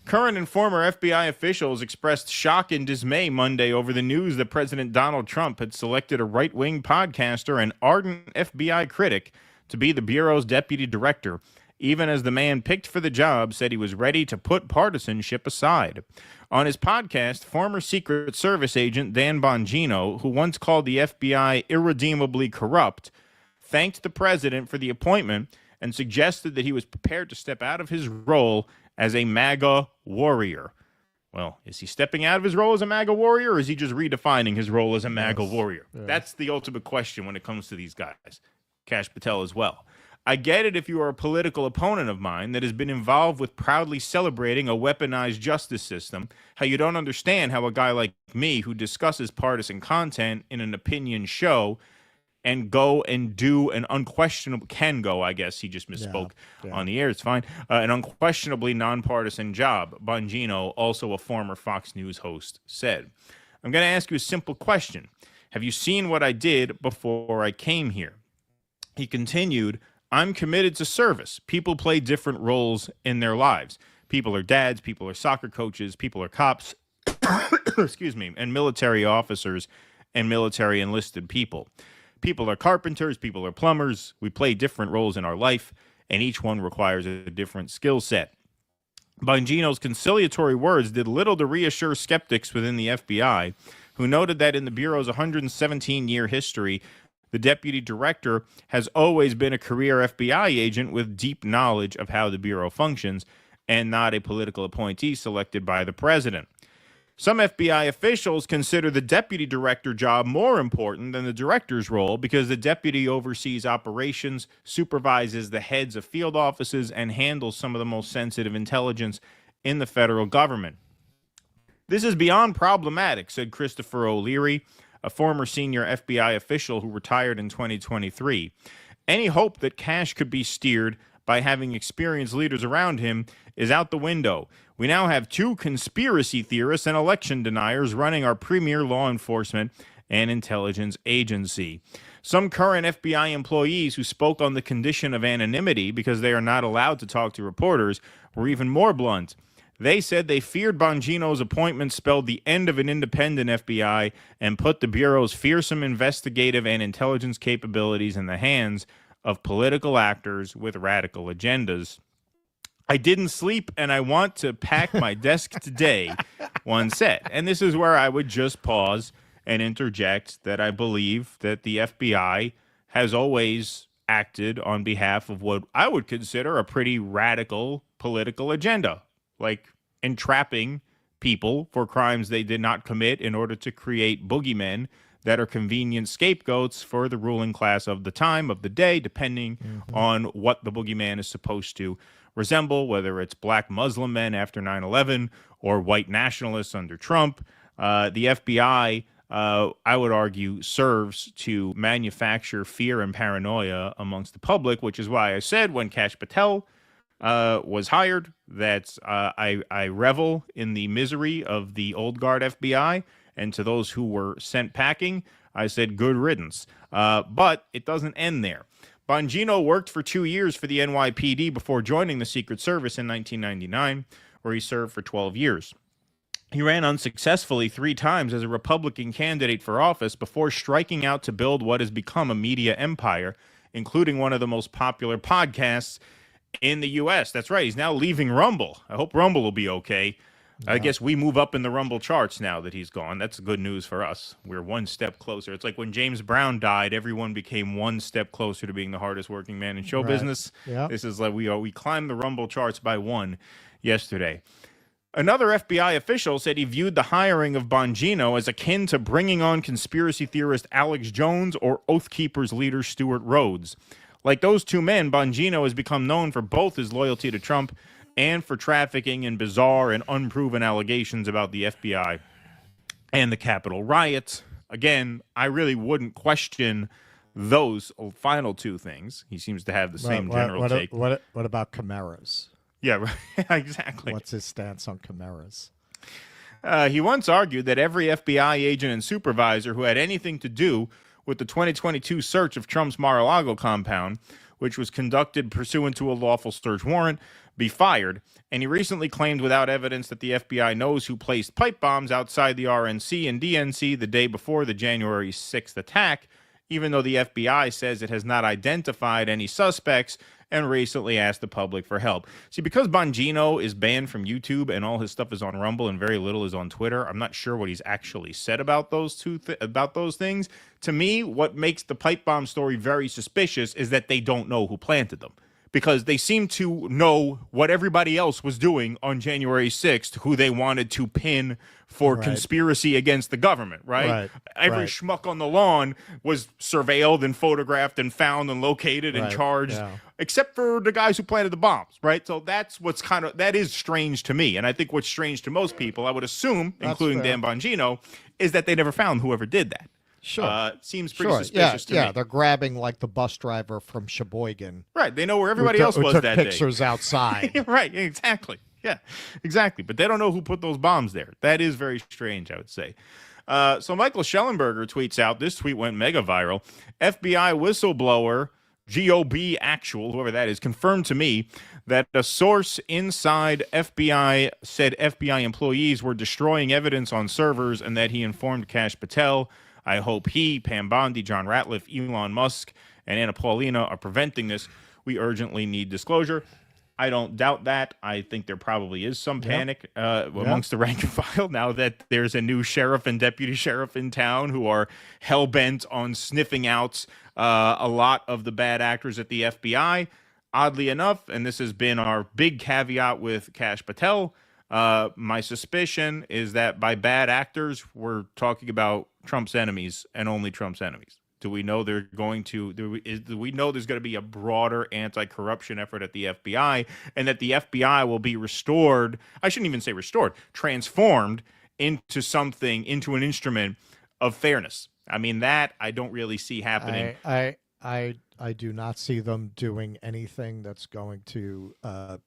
Current and former FBI officials expressed shock and dismay Monday over the news that President Donald Trump had selected a right-wing podcaster and ardent FBI critic to be the Bureau's deputy director, even as the man picked for the job said he was ready to put partisanship aside. On his podcast, former Secret Service agent Dan Bongino, who once called the FBI irredeemably corrupt, thanked the president for the appointment and suggested that he was prepared to step out of his role as a MAGA warrior. Well, is he stepping out of his role as a MAGA warrior, or is he just redefining his role as a MAGA warrior? Yes. That's the ultimate question when it comes to these guys. Kash Patel as well. I get it if you are a political opponent of mine that has been involved with proudly celebrating a weaponized justice system, how you don't understand how a guy like me who discusses partisan content in an opinion show and go and do an unquestionable, can go, I guess he just misspoke on the air, it's fine, an unquestionably nonpartisan job, Bongino, also a former Fox News host, said. I'm going to ask you a simple question. Have you seen what I did before I came here? He continued, I'm committed to service. People play different roles in their lives. People are dads, people are soccer coaches, people are cops, excuse me, and military officers and military enlisted people. People are carpenters, people are plumbers. We play different roles in our life, and each one requires a different skill set. Bongino's conciliatory words did little to reassure skeptics within the FBI, who noted that in the Bureau's 117-year history, the deputy director has always been a career FBI agent with deep knowledge of how the Bureau functions and not a political appointee selected by the president. Some FBI officials consider the deputy director job more important than the director's role because the deputy oversees operations, supervises the heads of field offices, and handles some of the most sensitive intelligence in the federal government. This is beyond problematic, said Christopher O'Leary, a former senior FBI official who retired in 2023. Any hope that Kash could be steered by having experienced leaders around him is out the window. We now have 2 conspiracy theorists and election deniers running our premier law enforcement and intelligence agency. Some current FBI employees who spoke on the condition of anonymity because they are not allowed to talk to reporters were even more blunt. They said they feared Bongino's appointment spelled the end of an independent FBI and put the Bureau's fearsome investigative and intelligence capabilities in the hands of political actors with radical agendas. I didn't sleep and I want to pack my desk today, one said. And this is where I would just pause and interject that I believe that the FBI has always acted on behalf of what I would consider a pretty radical political agenda, like entrapping people for crimes they did not commit in order to create boogeymen that are convenient scapegoats for the ruling class of the time, of the day, depending on what the boogeyman is supposed to resemble, whether it's black Muslim men after 9/11 or white nationalists under Trump. The FBI, I would argue, serves to manufacture fear and paranoia amongst the public, which is why I said when Kash Patel was hired that I revel in the misery of the old guard FBI. And to those who were sent packing, I said good riddance. But it doesn't end there. Bongino worked for 2 years for the NYPD before joining the Secret Service in 1999, where he served for 12 years. He ran unsuccessfully 3 times as a Republican candidate for office before striking out to build what has become a media empire, including one of the most popular podcasts in the U.S. That's right. He's now leaving Rumble. I hope Rumble will be okay. I guess we move up in the Rumble charts now that he's gone. That's good news for us. We're one step closer. It's like when James Brown died, everyone became one step closer to being the hardest working man in show business. Yeah. This is like we climbed the Rumble charts by one yesterday. Another FBI official said he viewed the hiring of Bongino as akin to bringing on conspiracy theorist Alex Jones or Oath Keepers leader Stuart Rhodes. Like those two men, Bongino has become known for both his loyalty to Trump and for trafficking in bizarre and unproven allegations about the FBI and the Capitol riots. Again, I really wouldn't question those final two things. He seems to have the same general take. What about chimeras? Yeah, right. Exactly. What's his stance on chimeras? He once argued that every FBI agent and supervisor who had anything to do with the 2022 search of Trump's Mar-a-Lago compound, which was conducted pursuant to a lawful search warrant, be fired. And he recently claimed without evidence that the FBI knows who placed pipe bombs outside the RNC and DNC the day before the January 6th attack, even though the FBI says it has not identified any suspects and recently asked the public for help. See, because Bongino is banned from YouTube and all his stuff is on Rumble and very little is on Twitter, I'm not sure what he's actually said about those those things. To me, what makes the pipe bomb story very suspicious is that they don't know who planted them, because they seem to know what everybody else was doing on January 6th, who they wanted to pin for conspiracy against the government, right? Every schmuck on the lawn was surveilled and photographed and found and located and charged, except for the guys who planted the bombs, right? So that's what's that is strange to me. And I think what's strange to most people, I would assume, including Dan Bongino, is that they never found whoever did that. Sure. Seems pretty suspicious to me. Yeah, they're grabbing like the bus driver from Sheboygan. Right, they know where everybody else was that day. Pictures outside. Right, exactly. Yeah, exactly. But they don't know who put those bombs there. That is very strange, I would say. So Michael Schellenberger tweets out, this tweet went mega viral, FBI whistleblower, GOB actual, whoever that is, confirmed to me that a source inside FBI said FBI employees were destroying evidence on servers and that he informed Kash Patel. I hope he, Pam Bondi, John Ratliff, Elon Musk, and Anna Paulina are preventing this. We urgently need disclosure. I don't doubt that. I think there probably is some panic amongst the rank and file now that there's a new sheriff and deputy sheriff in town who are hell-bent on sniffing out a lot of the bad actors at the FBI. Oddly enough, and this has been our big caveat with Kash Patel, my suspicion is that by bad actors, we're talking about Trump's enemies and only Trump's enemies. Do we know they're going to? Do we know there's going to be a broader anti-corruption effort at the FBI, and that the FBI will be restored? I shouldn't even say restored, transformed into something, into an instrument of fairness. I mean, that I don't really see happening. I do not see them doing anything that's going to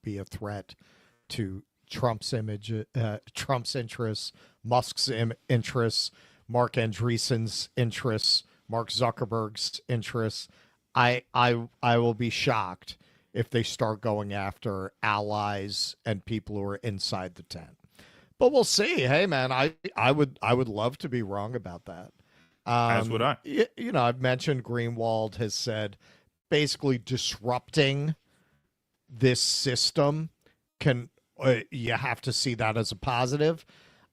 be a threat to Trump's image, Trump's interests, Musk's interests, Mark Andreessen's interests, Mark Zuckerberg's interests. I will be shocked if they start going after allies and people who are inside the tent. But we'll see. Hey, man, I would love to be wrong about that. As would I. You know, I've mentioned Greenwald has said basically disrupting this system can you have to see that as a positive.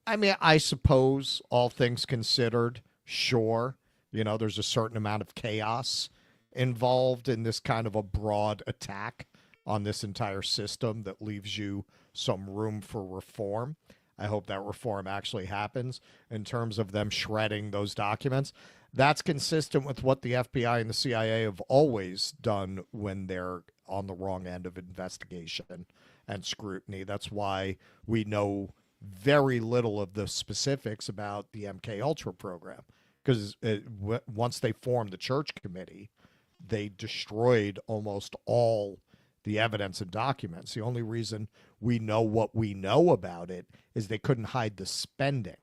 I mean, I suppose all things considered, sure. You know, there's a certain amount of chaos involved in this kind of a broad attack on this entire system that leaves you some room for reform. I hope that reform actually happens in terms of them shredding those documents. That's consistent with what the FBI and the CIA have always done when they're on the wrong end of investigation and scrutiny. That's why we know very little of the specifics about the MKUltra program. Because once they formed the Church Committee, they destroyed almost all the evidence and documents. The only reason we know what we know about it is they couldn't hide the spending.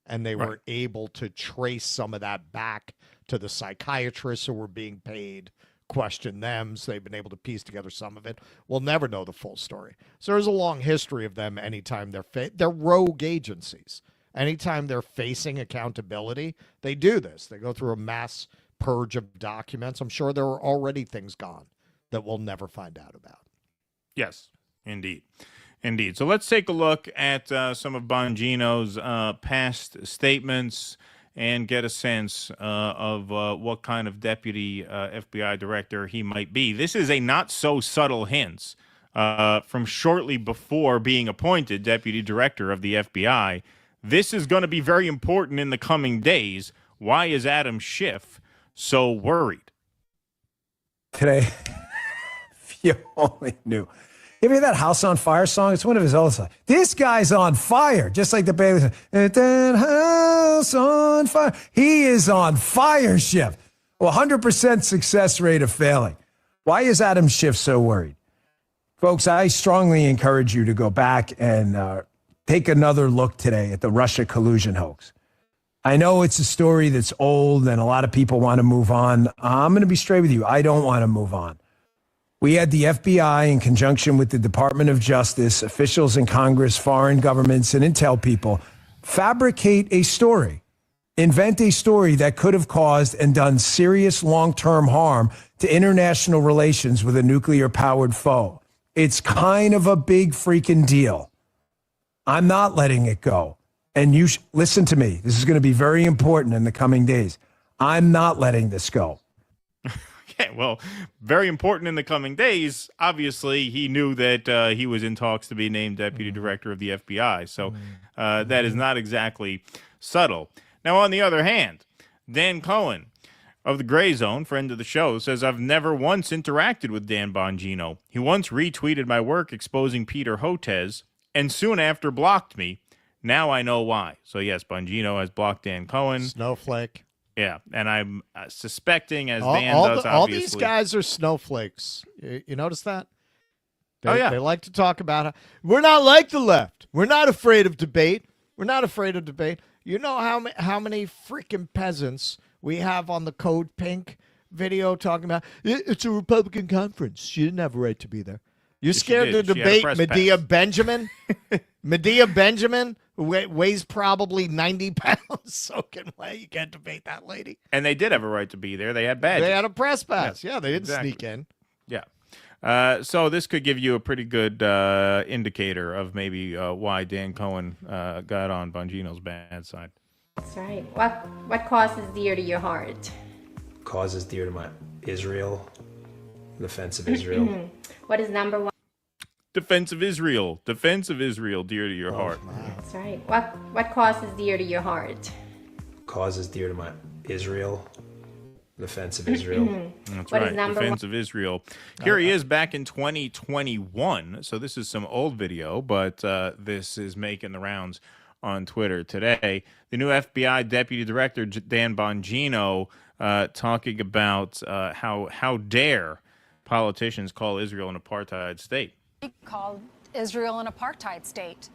And they were able to trace some of that back to the psychiatrists who were being paid, question them. So they've been able to piece together some of it. We'll never know the full story. So there's a long history of them anytime they're rogue agencies. Anytime they're facing accountability, they do this. They go through a mass purge of documents. I'm sure there are already things gone that we'll never find out about. Yes, indeed. Indeed. So let's take a look at some of Bongino's past statements and get a sense of what kind of deputy FBI director he might be. This is a not so subtle hint from shortly before being appointed deputy director of the FBI. This is going to be very important in the coming days. Why is Adam Schiff so worried? Today, if you only knew. You ever hear that House on Fire song? It's one of his old songs. This guy's on fire, just like the band. That house on fire. He is on fire, Schiff. Well, 100% success rate of failing. Why is Adam Schiff so worried? Folks, I strongly encourage you to go back and take another look today at the Russia collusion hoax. I know it's a story that's old and a lot of people want to move on. I'm going to be straight with you. I don't want to move on. We had the FBI, in conjunction with the Department of Justice, officials in Congress, foreign governments, and intel people, fabricate a story, invent a story that could have caused and done serious long-term harm to international relations with a nuclear-powered foe. It's kind of a big freaking deal. I'm not letting it go. And you listen to me. This is going to be very important in the coming days. I'm not letting this go. Yeah, well, very important in the coming days. Obviously, he knew that he was in talks to be named deputy director of the FBI. So that is not exactly subtle. Now, on the other hand, Dan Cohen of the Gray Zone, friend of the show, says, I've never once interacted with Dan Bongino. He once retweeted my work exposing Peter Hotez and soon after blocked me. Now I know why. So, yes, Bongino has blocked Dan Cohen. Snowflake. Yeah, and I'm suspecting, as Dan does, obviously. All these guys are snowflakes. You notice that? They like to talk about how we're not like the left. We're not afraid of debate. We're not afraid of debate. You know how many freaking peasants we have on the Code Pink video talking about, it's a Republican conference. She didn't have a right to be there. You're scared to debate Medea Benjamin? Medea Benjamin, who weighs probably 90 pounds, soaking wet. You can't debate that lady. And they did have a right to be there. They had badges. They had a press pass. Yeah, they didn't sneak in. Yeah. So this could give you a pretty good indicator of maybe why Dan Cohen got on Bongino's bad side. That's right. What cause is dear to your heart? Cause is dear to my Israel, defense of Israel. What is number one? Defense of Israel, dear to your heart. That's right. What cause is dear to your heart? Cause is dear to my Israel, defense of Israel. That's What right, is number defense one? of Israel. Here he is back in 2021. So this is some old video, but this is making the rounds on Twitter today. The new FBI Deputy Director, Dan Bongino, talking about how dare politicians call Israel an apartheid state. Called Israel an apartheid state.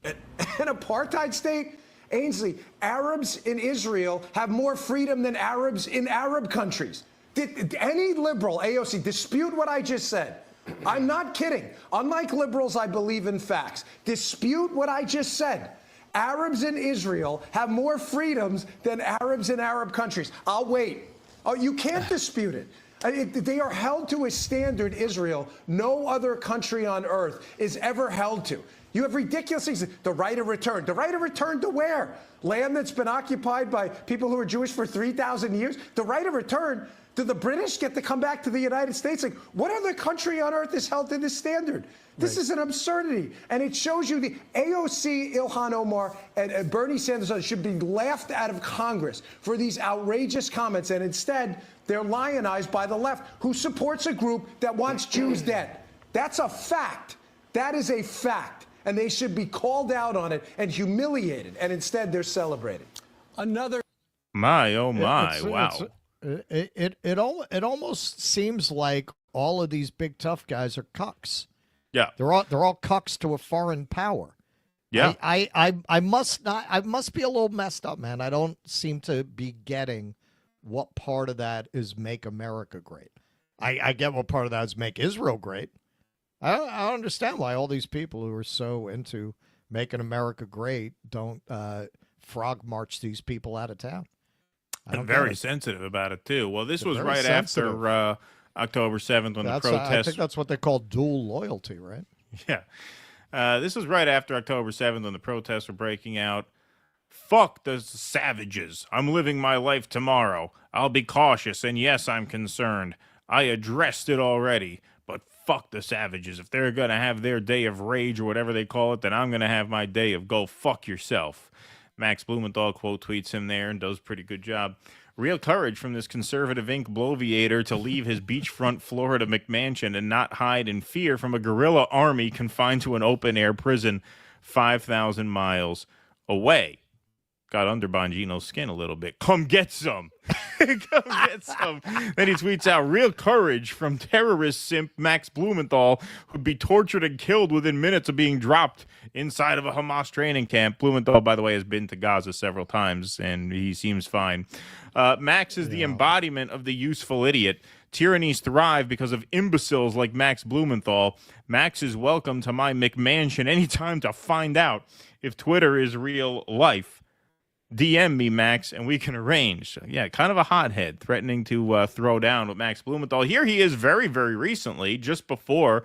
An apartheid state? Ainsley, Arabs in Israel have more freedom than Arabs in Arab countries. Did any liberal, AOC, dispute what I just said? I'm not kidding. Unlike liberals, I believe in facts. Dispute what I just said. Arabs in Israel have more freedoms than Arabs in Arab countries. I'll wait. Oh, you can't dispute it. They are held to a standard, Israel, no other country on earth is ever held to. You have ridiculous things. The right of return. The right of return to where? Land that's been occupied by people who are Jewish for 3,000 years? The right of return. Do the British get to come back to the United States? Like, what other country on earth is held to this standard? This is an absurdity. And it shows you the AOC, Ilhan Omar, and Bernie Sanders should be laughed out of Congress for these outrageous comments. And instead, they're lionized by the left, who supports a group that wants Jews dead. That's a fact. That is a fact. And they should be called out on it and humiliated. And instead, they're celebrated. Another. My, oh my, wow. It almost seems like all of these big tough guys are cucks. Yeah, they're all cucks to a foreign power. Yeah, I must be a little messed up, man. I don't seem to be getting what part of that is make America great. I get what part of that is make Israel great. I don't understand why all these people who are so into making America great don't frog march these people out of town. And very sensitive about it, too. Well, this was right after October 7th when the protests... I think that's what they call dual loyalty, right? Yeah. This was right after October 7th when the protests were breaking out. Fuck the savages. I'm living my life tomorrow. I'll be cautious, and yes, I'm concerned. I addressed it already, but fuck the savages. If they're going to have their day of rage or whatever they call it, then I'm going to have my day of go fuck yourself. Max Blumenthal quote tweets him there and does a pretty good job. Real courage from this conservative ink bloviator to leave his beachfront Florida McMansion and not hide in fear from a guerrilla army confined to an open-air prison 5,000 miles away. Got under Bongino's skin a little bit. Come get some. Come get some. Then he tweets out, real courage from terrorist simp Max Blumenthal, who'd be tortured and killed within minutes of being dropped inside of a Hamas training camp. Blumenthal, by the way, has been to Gaza several times, and he seems fine. Max is the embodiment of the useful idiot. Tyrannies thrive because of imbeciles like Max Blumenthal. Max is welcome to my McMansion anytime to find out if Twitter is real life. DM me, Max, and we can arrange. Yeah, kind of a hothead, threatening to throw down with Max Blumenthal. Here he is very, very recently, just before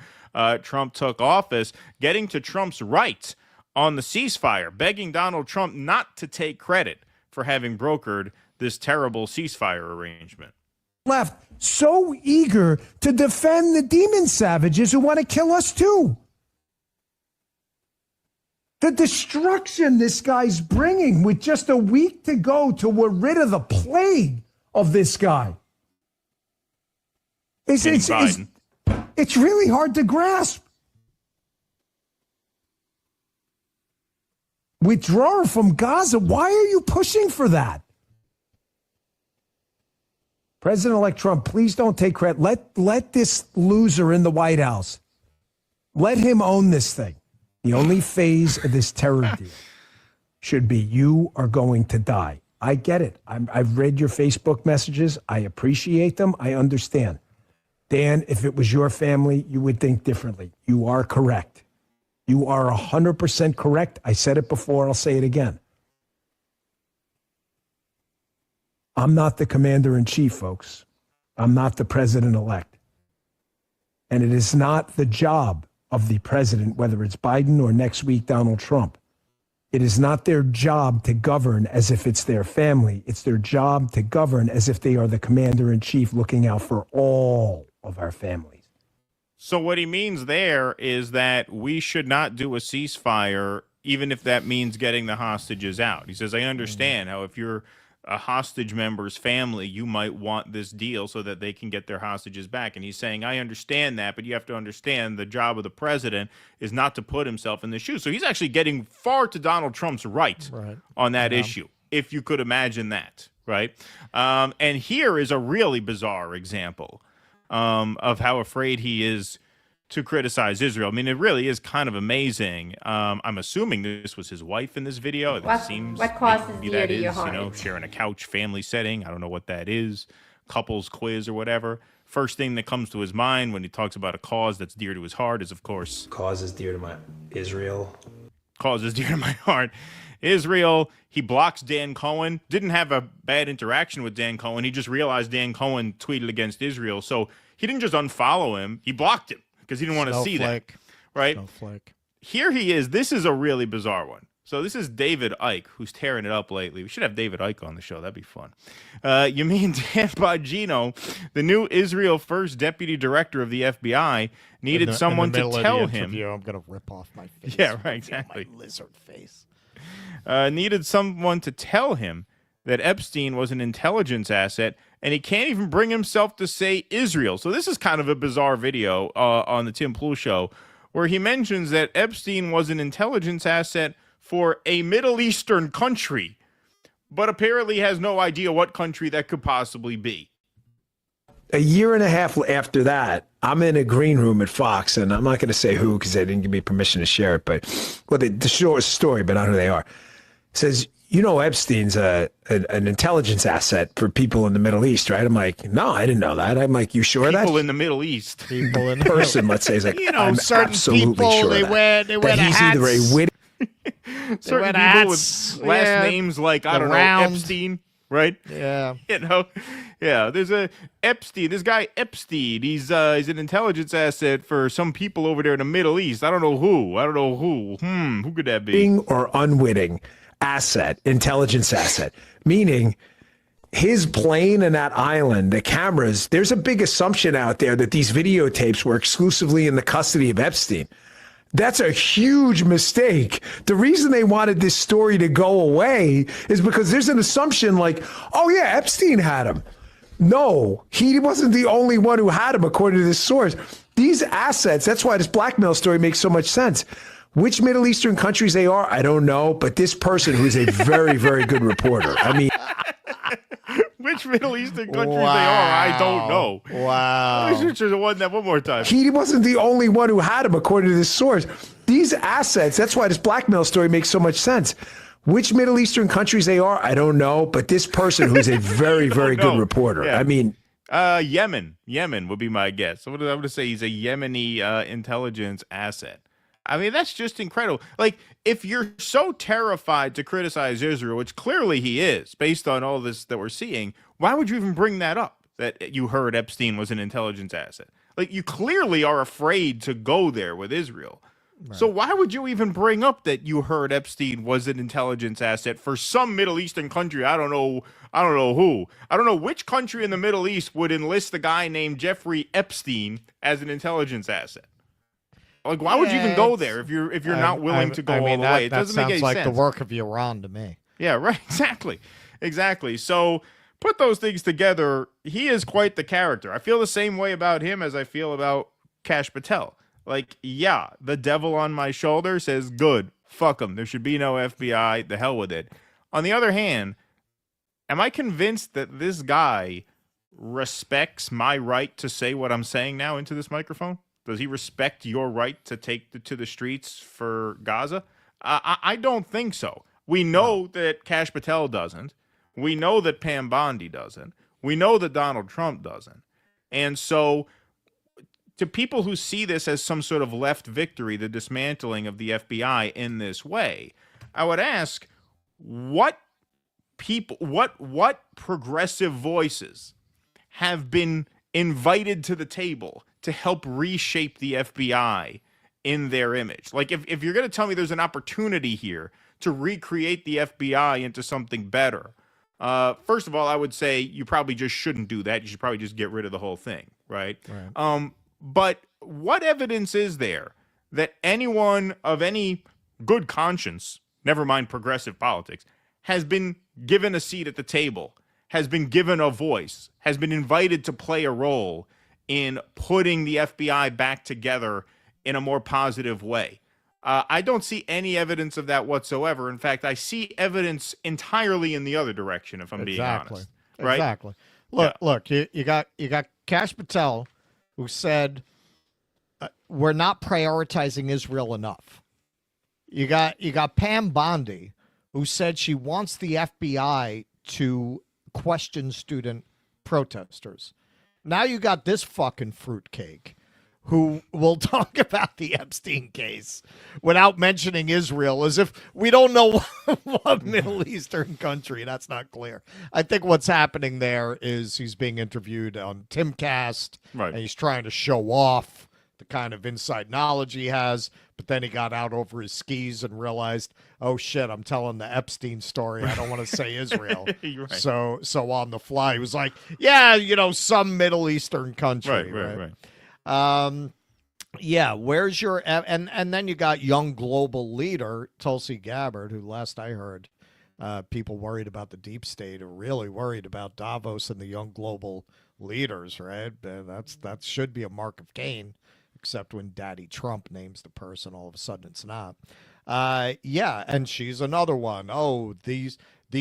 Trump took office, getting to Trump's right on the ceasefire, begging Donald Trump not to take credit for having brokered this terrible ceasefire arrangement. Left so eager to defend the demon savages who want to kill us too. The destruction this guy's bringing with just a week to go till we're rid of the plague of this guy. It's really hard to grasp. Withdrawal from Gaza, why are you pushing for that? President-elect Trump, please don't take credit. Let this loser in the White House, let him own this thing. The only phase of this terror deal should be you are going to die. I get it. I've read your Facebook messages. I appreciate them. I understand. Dan, if it was your family, you would think differently. You are correct. You are 100% correct. I said it before. I'll say it again. I'm not the commander-in-chief, folks. I'm not the president-elect. And it is not the job of the president, whether it's Biden or next week Donald Trump. It is not their job to govern as if it's their family. It's their job to govern as if they are the commander-in-chief looking out for all of our families. So what he means there is that we should not do a ceasefire, even if that means getting the hostages out. He says, I understand how if you're a hostage member's family, you might want this deal so that they can get their hostages back. And he's saying, I understand that, but you have to understand the job of the president is not to put himself in the shoes. So he's actually getting far to Donald Trump's right on that issue, if you could imagine that, right? And here is a really bizarre example of how afraid he is to criticize Israel. I mean, it really is kind of amazing. I'm assuming this was his wife in this video. What causes dear to your heart? You know, sharing a couch family setting. I don't know what that is. Couples quiz or whatever. First thing that comes to his mind when he talks about a cause that's dear to his heart is, of course, cause is dear to my Israel. Cause is dear to my heart. Israel. He blocks Dan Cohen. Didn't have a bad interaction with Dan Cohen. He just realized Dan Cohen tweeted against Israel. So he didn't just unfollow him. He blocked him because he didn't want to see that. Right? Snowflake. Here he is. This is a really bizarre one. So this is David Icke, who's tearing it up lately. We should have David Icke on the show. That'd be fun. You mean Dan Bongino, the new Israel First Deputy Director of the FBI, needed someone to tell him. I'm going to rip off my face. Yeah, right, exactly. My lizard face. Needed someone to tell him that Epstein was an intelligence asset, and he can't even bring himself to say Israel. So this is kind of a bizarre video on the Tim Pool Show, where he mentions that Epstein was an intelligence asset for a Middle Eastern country, but apparently has no idea what country that could possibly be. A year and a half after that, I'm in a green room at Fox, and I'm not going to say who because they didn't give me permission to share it, but the short story, but not who they are. It says, you know, Epstein's an intelligence asset for people in the Middle East, right? I'm like, no, I didn't know that. I'm like, you sure that? People in the Middle East. People in the person, let's say, is like, you know, I'm certain absolutely people, sure they wear that he's either a witty. Certain people with last names like, I don't know, Epstein. right? Yeah. Yeah, there's a Epstein. This guy Epstein, he's an intelligence asset for some people over there in the Middle East. I don't know who. Who could that be? Or unwitting asset, intelligence asset, meaning his plane and that island, the cameras, there's a big assumption out there that these videotapes were exclusively in the custody of Epstein. That's a huge mistake. The reason they wanted this story to go away is because there's an assumption like, oh yeah, Epstein had him. No, he wasn't the only one who had him, according to this source. These assets, that's why this blackmail story makes so much sense. Which Middle Eastern countries they are, I don't know, but this person who's a very, very good reporter, I mean... Which Middle Eastern countries they are, I don't know. Wow. One more time. He wasn't the only one who had him, according to this source. These assets, that's why this blackmail story makes so much sense. Which Middle Eastern countries they are, I don't know, but this person who's a very, very good reporter, Yeah. I mean... Yemen would be my guess. So I'm going to say he's a Yemeni intelligence asset. I mean, that's just incredible. Like, if you're so terrified to criticize Israel, which clearly he is, based on all this that we're seeing, why would you even bring that up, that you heard Epstein was an intelligence asset? Like, you clearly are afraid to go there with Israel. Right. So why would you even bring up that you heard Epstein was an intelligence asset for some Middle Eastern country? I don't know who. I don't know which country in the Middle East would enlist a guy named Jeffrey Epstein as an intelligence asset. Like, why would you even go there if you're not willing to go all the way? It doesn't make any sense. That sounds like the work of Iran to me. Yeah, right. Exactly. So put those things together. He is quite the character. I feel the same way about him as I feel about Kash Patel. Like, yeah, the devil on my shoulder says, good, fuck him. There should be no FBI. The hell with it. On the other hand, am I convinced that this guy respects my right to say what I'm saying now into this microphone? Does he respect your right to take to the streets for Gaza? I don't think so. We know that Kash Patel doesn't. We know that Pam Bondi doesn't. We know that Donald Trump doesn't. And so to people who see this as some sort of left victory, the dismantling of the FBI in this way, I would ask, what progressive voices have been invited to the table to help reshape the FBI in their image? Like, if you're going to tell me there's an opportunity here to recreate the FBI into something better, first of all, I would say you probably just shouldn't do that. You should probably just get rid of the whole thing, right? But what evidence is there that anyone of any good conscience, never mind progressive politics, has been given a seat at the table, has been given a voice, has been invited to play a role in putting the FBI back together in a more positive way? I don't see any evidence of that whatsoever. In fact, I see evidence entirely in the other direction, if I'm being honest. Right? Exactly. Look, you got Kash Patel, who said we're not prioritizing Israel enough. You got Pam Bondi, who said she wants the FBI to question student protesters. Now you got this fucking fruitcake who will talk about the Epstein case without mentioning Israel, as if we don't know what Middle Eastern country. That's not clear. I think what's happening there is he's being interviewed on Timcast, right, and he's trying to show off the kind of inside knowledge he has, but then he got out over his skis and realized, oh shit, I'm telling the Epstein story. I don't want to say Israel. Right. So on the fly, he was like, yeah, some Middle Eastern country. Right. Yeah, where's your and then you got young global leader Tulsi Gabbard, who last I heard, people worried about the deep state are really worried about Davos and the young global leaders, right? That should be a mark of Cain, except when Daddy Trump names the person, all of a sudden it's not. Yeah, and she's another one. Oh, these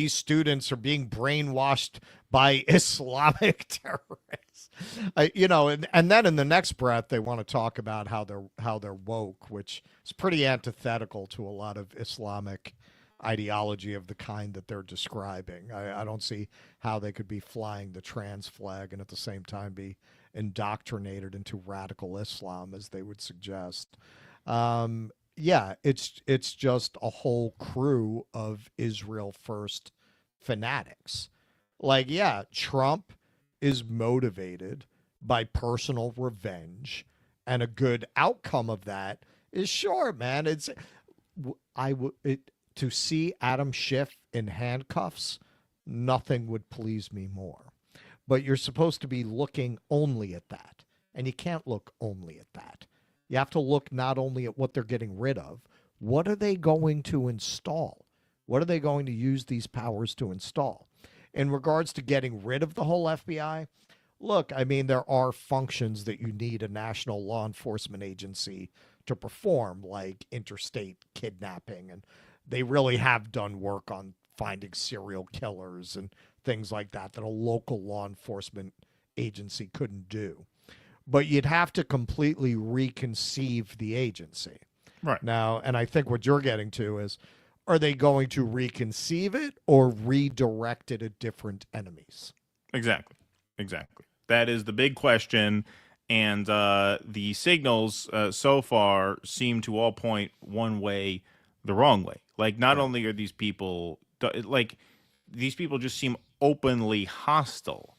students are being brainwashed by Islamic terrorists. And then in the next breath, they want to talk about how they're woke, which is pretty antithetical to a lot of Islamic ideology of the kind that they're describing. I don't see how they could be flying the trans flag and at the same time be indoctrinated into radical Islam, as they would suggest. Yeah, it's just a whole crew of Israel first fanatics Like, yeah, Trump is motivated by personal revenge, and a good outcome of that is, sure, man. To see Adam Schiff in handcuffs, nothing would please me more. But you're supposed to be looking only at that, and you can't look only at that. You have to look not only at what they're getting rid of, what are they going to install? What are they going to use these powers to install? In regards to getting rid of the whole FBI, look, I mean, there are functions that you need a national law enforcement agency to perform, like interstate kidnapping, and they really have done work on finding serial killers and things like that a local law enforcement agency couldn't do. But you'd have to completely reconceive the agency. Right. Now, and I think what you're getting to is, are they going to reconceive it or redirect it at different enemies? Exactly. That is the big question, and the signals so far seem to all point one way, the wrong way. Like, not only are these people, like, these people just seem openly hostile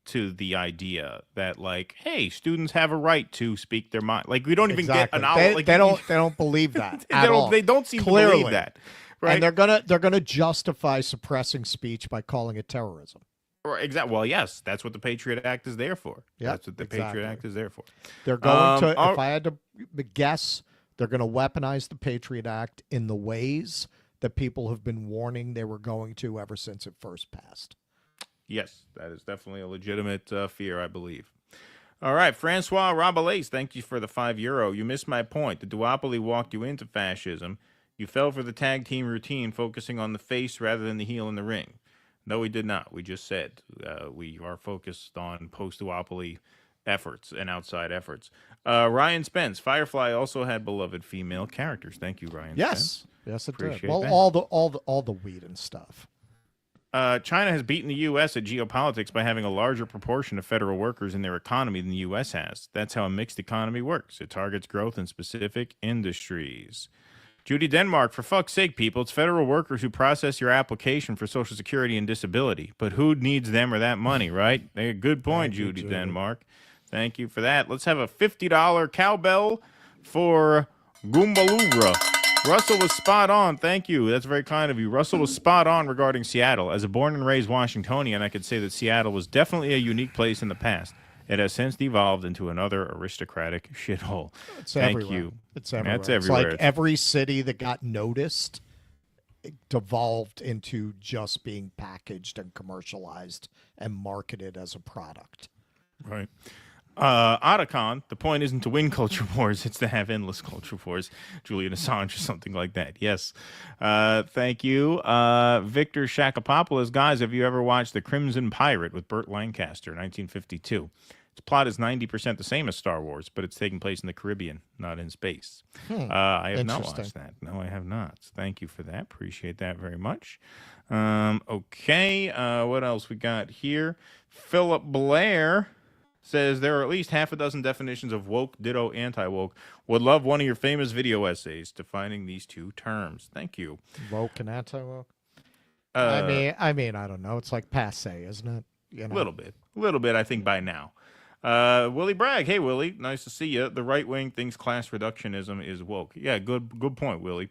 to the idea that, like, hey, students have a right to speak their mind. Like, we don't even get an hour. They don't believe that at all. They don't seem Clearly. to believe that. Right? And they're gonna justify suppressing speech by calling it terrorism. Exactly. Well, yes, that's what the Patriot Act is there for. Yep, That's what the exactly. Patriot Act is there for. They're going to, if I had to guess, they're going to weaponize the Patriot Act in the ways that people have been warning they were going to ever since it first passed. Yes, that is definitely a legitimate fear, I believe. All right, Francois Rabelais, thank you for the €5. You missed my point. The duopoly walked you into fascism. You fell for the tag team routine, focusing on the face rather than the heel in the ring. No, we did not. We just said we are focused on post-duopoly efforts and outside efforts. Ryan Spence, Firefly also had beloved female characters. Thank you, Ryan Spence. Yes, it Appreciate did. Well, that. all the weed and stuff. China has beaten the U.S. at geopolitics by having a larger proportion of federal workers in their economy than the U.S. has. That's how a mixed economy works. It targets growth in specific industries. Judy Denmark, for fuck's sake, people, it's federal workers who process your application for Social Security and disability. But who needs them or that money, right? Good point, Judy Denmark. Thank you for that. Let's have a $50 cowbell for Goombalura. Russell was spot on. Thank you. That's very kind of you. Russell was spot on regarding Seattle. As a born and raised Washingtonian, I could say that Seattle was definitely a unique place in the past. It has since devolved into another aristocratic shithole. Thank you. It's everywhere. That's It's everywhere. like every city that got noticed devolved into just being packaged and commercialized and marketed as a product. Right. Otacon, the point isn't to win culture wars, it's to have endless culture wars. Julian Assange or something like that. Yes. Thank you. Victor Shakapopoulos, guys, have you ever watched The Crimson Pirate with Burt Lancaster, 1952? Its plot is 90% the same as Star Wars, but it's taking place in the Caribbean, not in space. I have not watched that. No, I have not. Thank you for that. Appreciate that very much. Okay. What else we got here? Philip Blair says there are at least half a dozen definitions of woke, ditto, anti-woke. Would love one of your famous video essays defining these two terms. Thank you. Woke and anti-woke? I mean, I don't know. It's like passe, isn't it? You know? A little bit, I think, by now. Willie Bragg. Hey, Willie. Nice to see you. The right wing thinks class reductionism is woke. Yeah, good point, Willie.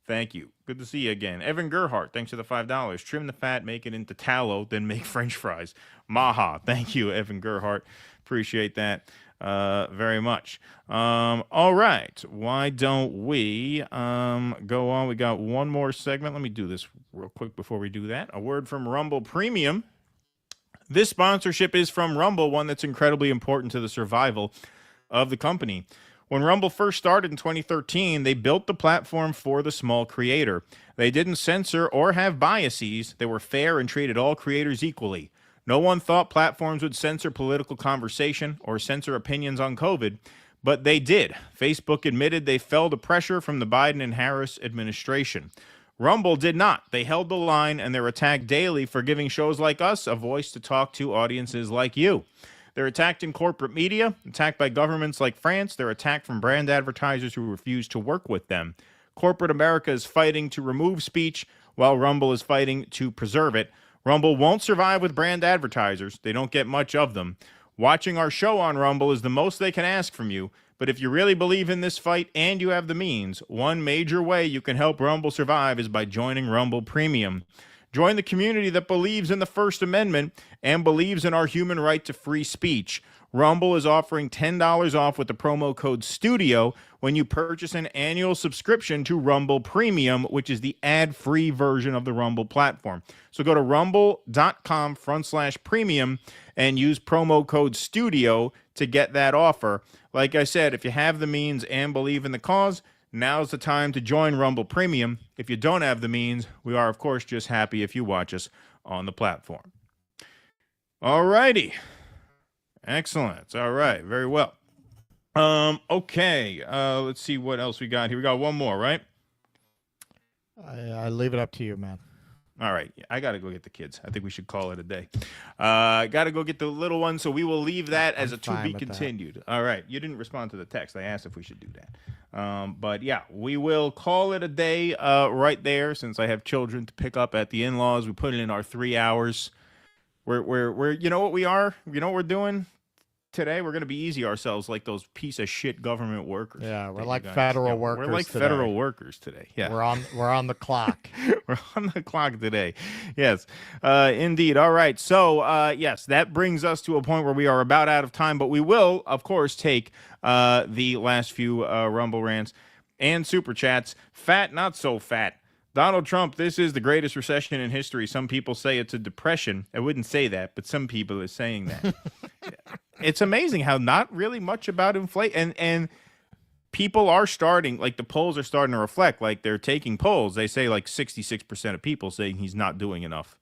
Thank you. Good to see you again. Evan Gerhardt, thanks for the $5. Trim the fat, make it into tallow, then make French fries. Maha. Thank you, Evan Gerhardt. Appreciate that very much. All right. Why don't we go on? We got one more segment. Let me do this real quick before we do that. A word from Rumble Premium. This sponsorship is from Rumble, one that's incredibly important to the survival of the company. When Rumble first started in 2013, they built the platform for the small creator. They didn't censor or have biases. They were fair and treated all creators equally. No one thought platforms would censor political conversation or censor opinions on COVID, but they did. Facebook admitted they fell to pressure from the Biden and Harris administration. Rumble did not. They held the line, and they're attacked daily for giving shows like us a voice to talk to audiences like you. They're attacked in corporate media, attacked by governments like France. They're attacked from brand advertisers who refuse to work with them. Corporate America is fighting to remove speech, while Rumble is fighting to preserve it. Rumble won't survive with brand advertisers. They don't get much of them. Watching our show on Rumble is the most they can ask from you. But if you really believe in this fight and you have the means, one major way you can help Rumble survive is by joining Rumble Premium. Join the community that believes in the First Amendment and believes in our human right to free speech. Rumble is offering $10 off with the promo code STUDIO when you purchase an annual subscription to Rumble Premium, which is the ad-free version of the Rumble platform. So go to rumble.com/premium and use promo code STUDIO to get that offer. Like I said, if you have the means and believe in the cause, now's the time to join Rumble Premium. If you don't have the means, we are, of course, just happy if you watch us on the platform. All righty. Excellent. All right. Very well. Okay. Let's see what else we got here. We got one more, right? I leave it up to you, man. All right. I got to go get the kids. I think we should call it a day. I got to go get the little one, so we will leave that as a to be continued. All right. You didn't respond to the text. I asked if we should do that. But yeah, we will call it a day right there since I have children to pick up at the in-laws. We put it in our 3 hours. We're you know what we are? You know what we're doing? Today, we're going to be easy ourselves like those piece of shit government workers. Yeah, we're like federal workers. We're like today. federal workers today. Yeah, we're on the clock. We're on the clock today. Yes, indeed. All right. So, yes, that brings us to a point where we are about out of time, but we will, of course, take the last few Rumble rants and super chats. Fat, not so fat. Donald Trump, this is the greatest recession in history. Some people say it's a depression. I wouldn't say that, but some people are saying that. It's amazing how not really much about inflation. And people are starting, like the polls are starting to reflect, like they're taking polls. They say like 66% of people saying he's not doing enough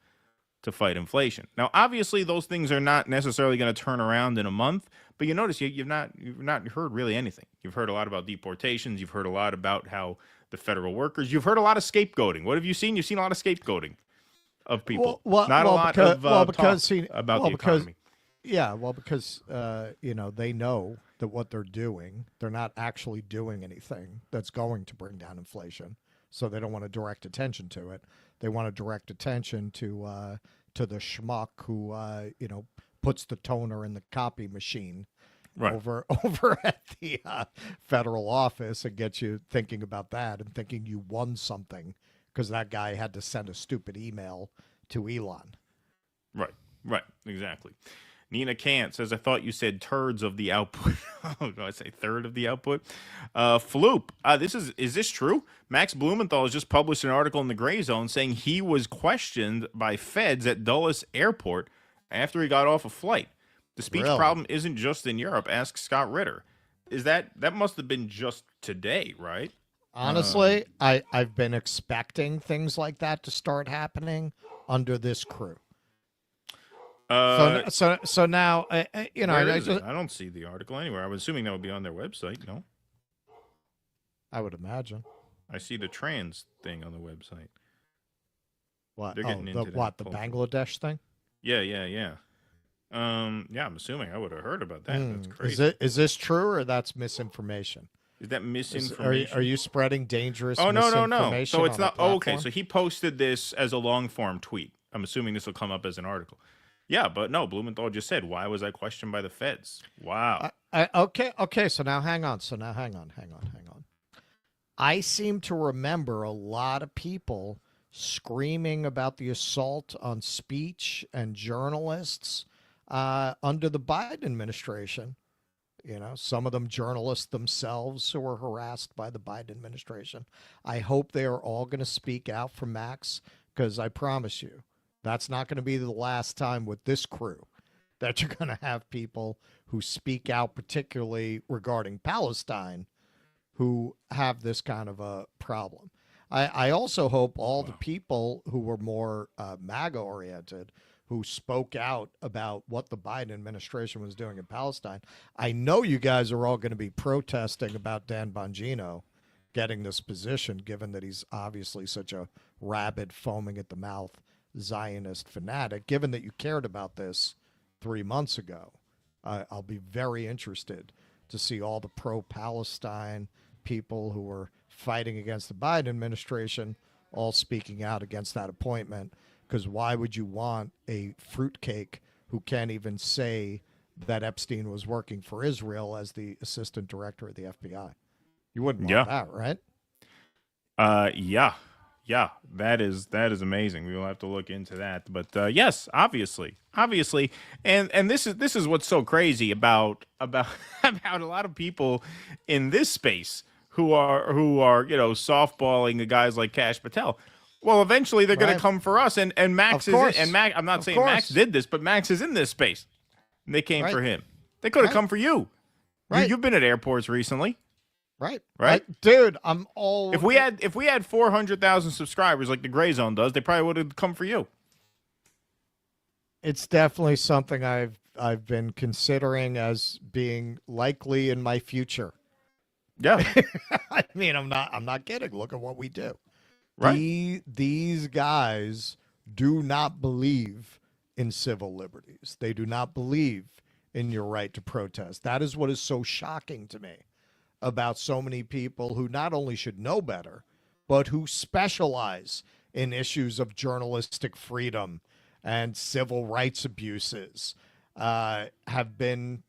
to fight inflation. Now, obviously, those things are not necessarily going to turn around in a month, but you notice you've not heard really anything. You've heard a lot about deportations. You've heard a lot about how the federal workers. You've heard a lot of scapegoating. What have you seen? You've seen a lot of scapegoating of people. Not a lot of talk about the economy. Yeah, well, because they know that what they're doing, they're not actually doing anything that's going to bring down inflation. So they don't want to direct attention to it. They want to direct attention to the schmuck who puts the toner in the copy machine. Right. over at the federal office and gets you thinking about that and thinking you won something because that guy had to send a stupid email to Elon. Right, exactly. Nina Kant says, I thought you said turds of the output. Oh, do I say third of the output? Floop, is this true? Max Blumenthal has just published an article in the Gray Zone saying he was questioned by feds at Dulles Airport after he got off a flight. The speech problem isn't just in Europe. Ask Scott Ritter. Is that must have been just today, right? Honestly, I've been expecting things like that to start happening under this crew. So now, I don't see the article anywhere. I was assuming that would be on their website. No, I would imagine. I see the trans thing on the website. What? They're getting into the Bangladesh thing? Yeah. Yeah, I'm assuming I would have heard about that. That's crazy. Is this true or that's misinformation? Is that misinformation? Are you spreading dangerous misinformation? No. So it's not. Okay, so he posted this as a long form tweet. I'm assuming this will come up as an article. Yeah, but no, Blumenthal just said, why was I questioned by the feds? Wow. Okay, so now hang on. I seem to remember a lot of people screaming about the assault on speech and journalists under the Biden administration. Some of them journalists themselves who were harassed by the Biden administration. I hope they are all going to speak out for Max, because I promise you, that's not going to be the last time with this crew that you're going to have people who speak out, particularly regarding Palestine, who have this kind of a problem. I also hope all the people who were more MAGA-oriented, who spoke out about what the Biden administration was doing in Palestine. I know you guys are all going to be protesting about Dan Bongino getting this position, given that he's obviously such a rabid, foaming at the mouth Zionist fanatic. Given that you cared about this 3 months ago, I'll be very interested to see all the pro-Palestine people who were fighting against the Biden administration all speaking out against that appointment, Because why would you want a fruitcake who can't even say that Epstein was working for Israel as the assistant director of the FBI? You wouldn't want that, right? Yeah, that is amazing. We will have to look into that. But yes, obviously, and this is what's so crazy about a lot of people in this space who are softballing the guys like Kash Patel. Well, eventually they're going to come for us, and Max is in, and Max. I'm not saying Max did this, but Max is in this space. And they came for him. They could have come for you. Right. You've been at airports recently. Right. Dude, I'm all. If we had 400,000 subscribers like the Gray Zone does, they probably would have come for you. It's definitely something I've been considering as being likely in my future. Yeah. I mean, I'm not kidding. Look at what we do. Right. These guys do not believe in civil liberties. They do not believe in your right to protest. That is what is so shocking to me about so many people who not only should know better, but who specialize in issues of journalistic freedom and civil rights abuses, have been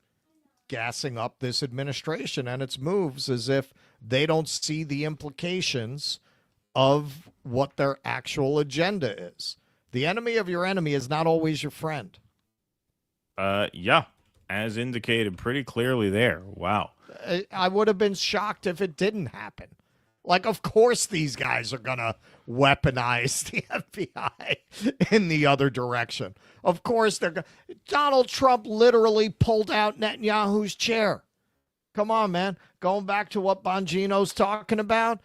gassing up this administration and its moves as if they don't see the implications of what their actual agenda is. The enemy of your enemy is not always your friend. Yeah, as indicated pretty clearly there. Wow. I would have been shocked if it didn't happen. Like, of course these guys are going to weaponize the FBI in the other direction. Of course they're going to. Donald Trump literally pulled out Netanyahu's chair. Come on, man. Going back to what Bongino's talking about,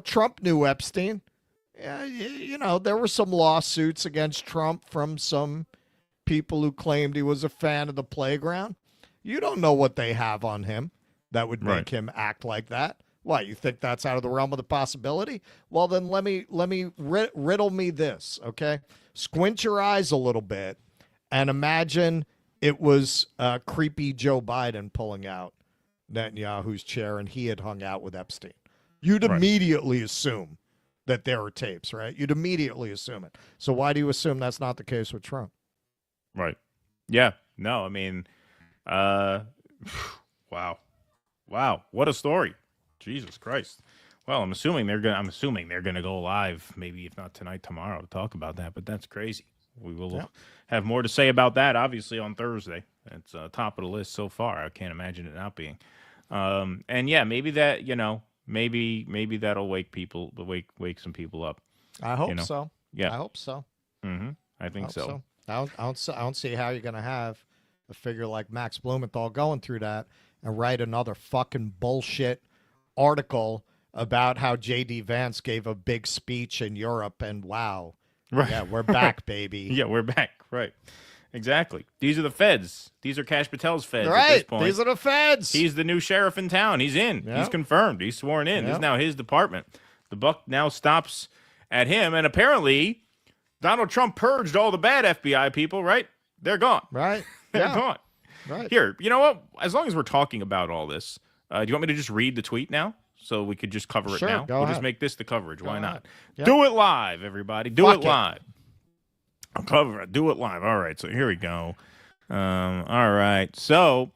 Trump knew Epstein. There were some lawsuits against Trump from some people who claimed he was a fan of the playground. You don't know what they have on him that would make him act like that. Why, you think that's out of the realm of the possibility? Well, then let me riddle me this, okay? Squint your eyes a little bit and imagine it was creepy Joe Biden pulling out Netanyahu's chair and he had hung out with Epstein. You'd immediately assume that there are tapes, right? You'd immediately assume it. So why do you assume that's not the case with Trump? Right. Yeah. No, I mean, wow. What a story. Jesus Christ. Well, I'm assuming they're gonna go live, maybe if not tonight, tomorrow, to talk about that. But that's crazy. We will have more to say about that, obviously, on Thursday. It's top of the list so far. I can't imagine it not being. And yeah, maybe that maybe that'll wake some people up. I hope so. Yeah, I hope so. Mm-hmm. I think so. I don't see how you're gonna have a figure like Max Blumenthal going through that and write another fucking bullshit article about how J.D. Vance gave a big speech in Europe and wow. Right. Yeah, we're back, baby. Yeah, we're back. Right. Exactly. These are the feds. These are Kash Patel's feds right. at this point. These are the feds. He's the new sheriff in town. He's in. Yep. He's confirmed. He's sworn in. Yep. This is now his department. The buck now stops at him. And apparently, Donald Trump purged all the bad FBI people, right? They're gone. Right. They're gone. Right. Here, you know what? As long as we're talking about all this, do you want me to just read the tweet now? So we could just cover it now? Go we'll ahead. just make this the coverage. Why not? Yep. Do it live, everybody. Do Fuck it live. I'll cover it. Do it live. All right, so here we go. All right. So,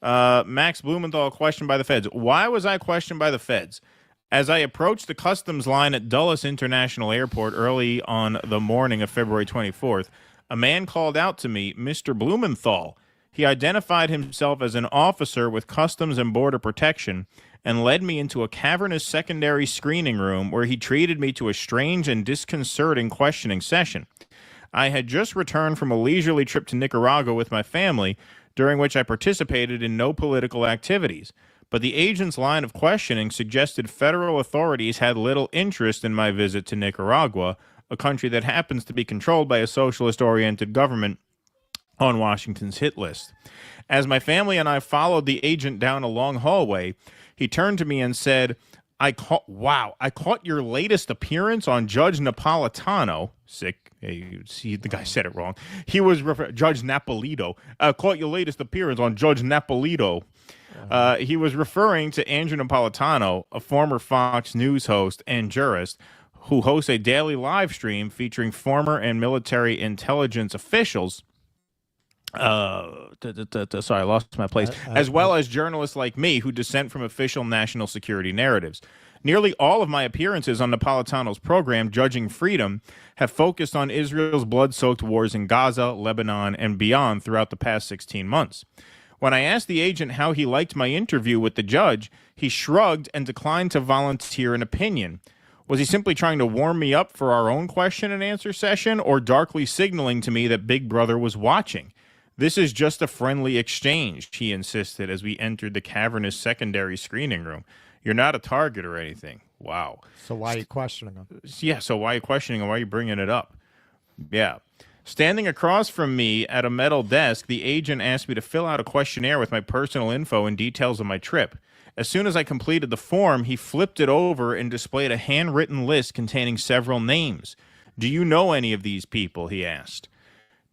Max Blumenthal questioned by the feds. Why was I questioned by the feds? As I approached the customs line at Dulles International Airport early on the morning of February 24th, a man called out to me, Mr. Blumenthal. He identified himself as an officer with Customs and Border Protection and led me into a cavernous secondary screening room where he treated me to a strange and disconcerting questioning session. I had just returned from a leisurely trip to Nicaragua with my family, during which I participated in no political activities. But the agent's line of questioning suggested federal authorities had little interest in my visit to Nicaragua, a country that happens to be controlled by a socialist-oriented government on Washington's hit list. As my family and I followed the agent down a long hallway, he turned to me and said, I caught your latest appearance on Judge Napolitano. Sick. Hey, see, the guy said it wrong. He was Judge Napolito. Caught your latest appearance on Judge Napolito. He was referring to Andrew Napolitano, a former Fox News host and jurist, who hosts a daily live stream featuring former and military intelligence officials. Sorry, I lost my place. As well as journalists like me who dissent from official national security narratives. Nearly all of my appearances on Napolitano's program, Judging Freedom, have focused on Israel's blood-soaked wars in Gaza, Lebanon, and beyond throughout the past 16 months. When I asked the agent how he liked my interview with the judge, he shrugged and declined to volunteer an opinion. Was he simply trying to warm me up for our own question and answer session, or darkly signaling to me that Big Brother was watching? This is just a friendly exchange, he insisted as we entered the cavernous secondary screening room. You're not a target or anything. Wow. So why are you questioning him? Yeah, so why are you questioning him? Why are you bringing it up? Yeah. Standing across from me at a metal desk, the agent asked me to fill out a questionnaire with my personal info and details of my trip. As soon as I completed the form, he flipped it over and displayed a handwritten list containing several names. Do you know any of these people? He asked.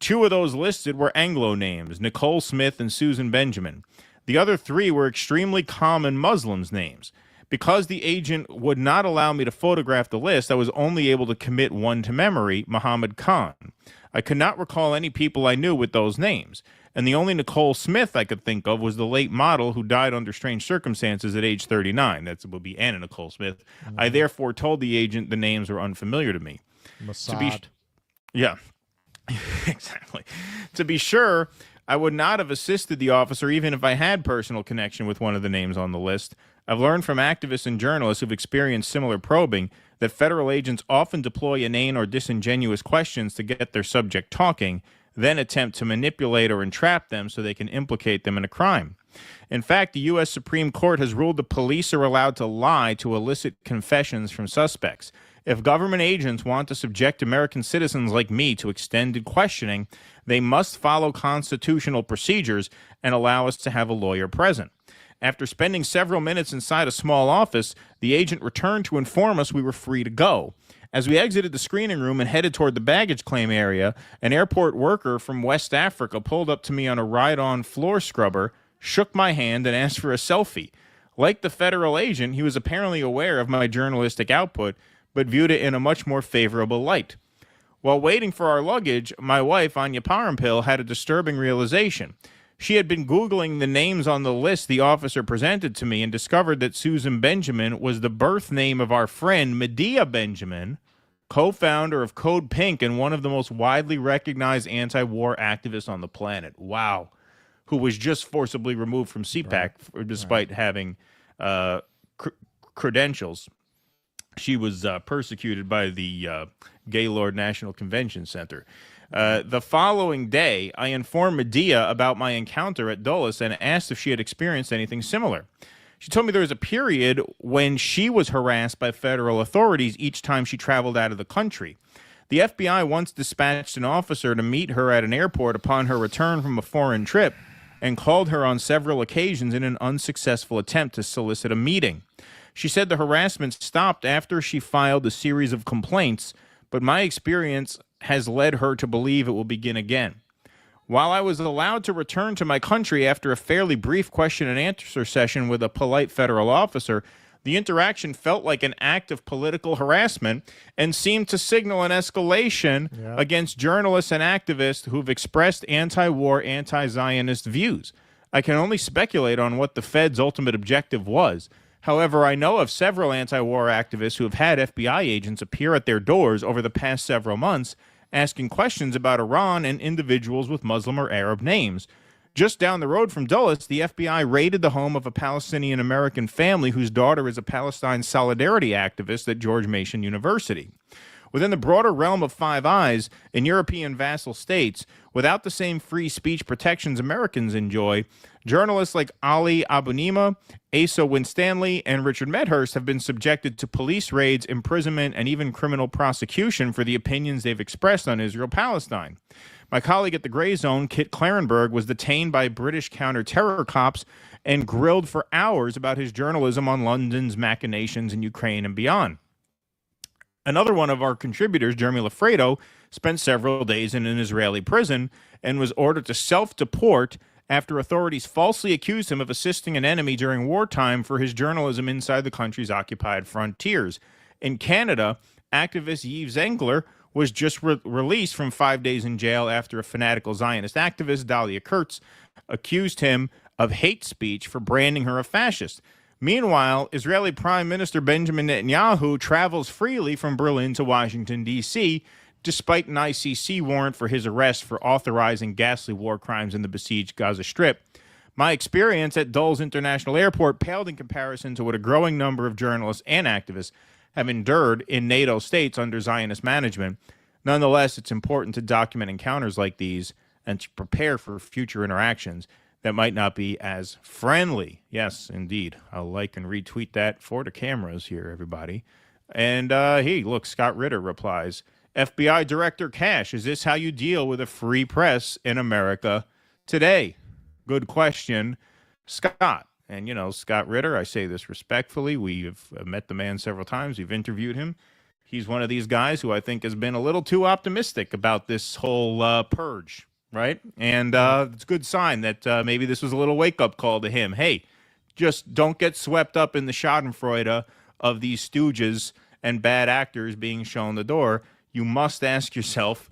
2 of those listed were Anglo names, Nicole Smith and Susan Benjamin. The other 3 were extremely common Muslims' names. Because the agent would not allow me to photograph the list, I was only able to commit one to memory, Muhammad Khan. I could not recall any people I knew with those names, and the only Nicole Smith I could think of was the late model who died under strange circumstances at age 39. That would be Anna Nicole Smith. I therefore told the agent the names were unfamiliar to me. Mossad. Yeah, exactly. To be sure, I would not have assisted the officer even if I had personal connection with one of the names on the list. I've learned from activists and journalists who've experienced similar probing that federal agents often deploy inane or disingenuous questions to get their subject talking, then attempt to manipulate or entrap them so they can implicate them in a crime. In fact, the U.S. Supreme Court has ruled the police are allowed to lie to elicit confessions from suspects. If government agents want to subject American citizens like me to extended questioning, they must follow constitutional procedures and allow us to have a lawyer present. After spending several minutes inside a small office, the agent returned to inform us we were free to go. As we exited the screening room and headed toward the baggage claim area, an airport worker from West Africa pulled up to me on a ride-on floor scrubber, shook my hand, and asked for a selfie. Like the federal agent, he was apparently aware of my journalistic output, but viewed it in a much more favorable light. While waiting for our luggage, my wife, Anya Parampil, had a disturbing realization. She had been Googling the names on the list the officer presented to me and discovered that Susan Benjamin was the birth name of our friend Medea Benjamin, co-founder of Code Pink and one of the most widely recognized anti-war activists on the planet. Wow. Who was just forcibly removed from CPAC despite having credentials. She was persecuted by the Gaylord National Convention Center. The following day, I informed Medea about my encounter at Dulles and asked if she had experienced anything similar. She told me there was a period when she was harassed by federal authorities each time she traveled out of the country. The FBI once dispatched an officer to meet her at an airport upon her return from a foreign trip and called her on several occasions in an unsuccessful attempt to solicit a meeting. She said the harassment stopped after she filed a series of complaints, but my experience has led her to believe it will begin again. While I was allowed to return to my country after a fairly brief question and answer session with a polite federal officer, the interaction felt like an act of political harassment and seemed to signal an escalation against journalists and activists who've expressed anti-war, anti-Zionist views. I can only speculate on what the Fed's ultimate objective was. However, I know of several anti-war activists who have had FBI agents appear at their doors over the past several months asking questions about Iran and individuals with Muslim or Arab names. Just down the road from Dulles, the FBI raided the home of a Palestinian-American family whose daughter is a Palestine solidarity activist at George Mason University. Within the broader realm of Five Eyes, in European vassal states, without the same free speech protections Americans enjoy, journalists like Ali Abunimah, Asa Winstanley, and Richard Medhurst have been subjected to police raids, imprisonment, and even criminal prosecution for the opinions they've expressed on Israel-Palestine. My colleague at the Gray Zone, Kit Clarenberg, was detained by British counter-terror cops and grilled for hours about his journalism on London's machinations in Ukraine and beyond. Another one of our contributors, Jeremy Lafredo, spent several days in an Israeli prison and was ordered to self-deport after authorities falsely accused him of assisting an enemy during wartime for his journalism inside the country's occupied frontiers. In Canada, activist Yves Engler was just released from 5 days in jail after a fanatical Zionist activist, Dahlia Kurtz, accused him of hate speech for branding her a fascist. Meanwhile, Israeli Prime Minister Benjamin Netanyahu travels freely from Berlin to Washington, D.C., despite an ICC warrant for his arrest for authorizing ghastly war crimes in the besieged Gaza Strip. My experience at Dulles International Airport paled in comparison to what a growing number of journalists and activists have endured in NATO states under Zionist management. Nonetheless, it's important to document encounters like these and to prepare for future interactions that might not be as friendly. Yes, indeed. I'll like and retweet that for the cameras here, everybody. And look, Scott Ritter replies, FBI Director Cash, is this how you deal with a free press in America today? Good question, Scott. And, Scott Ritter, I say this respectfully. We've met the man several times. We've interviewed him. He's one of these guys who I think has been a little too optimistic about this whole purge, right? And it's a good sign that maybe this was a little wake-up call to him. Hey, just don't get swept up in the schadenfreude of these stooges and bad actors being shown the door. You must ask yourself,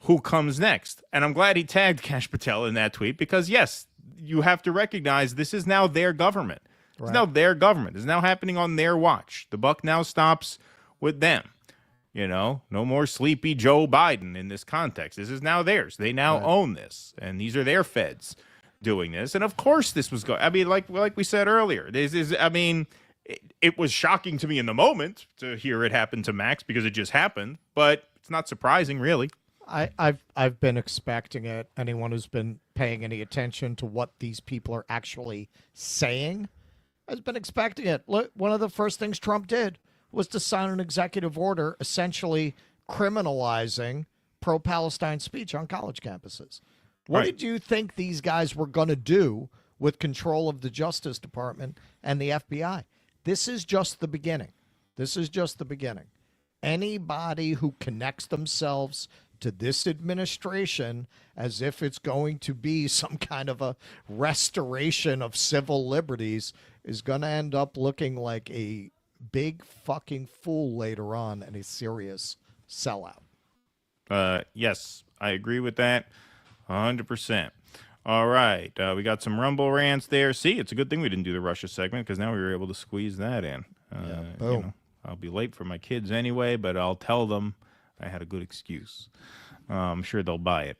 who comes next? And I'm glad he tagged Kash Patel in that tweet because, yes, you have to recognize this is now their government. It's now their government. It's now happening on their watch. The buck now stops with them. No more sleepy Joe Biden in this context. This is now theirs. They now own this, and these are their feds doing this. And of course, this was going. I mean, like we said earlier, it was shocking to me in the moment to hear it happen to Max because it just happened, but it's not surprising, really. I've been expecting it. Anyone who's been paying any attention to what these people are actually saying has been expecting it. Look, one of the first things Trump did was to sign an executive order essentially criminalizing pro-Palestine speech on college campuses. What did you think these guys were going to do with control of the Justice Department and the FBI? This is just the beginning. This is just the beginning. Anybody who connects themselves to this administration as if it's going to be some kind of a restoration of civil liberties is going to end up looking like a big fucking fool later on and a serious sellout. Yes, I agree with that 100%. All right. We got some Rumble rants there. See, it's a good thing we didn't do the Russia segment because now we were able to squeeze that in. Boom. I'll be late for my kids anyway, but I'll tell them I had a good excuse. I'm sure they'll buy it.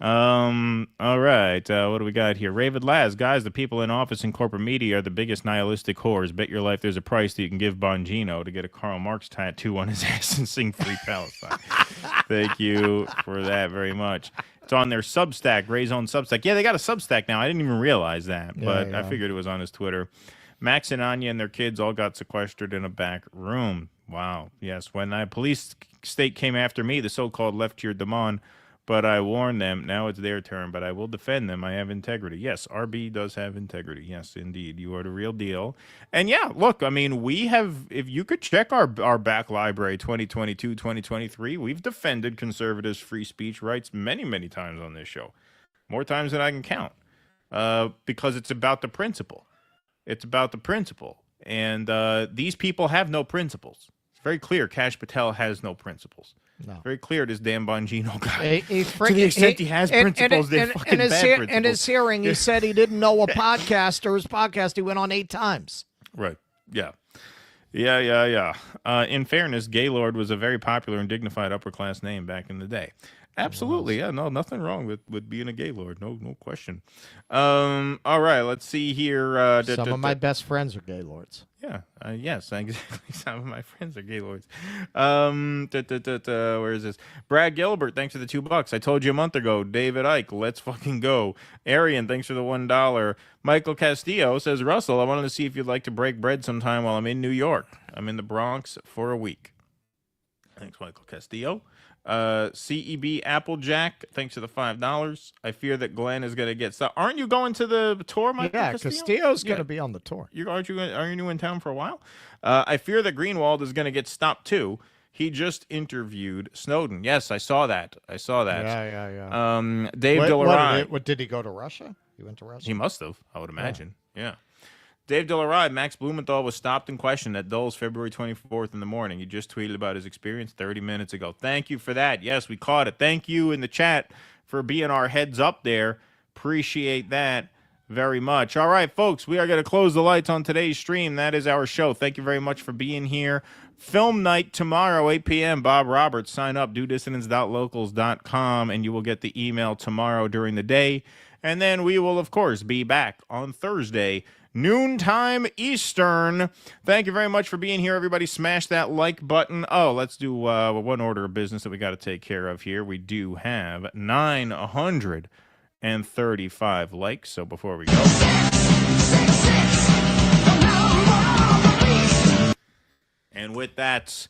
All right. What do we got here? Ravid Laz. Guys, the people in office and corporate media are the biggest nihilistic whores. Bet your life there's a price that you can give Bongino to get a Karl Marx tattoo on his ass and sing Free Palestine. Thank you for that very much. It's on their Substack, Ray's own Substack. Yeah, they got a Substack now. I didn't even realize that, but I figured it was on his Twitter. Max and Anya and their kids all got sequestered in a back room. Wow. Yes, when a police state came after me, the so-called left-cheered them on, but I warned them. Now it's their turn, but I will defend them. I have integrity. Yes, RB does have integrity. Yes, indeed. You are the real deal. And yeah, look, I mean, we have, if you could check our back library 2022, 2023, we've defended conservatives' free speech rights many, many times on this show. More times than I can count. Because it's about the principle. It's about the principle. And these people have no principles. It's very clear Kash Patel has no principles. No. Very clear this damn Bongino guy. To the extent he has principles, they're fucking bad principles. In his hearing, he said he didn't know a podcast or his podcast he went on 8 times. Right. Yeah. Yeah. In fairness, Gaylord was a very popular and dignified upper-class name back in the day. Absolutely. Yeah, no, nothing wrong with being a Gaylord. No question. All right, let's see here. Some of my best friends are Gaylords. Yeah, yes, exactly. Some of my friends are Gaylords. Where is this? Brad Gilbert, thanks for the $2. I told you a month ago. David Icke, let's fucking go. Arian, thanks for the $1. Michael Castillo says, Russell, I wanted to see if you'd like to break bread sometime while I'm in New York. I'm in the Bronx for a week. Thanks, Michael Castillo. CEB Applejack, thanks for the $5. I fear that Glenn is going to get stuck. Aren't you going to the tour, Michael Castillo? Castillo's going to be on the tour. Are you in town for a while? I fear that Greenwald is going to get stopped too. He just interviewed Snowden. Yes, I saw that. Yeah. Dave Dillery. What did he go to Russia? He went to Russia? He must have, I would imagine. Yeah. Dave Dillery, Max Blumenthal was stopped and questioned at Dole's February 24th in the morning. He just tweeted about his experience 30 minutes ago. Thank you for that. Yes, we caught it. Thank you in the chat for being our heads up there. Appreciate that very much. All right, folks, we are going to close the lights on today's stream. That is our show. Thank you very much for being here. Film night tomorrow, 8 p.m. Bob Roberts. Sign up, dudissidents.locals.com, and you will get the email tomorrow during the day. And then we will, of course, be back on Thursday, noontime Eastern. Thank you very much for being here, everybody. Smash that like button. Oh, let's do one order of business that we got to take care of here. We do have 935 likes. So before we go, and with that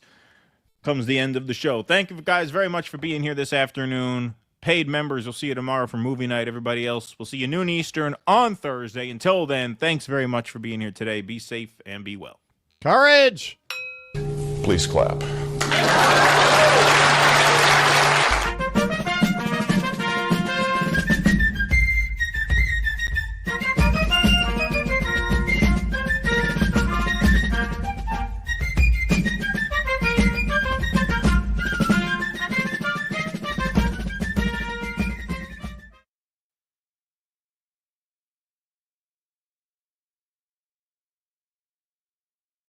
comes the end of the show. Thank you guys very much for being here this afternoon. Paid members, we'll see you tomorrow for movie night. Everybody else, we'll see you noon Eastern on Thursday. Until then, thanks very much for being here today. Be safe and be well. Courage! Please clap.